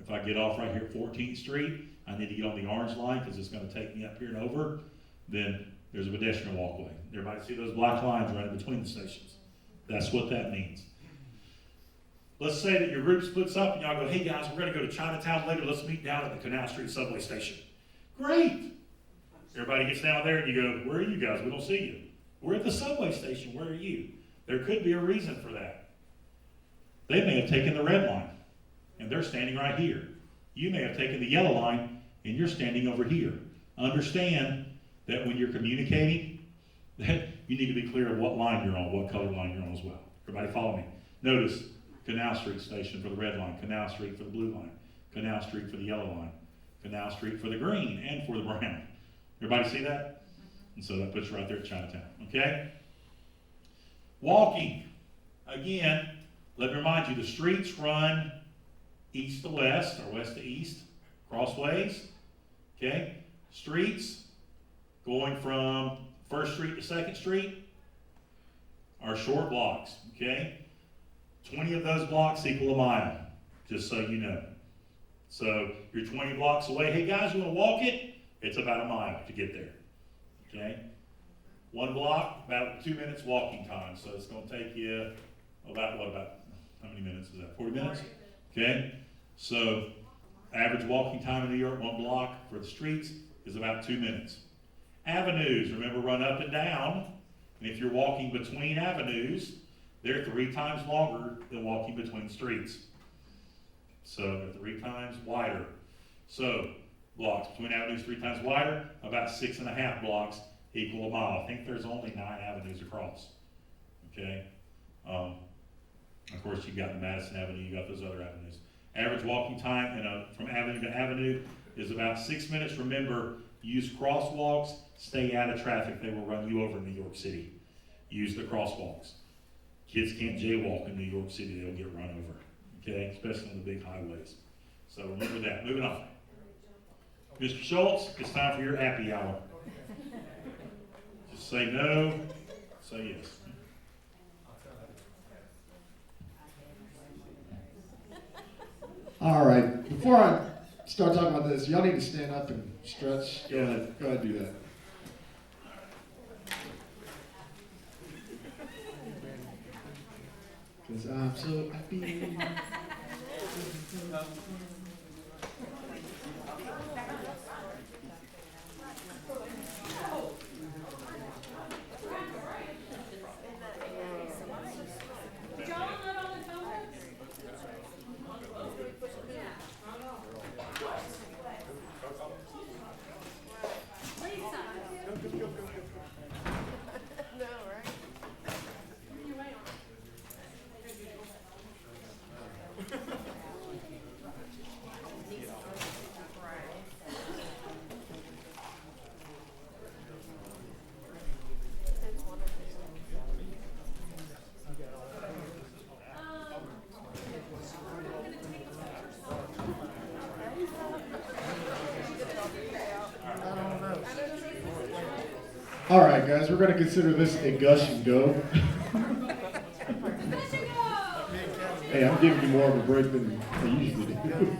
If I get off right here at 14th Street, I need to get on the orange line because it's going to take me up here and over. Then there's a pedestrian walkway. Everybody see those black lines right in between the stations? That's what that means. Let's say that your group splits up and y'all go, hey guys, we're going to go to Chinatown later. Let's meet down at the Canal Street subway station. Great. Everybody gets down there and you go, where are you guys? We don't see you. We're at the subway station. Where are you? There could be a reason for that. They may have taken the red line and they're standing right here. You may have taken the yellow line and you're standing over here. Understand that when you're communicating, that you need to be clear of what line you're on, what color line you're on as well. Everybody follow me. Notice Canal Street station for the red line, Canal Street for the blue line, Canal Street for the yellow line, Canal Street for the green and for the brown. Everybody see that? And so that puts you right there at Chinatown, okay? Walking. Again, let me remind you, the streets run east to west or west to east, crossways, okay? Streets, going from First Street to Second Street are short blocks, okay? 20 of those blocks equal a mile, just so you know. So you're 20 blocks away. Hey guys, you wanna walk it? It's about a mile to get there, okay? One block, about 2 minutes walking time. So it's gonna take you about, how many minutes is that? 40 minutes? Okay, so average walking time in New York, 1 block for the streets is about 2 minutes. Avenues, remember, run up and down. And if you're walking between avenues, they're 3 times longer than walking between streets. So they're 3 times wider. So blocks between avenues 3 times wider, about 6.5 blocks equal a mile. I think there's only 9 avenues across. Okay. Of course, you've got the Madison Avenue, you got those other avenues. Average walking time from avenue to avenue is about 6 minutes. Remember, use crosswalks, stay out of traffic. They will run you over in New York City. Use the crosswalks. Kids can't jaywalk in New York City, they'll get run over. Okay, especially on the big highways. So remember that. Moving on. Mr. Schultz, it's time for your happy hour. Just say no, say yes. All right, before I start talking about this, y'all need to stand up and stretch. Go ahead, do that. Because I'm so happy. All right, guys, we're going to consider this a gush and go. Hey, I'm giving you more of a break than I usually do.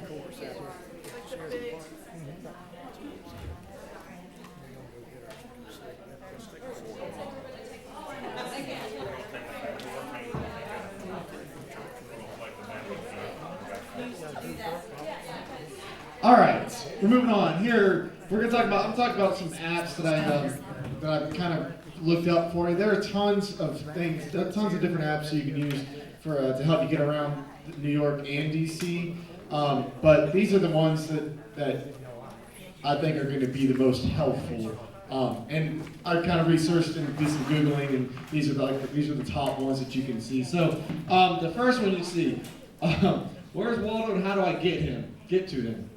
All right, we're moving on. Here, I'm talking about some apps that I've kind of looked up for you. There are tons of things, tons of different apps you can use for to help you get around New York and DC. But these are the ones that I think are going to be the most helpful. And I kind of researched and did some Googling, and these are the top ones that you can see. So the first one you see, where's Waldo and how do I get to him?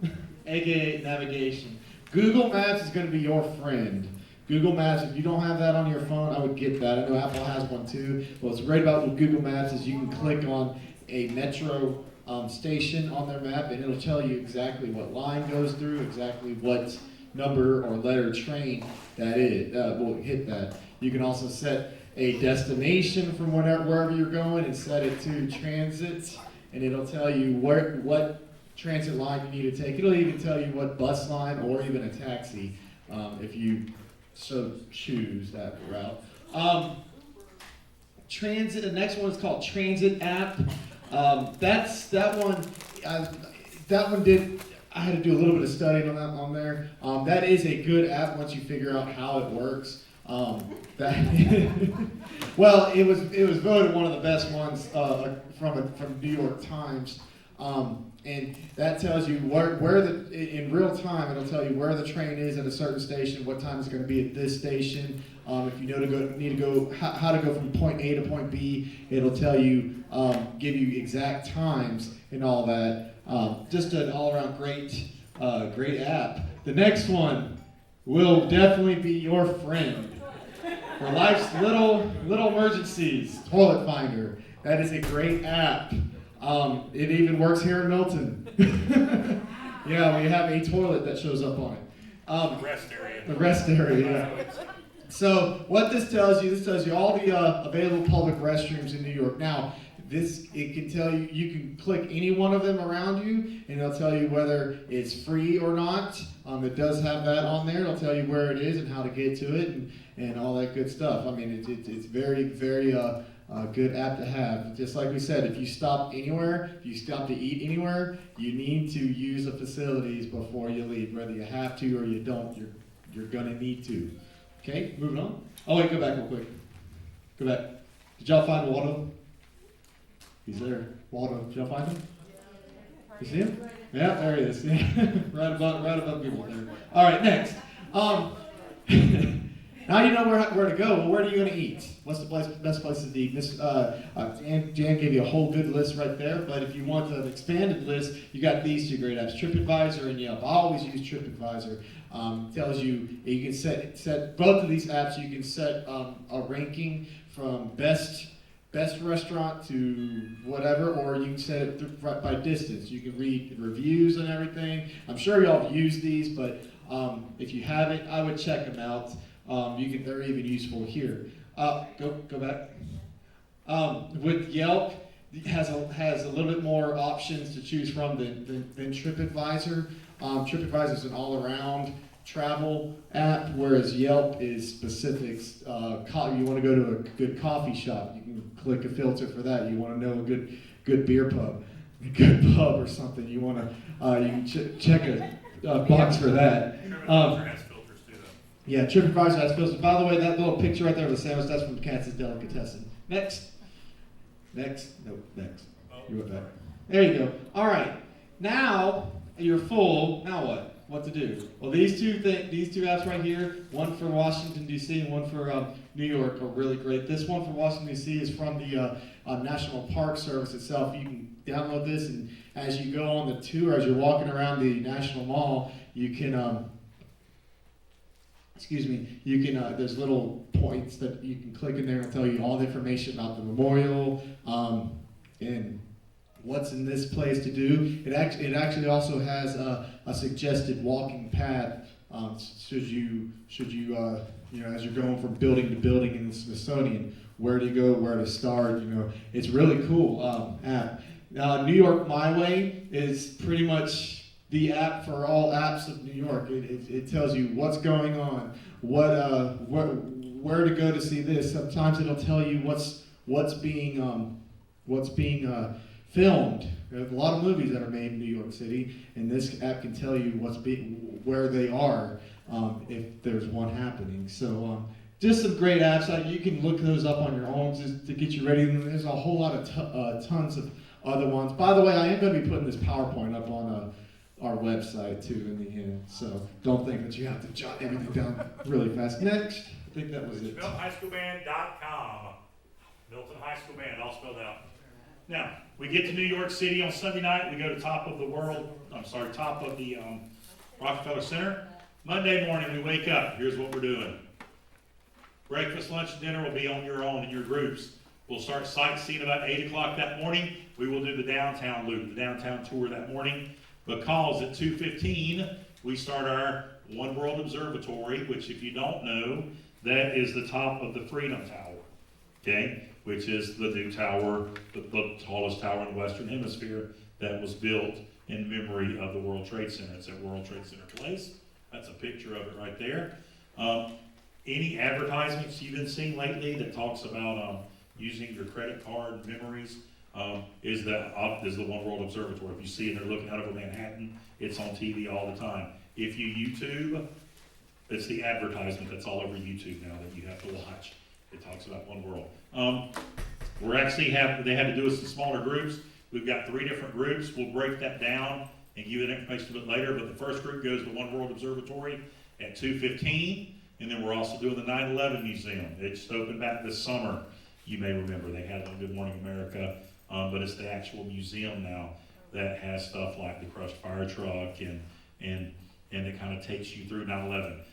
AKA navigation. Google Maps is going to be your friend. Google Maps, if you don't have that on your phone, I would get that. I know Apple has one too. What's great about Google Maps is you can click on a metro station on their map, and it'll tell you exactly what line goes through, exactly what number or letter train that is, will hit that. You can also set a destination from wherever you're going and set it to transit, and it'll tell you what transit line you need to take. It'll even tell you what bus line or even a taxi if you so choose that route. Transit. The next one is called Transit app. That one did. I had to do a little bit of studying on there. That is a good app once you figure out how it works. Well, it was voted one of the best ones from New York Times. And that tells you in real time, it'll tell you where the train is at a certain station, what time it's going to be at this station. If you need to go, how to go from point A to point B, it'll tell you, give you exact times and all that. Just an all-around great app. The next one will definitely be your friend for life's little emergencies. Toilet Finder. That is a great app. It even works here in Milton. Yeah, we have a toilet that shows up on it. Rest area. The rest area, yeah. So what this tells you all the available public restrooms in New York. Now, it can tell you, you can click any one of them around you, and it'll tell you whether it's free or not. It does have that on there. It'll tell you where it is and how to get to it and all that good stuff. I mean, it's very, very good app to have. Just like we said, if you stop anywhere, if you stop to eat anywhere, you need to use the facilities before you leave. Whether you have to or you don't, you're gonna need to. Okay, moving on. Oh wait, go back real quick. Go back. Did y'all find Waldo? He's there. Waldo, did y'all find him? You see him? Yeah, there he is. right above people there. All right, next. Now you know where to go. Well, where are you going to eat? What's the best places to eat? Jan gave you a whole good list right there, but if you want an expanded list, you got these two great apps, TripAdvisor and Yelp. I always use TripAdvisor. Tells you can set both of these apps. You can set a ranking from best restaurant to whatever, or you can set it by distance. You can read reviews and everything. I'm sure y'all have used these, but if you haven't, I would check them out. They're even useful here. Go back. With Yelp, it has a little bit more options to choose from than TripAdvisor. TripAdvisor is an all-around travel app, whereas Yelp is specifics. You want to go to a good coffee shop, you can click a filter for that. You want to know a good beer pub, a good pub or something. You want to you can check a box for that. TripAdvisor has filters too, though. Yeah, TripAdvisor has filters. By the way, that little picture right there of the sandwich, that's from Katz's Delicatessen. Next. Nope, next. You went back. There you go. All right. Now you're full. Now what? What to do? Well, these two apps right here, one for Washington, D.C. and one for New York, are really great. This one for Washington, D.C. is from the National Park Service itself. You can download this, and as you go on the tour, as you're walking around the National Mall, you can, there's little points that you can click in there and tell you all the information about the memorial and what's in this place to do. It actually also has a suggested walking path should you as you're going from building to building in the Smithsonian, where to go, where to start. It's really cool app. New York My Way is pretty much the app for all apps of New York. It tells you what's going on, where to go to see this. Sometimes it'll tell you what's being filmed. There's a lot of movies that are made in New York City, and this app can tell you where they are if there's one happening. So just some great apps. You can look those up on your own just to get you ready. There's a whole lot of tons of other ones. By the way, I am going to be putting this PowerPoint up on our website too in the end. So don't think that you have to jot everything down really fast. Next, I think that was it. MiltonHighSchoolBand.com. Milton High School Band, all spelled out. Now, we get to New York City on Sunday night. We go to top of the Rockefeller Center. Monday morning, we wake up. Here's what we're doing. Breakfast, lunch, and dinner will be on your own in your groups. We'll start sightseeing about 8 o'clock that morning. We will do the downtown loop, the downtown tour that morning. Because at 2:15, we start our One World Observatory, which if you don't know, that is the top of the Freedom Tower. Okay? Which is the new tower, the tallest tower in the Western Hemisphere that was built in memory of the World Trade Center. It's at World Trade Center Place. That's a picture of it right there. Any advertisements you've been seeing lately that talks about using your credit card memories is the One World Observatory. If you see it, they're looking out over Manhattan. It's on TV all the time. If you YouTube, it's the advertisement that's all over YouTube now that you have to watch. It talks about One World. They had to do us in smaller groups. We've got 3 different groups. We'll break that down and give you that information a bit later. But the first group goes to One World Observatory at 2:15, and then we're also doing the 9/11 Museum. It's opened back this summer. You may remember they had it on Good Morning America, but it's the actual museum now that has stuff like the crushed fire truck and it kind of takes you through 9/11.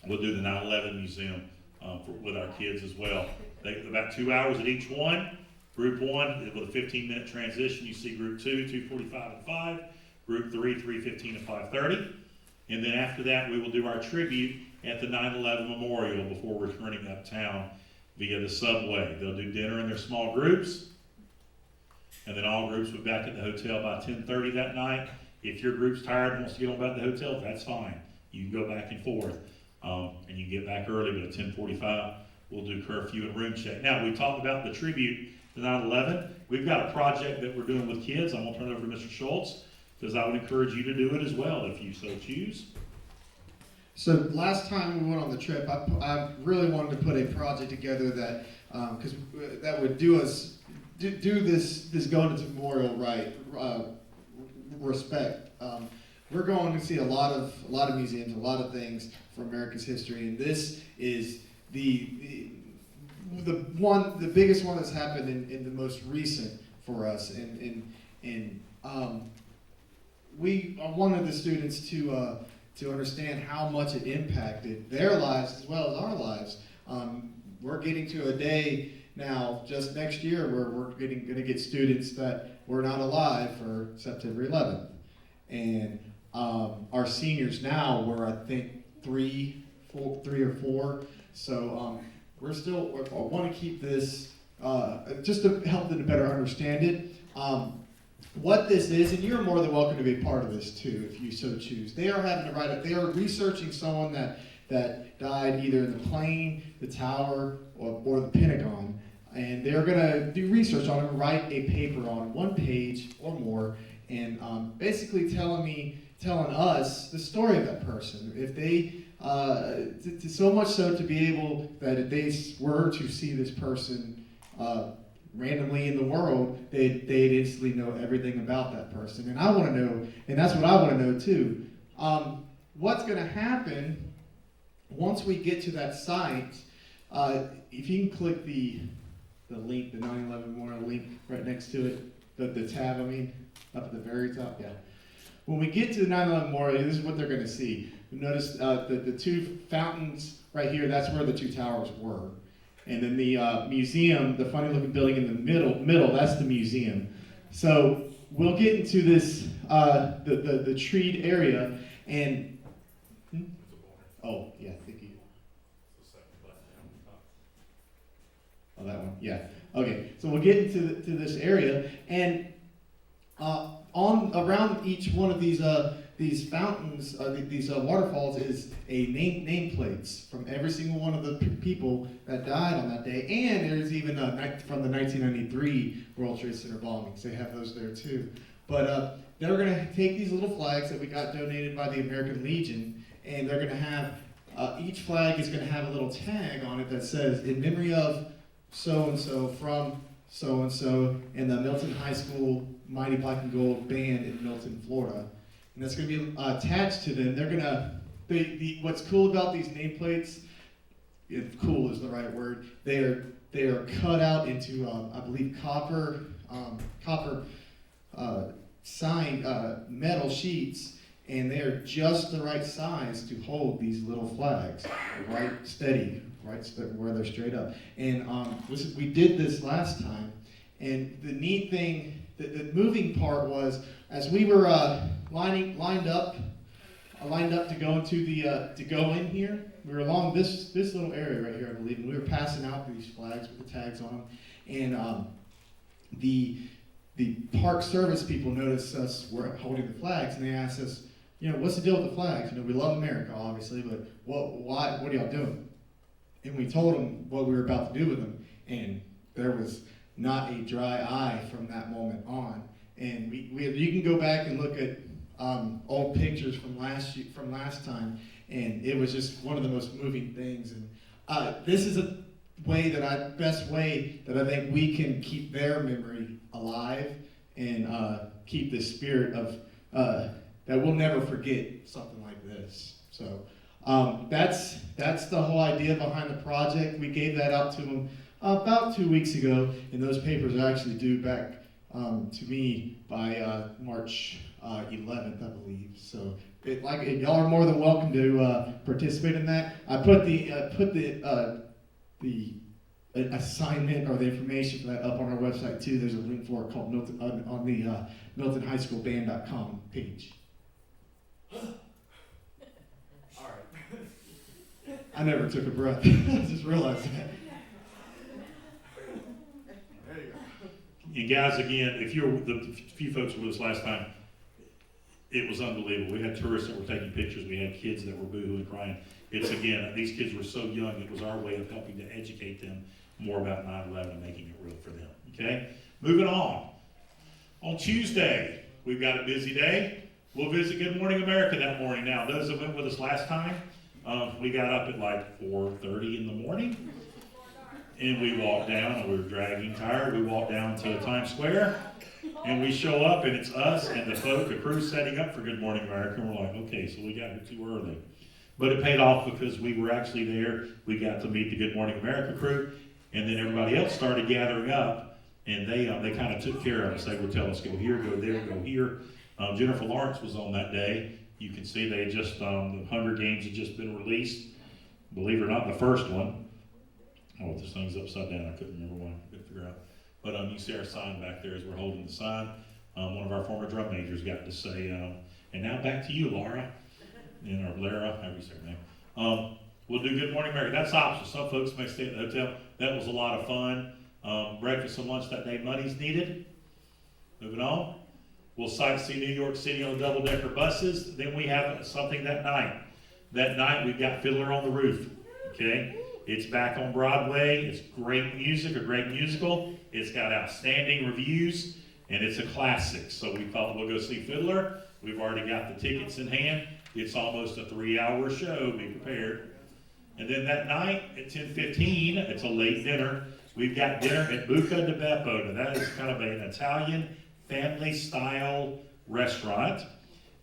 We'll do the 9/11 Museum with our kids as well. About 2 hours at each one. Group 1 with a 15-minute transition. You see Group 2, 2:45 and 5. Group 3, 3:15 and 5:30. And then after that, we will do our tribute at the 9/11 Memorial before returning uptown via the subway. They'll do dinner in their small groups, and then all groups will be back at the hotel by 10:30 that night. If your group's tired and wants to get on back to the hotel, that's fine. You can go back and forth, and you can get back early, but at 10:45, we'll do curfew and room check. Now, we talked about the tribute to 9/11. We've got a project that we're doing with kids. I'm gonna turn it over to Mr. Schultz, because I would encourage you to do it as well, if you so choose. So last time we went on the trip, I really wanted to put a project together that, because that would do this going into Memorial right respect. We're going to see a lot of museums, a lot of things for America's history, and this is the biggest one that's happened in the most recent for us, and we wanted the students to understand how much it impacted their lives as well as our lives. We're getting to a day now, just next year, where we're going to get students that were not alive for September 11th. And our seniors now were, I think, three or four. So I want to keep this, just to help them to better understand it. What this is, and you're more than welcome to be a part of this too, if you so choose. They are researching someone that died either in the plane, the tower, or the Pentagon. And they're going to do research on it, write a paper on 1 page or more, and basically telling us the story of that person. If they, so much so to be able that if they were to see this person randomly in the world, they'd instantly know everything about that person. And I want to know, and that's what I want to know too. What's going to happen once we get to that site? If you can click the link, the 9/11 Memorial link right next to it, the tab, up at the very top, yeah. When we get to the 9/11 Memorial, this is what they're going to see. You notice the two fountains right here, that's where the two towers were. And then the museum, the funny looking building in the middle, that's the museum. So we'll get into this, the treed area, and, oh, yeah, thank you. Oh, that one, yeah. Okay, so we'll get into this area, and around each one of these fountains, these waterfalls, is a nameplates from every single one of the people that died on that day, and there's even from the 1993 World Trade Center bombings. They have those there too. But they're going to take these little flags that we got donated by the American Legion, and they're going to have each flag is going to have a little tag on it that says "In memory of so-and-so from so-and-so and the Milton High School Mighty Black and Gold Band in Milton, Florida." And that's going to be attached to them. They're going to, what's cool about these nameplates, if cool is the right word, they are cut out into, I believe, copper metal sheets, and they are just the right size to hold these little flags, right steady, where they're straight up. And we did this last time, and the neat thing, the moving part was, as we were lined up to go in here, we were along this little area right here, I believe, and we were passing out these flags with the tags on them, and the park service people noticed us were holding the flags, and they asked us, what's the deal with the flags? We love America, obviously, but what are y'all doing? And we told them what we were about to do with them, and there was not a dry eye from that moment on. And you can go back and look at old pictures from last time, and it was just one of the most moving things. And this is a best way that I think we can keep their memory alive and keep the spirit of that we'll never forget something like this. So that's the whole idea behind the project. We gave that out to them about 2 weeks ago, and those papers are actually due back to me by March 11th, I believe. So, y'all are more than welcome to participate in that. I put the assignment or the information for that up on our website too. There's a link for it called Milton on the MiltonHighSchoolBand.com page. I never took a breath. I just realized that. There you go. And guys, again, if you're the few folks who were with us last time, it was unbelievable. We had tourists that were taking pictures. We had kids that were boohooing, crying. It's, again, these kids were so young, it was our way of helping to educate them more about 9/11 and making it real for them. Okay? Moving on. On Tuesday, we've got a busy day. We'll visit Good Morning America that morning. Now, those that went with us last time, we got up at like 4:30 in the morning. And we walked down, and we were dragging tired. We walked down to Times Square. And we show up, and it's us and the crew setting up for Good Morning America. And we're like, okay, so we got here too early. But it paid off because we were actually there. We got to meet the Good Morning America crew. And then everybody else started gathering up. And they kind of took care of us. They would tell us, go here, go there, go here. Jennifer Lawrence was on that day. You can see they just, the Hunger Games had just been released. Believe it or not, the first one. Oh, this thing's upside down. I couldn't remember why. I couldn't figure out. But you see our sign back there as we're holding the sign. One of our former drum majors got to say, and now back to you, Laura. Or Lara, however you say her name. We'll do Good Morning America. That's optional. Some folks may stay at the hotel. That was a lot of fun. Breakfast and lunch that day, money's needed. Moving on. We'll sightsee New York City on double-decker buses. Then we have something that night. That night we've got Fiddler on the Roof. Okay? It's back on Broadway. It's great music, a great musical. It's got outstanding reviews, and it's a classic. So we thought we'll go see Fiddler. We've already got the tickets in hand. It's almost a 3-hour show. Be prepared. And then that night at 10:15, it's a late dinner. We've got dinner at Buca di Beppo. Now that is kind of an Italian family-style restaurant.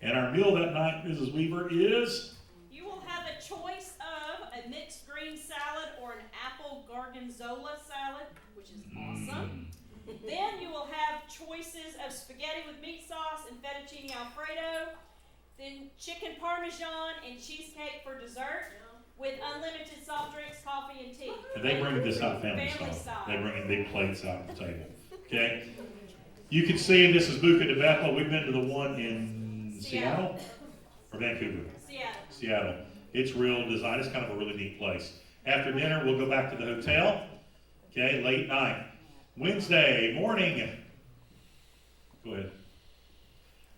And our meal that night, Mrs. Weaver, is? You will have a choice of a mixed green salad or an apple gorgonzola salad, which is awesome. Then you will have choices of spaghetti with meat sauce and fettuccine alfredo. Then chicken parmesan and cheesecake for dessert with unlimited soft drinks, coffee, and tea. And they bring this out family style. They bring in big plates out on the table. Okay? You can see this is Buca di Beppo. We've been to the one in Seattle or Vancouver? Seattle. It's real design. It's kind of a really neat place. After dinner, we'll go back to the hotel. Okay, late night. Wednesday morning. Go ahead.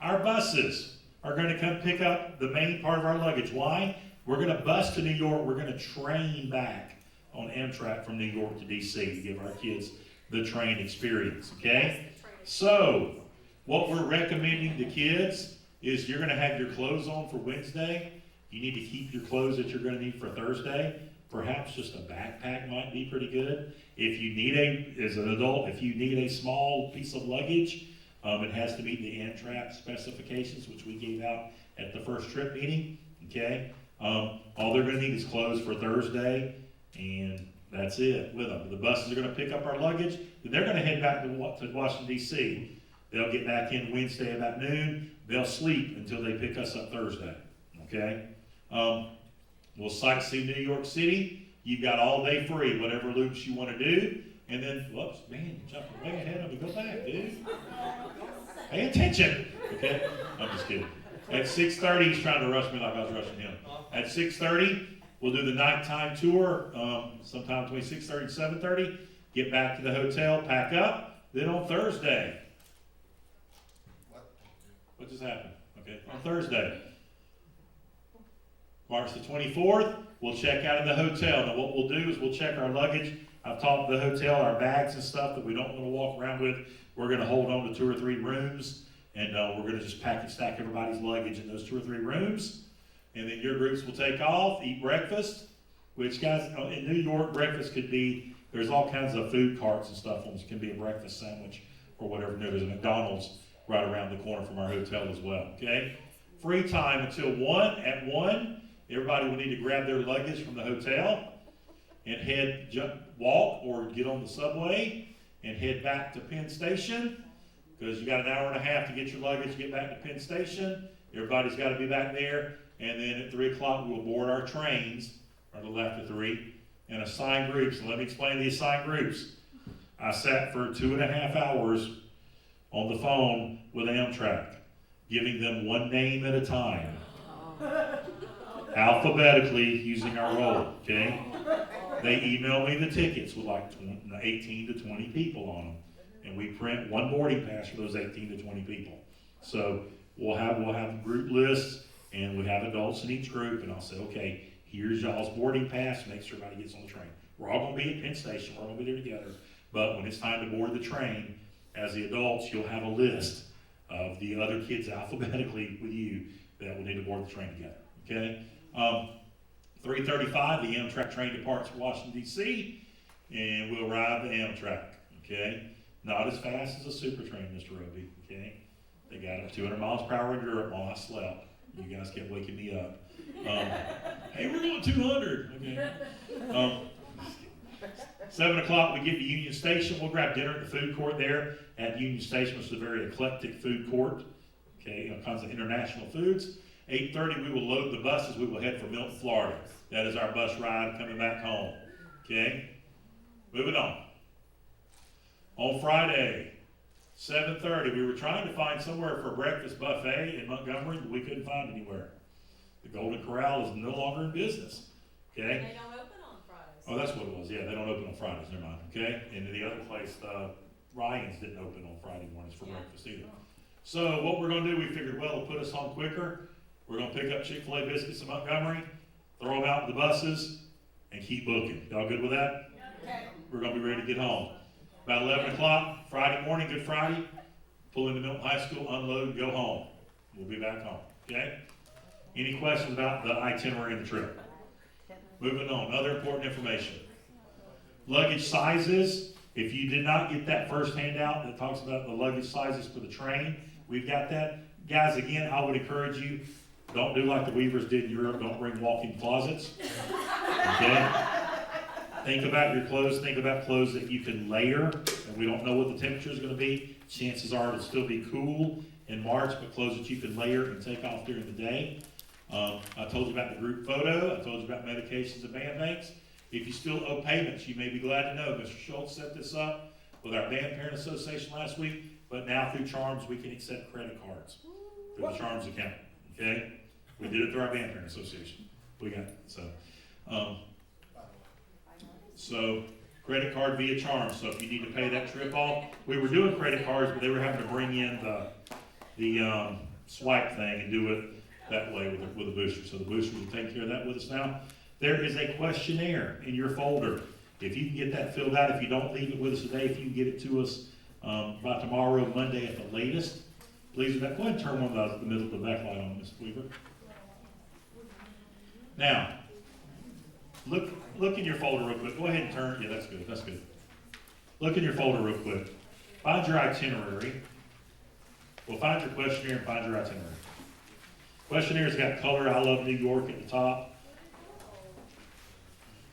Our buses are going to come pick up the main part of our luggage. Why? We're going to bus to New York. We're going to train back on Amtrak from New York to D.C. to give our kids the train experience. Okay? So, what we're recommending to kids is you're going to have your clothes on for Wednesday. You need to keep your clothes that you're going to need for Thursday. Perhaps just a backpack might be pretty good. If you need as an adult, if you need a small piece of luggage, it has to meet the Amtrak specifications, which we gave out at the first trip meeting. Okay? All they're going to need is clothes for Thursday, and that's it with them. The buses are going to pick up our luggage, then they're going to head back to Washington, D.C. They'll get back in Wednesday about noon. They'll sleep until they pick us up Thursday. Okay? We'll sightsee New York City. You've got all day free, whatever loops you want to do. And then, whoops, man, you're jumping way ahead of me. Go back, dude. Pay attention. Okay? I'm just kidding. At 6:30, he's trying to rush me like I was rushing him. At 6:30, we'll do the nighttime tour, sometime between 6:30 and 7:30. Get back to the hotel, pack up. Then on Thursday. What just happened? Okay, on Thursday, March the 24th, we'll check out of the hotel. Now what we'll do is we'll check our luggage. I've talked to the hotel, our bags and stuff that we don't want to walk around with. We're going to hold on to 2 or 3 rooms, and we're going to just pack and stack everybody's luggage in those 2 or 3 rooms. And then your groups will take off, eat breakfast, which, guys, in New York, breakfast could be, there's all kinds of food carts and stuff. It can be a breakfast sandwich or whatever. There's a McDonald's right around the corner from our hotel as well, okay? Free time until 1. At 1, everybody will need to grab their luggage from the hotel and walk or get on the subway and head back to Penn Station, because you got an hour and a half to get your luggage, get back to Penn Station. Everybody's got to be back there. And then at 3 o'clock, we'll board our trains, or a little after 3, and assign groups. And let me explain the assigned groups. I sat for 2.5 hours on the phone with Amtrak, giving them one name at a time. alphabetically using our roll, okay? They email me the tickets with like 18 to 20 people on them. And we print one boarding pass for those 18 to 20 people. So we'll have group lists, and we have adults in each group, and I'll say, okay, here's y'all's boarding pass, make sure everybody gets on the train. We're all gonna be at Penn Station, we're all gonna be there together, but when it's time to board the train, as the adults, you'll have a list of the other kids alphabetically with you that will need to board the train together, okay? 3:35, the Amtrak train departs for Washington, D.C., and we'll ride the Amtrak, okay? Not as fast as a super train, Mr. Roby, okay? They got up 200 miles per hour in Europe while I slept. You guys kept waking me up. Hey, we're going 200, okay? 7 o'clock, we get to Union Station. We'll grab dinner at the food court there at Union Station, which is a very eclectic food court, okay? All kinds of international foods. 8:30, we will load the buses. We will head for Milton, Florida. That is our bus ride coming back home, okay? Moving on. On Friday, 7:30, we were trying to find somewhere for a breakfast buffet in Montgomery, but we couldn't find anywhere. The Golden Corral is no longer in business, okay? They don't open on Fridays. Oh, that's what it was, yeah, they don't open on Fridays, never mind, okay? And the other place, Ryan's didn't open on Friday mornings for breakfast either. So what we're gonna do, we figured, well, it'll put us home quicker. We're gonna pick up Chick-fil-A biscuits in Montgomery, throw them out in the buses, and keep booking. Y'all good with that? Okay. We're gonna be ready to get home. About 11 o'clock, Friday morning, Good Friday, pull into Milton High School, unload, go home. We'll be back home, okay? Any questions about the itinerary and the trip? Moving on, other important information. Luggage sizes, if you did not get that first handout that talks about the luggage sizes for the train, we've got that. Guys, again, I would encourage you, don't do like the Weavers did in Europe, don't bring walk-in closets, okay? Think about your clothes, think about clothes that you can layer, and we don't know what the temperature is gonna be. Chances are it'll still be cool in March, but clothes that you can layer and take off during the day. I told you about the group photo, I told you about medications and band banks. If you still owe payments, you may be glad to know Mr. Schultz set this up with our Band Parent Association last week, but now through Charms, we can accept credit cards through the Charms account, okay? We did it through our Band Parent Association. We got it, so credit card via Charms, so if you need to pay that trip off, we were doing credit cards, but they were having to bring in the swipe thing and do it that way with the booster. So the boosters will take care of that with us now. There is a questionnaire in your folder. If you can get that filled out, if you don't leave it with us today, if you can get it to us by tomorrow, Monday at the latest, please do that. Go ahead and turn one of the middle of the backlight on, Ms. Weaver. Now, look in your folder real quick. Go ahead and turn. Yeah, that's good. That's good. Look in your folder real quick. Find your itinerary. Well, find your questionnaire and find your itinerary. Questionnaire has got color I love New York at the top.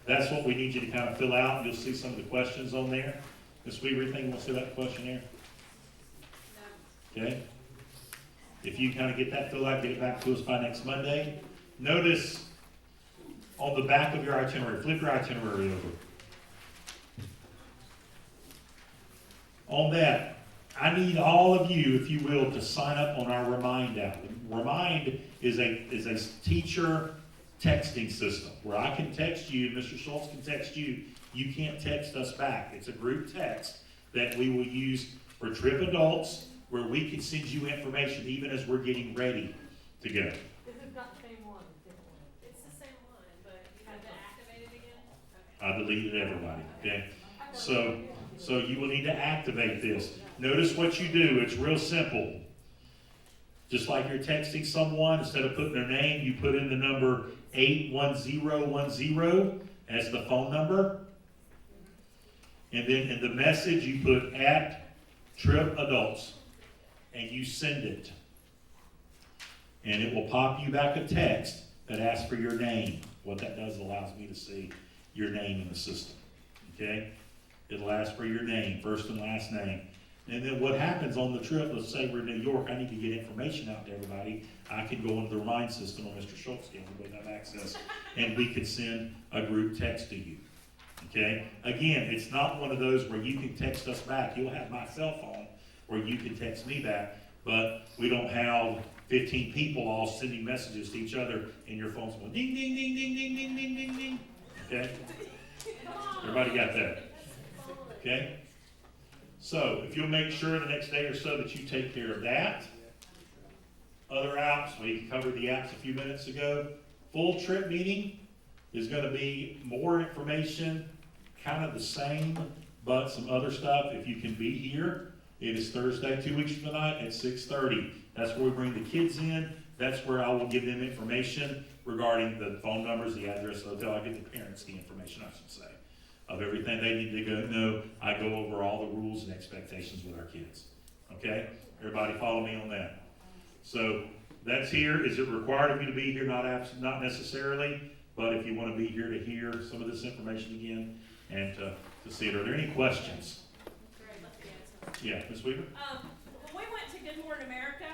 That's what we need you to kind of fill out. You'll see some of the questions on there. Ms. Weaver, anything you want to say about the questionnaire? Okay. If you kind of get that filled out, get it back to us by next Monday. Notice on the back of your itinerary, flip your itinerary over. On that, I need all of you, if you will, to sign up on our Remind app. Remind is a teacher texting system where I can text you, Mr. Schultz can text you. You can't text us back. It's a group text that we will use for trip adults where we can send you information even as we're getting ready to go. This is not the same one, it's a different one. It's the same one, but you have to activate it again? I deleted everybody, okay? So you will need to activate this. Notice what you do. It's real simple. Just like you're texting someone, instead of putting their name, you put in the number 81010 as the phone number. And then in the message, you put @TripAdults, and you send it. And it will pop you back a text that asks for your name. What that does, allows me to see your name in the system, okay? It'll ask for your name, first and last name. And then what happens on the trip, let's say we're in New York, I need to get information out to everybody. I can go into the Remind system, or Mr. Schultz can, we both have access, and we can send a group text to you, okay? Again, it's not one of those where you can text us back. You'll have my cell phone where you can text me back, but we don't have 15 people all sending messages to each other, and your phone's going ding, ding, ding, ding, ding, ding, ding, ding, ding. Okay? Everybody got that? Okay? So, if you'll make sure the next day or so that you take care of that. Other apps, we covered the apps a few minutes ago. Full trip meeting is going to be more information, kind of the same, but some other stuff. If you can be here, it is Thursday, 2 weeks from tonight at 6:30. That's where we bring the kids in. That's where I will give them information regarding the phone numbers, the address of the hotel. I give the parents the information, I should say, of everything they need to know. I go over all the rules and expectations with our kids. Okay? Everybody follow me on that. So that's here. Is it required of you to be here? Not necessarily, but if you want to be here to hear some of this information again and to see it. Are there any questions? Great, let me answer. Yeah, Ms. Weaver? When we went to Good Morning America,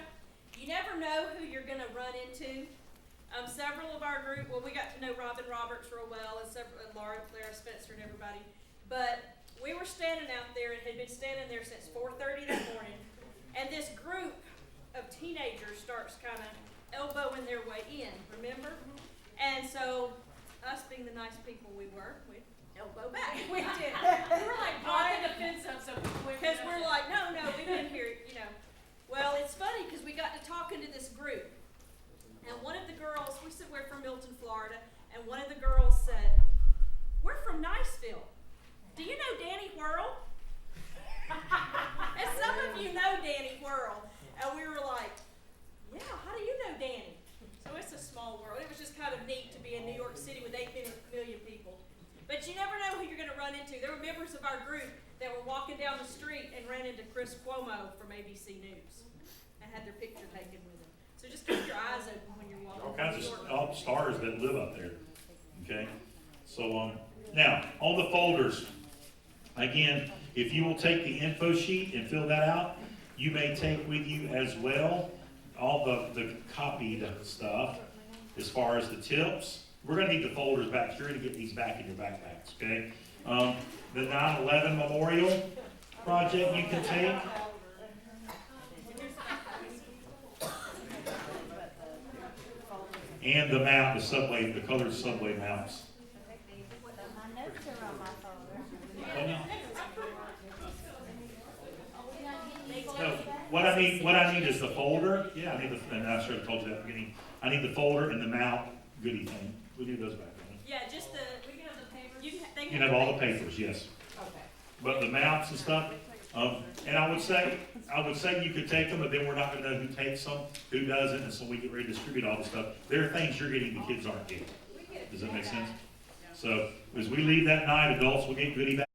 you never know who you're gonna run into. Several of our group, well, we got to know Robin Roberts real well, and Laura, Clara Spencer, and everybody. But we were standing out there and had been standing there since 4:30 that morning, and this group of teenagers starts kind of elbowing their way in, remember? And so, us being the nice people we were, we elbow back. We did. We were like, Blocking the fence up so quick. because we're like, no, we've been here, you know. Well, it's funny because we got to talking to this group, and one of the girls, we said we're from Milton, Florida, and one of the girls said, we're from Niceville. Do you know Danny Whirl? And some of you know Danny Whirl. And we were like, yeah, how do you know Danny? So it's a small world. It was just kind of neat to be in New York City with 8 million people. But you never know who you're going to run into. There were members of our group that were walking down the street and ran into Chris Cuomo from ABC News and had their picture taken with him. So just keep your eyes open when you're walking. All kinds of stars that live up there. Okay? So, now, on the folders, again, if you will take the info sheet and fill that out, you may take with you as well all the copied stuff as far as the tips. We're going to need the folders back. You're going to get these back in your backpacks, okay? The 9/11 Memorial Project you can take. And the map, the colored subway maps. My notes are on my folder. Oh, no. No, what I need is the folder. Yeah, I need and I should have told you that at the beginning. I need the folder and the mount goodie thing. We do those back then. Yeah, just we can have the papers. You can have all the papers, yes. Okay. But the mounts and stuff, and I would say you could take them, but then we're not gonna know who takes them, who doesn't, and so we get ready to distribute all the stuff. There are things you're getting the kids aren't getting. Does that make sense? So, as we leave that night, adults will get goodie bags.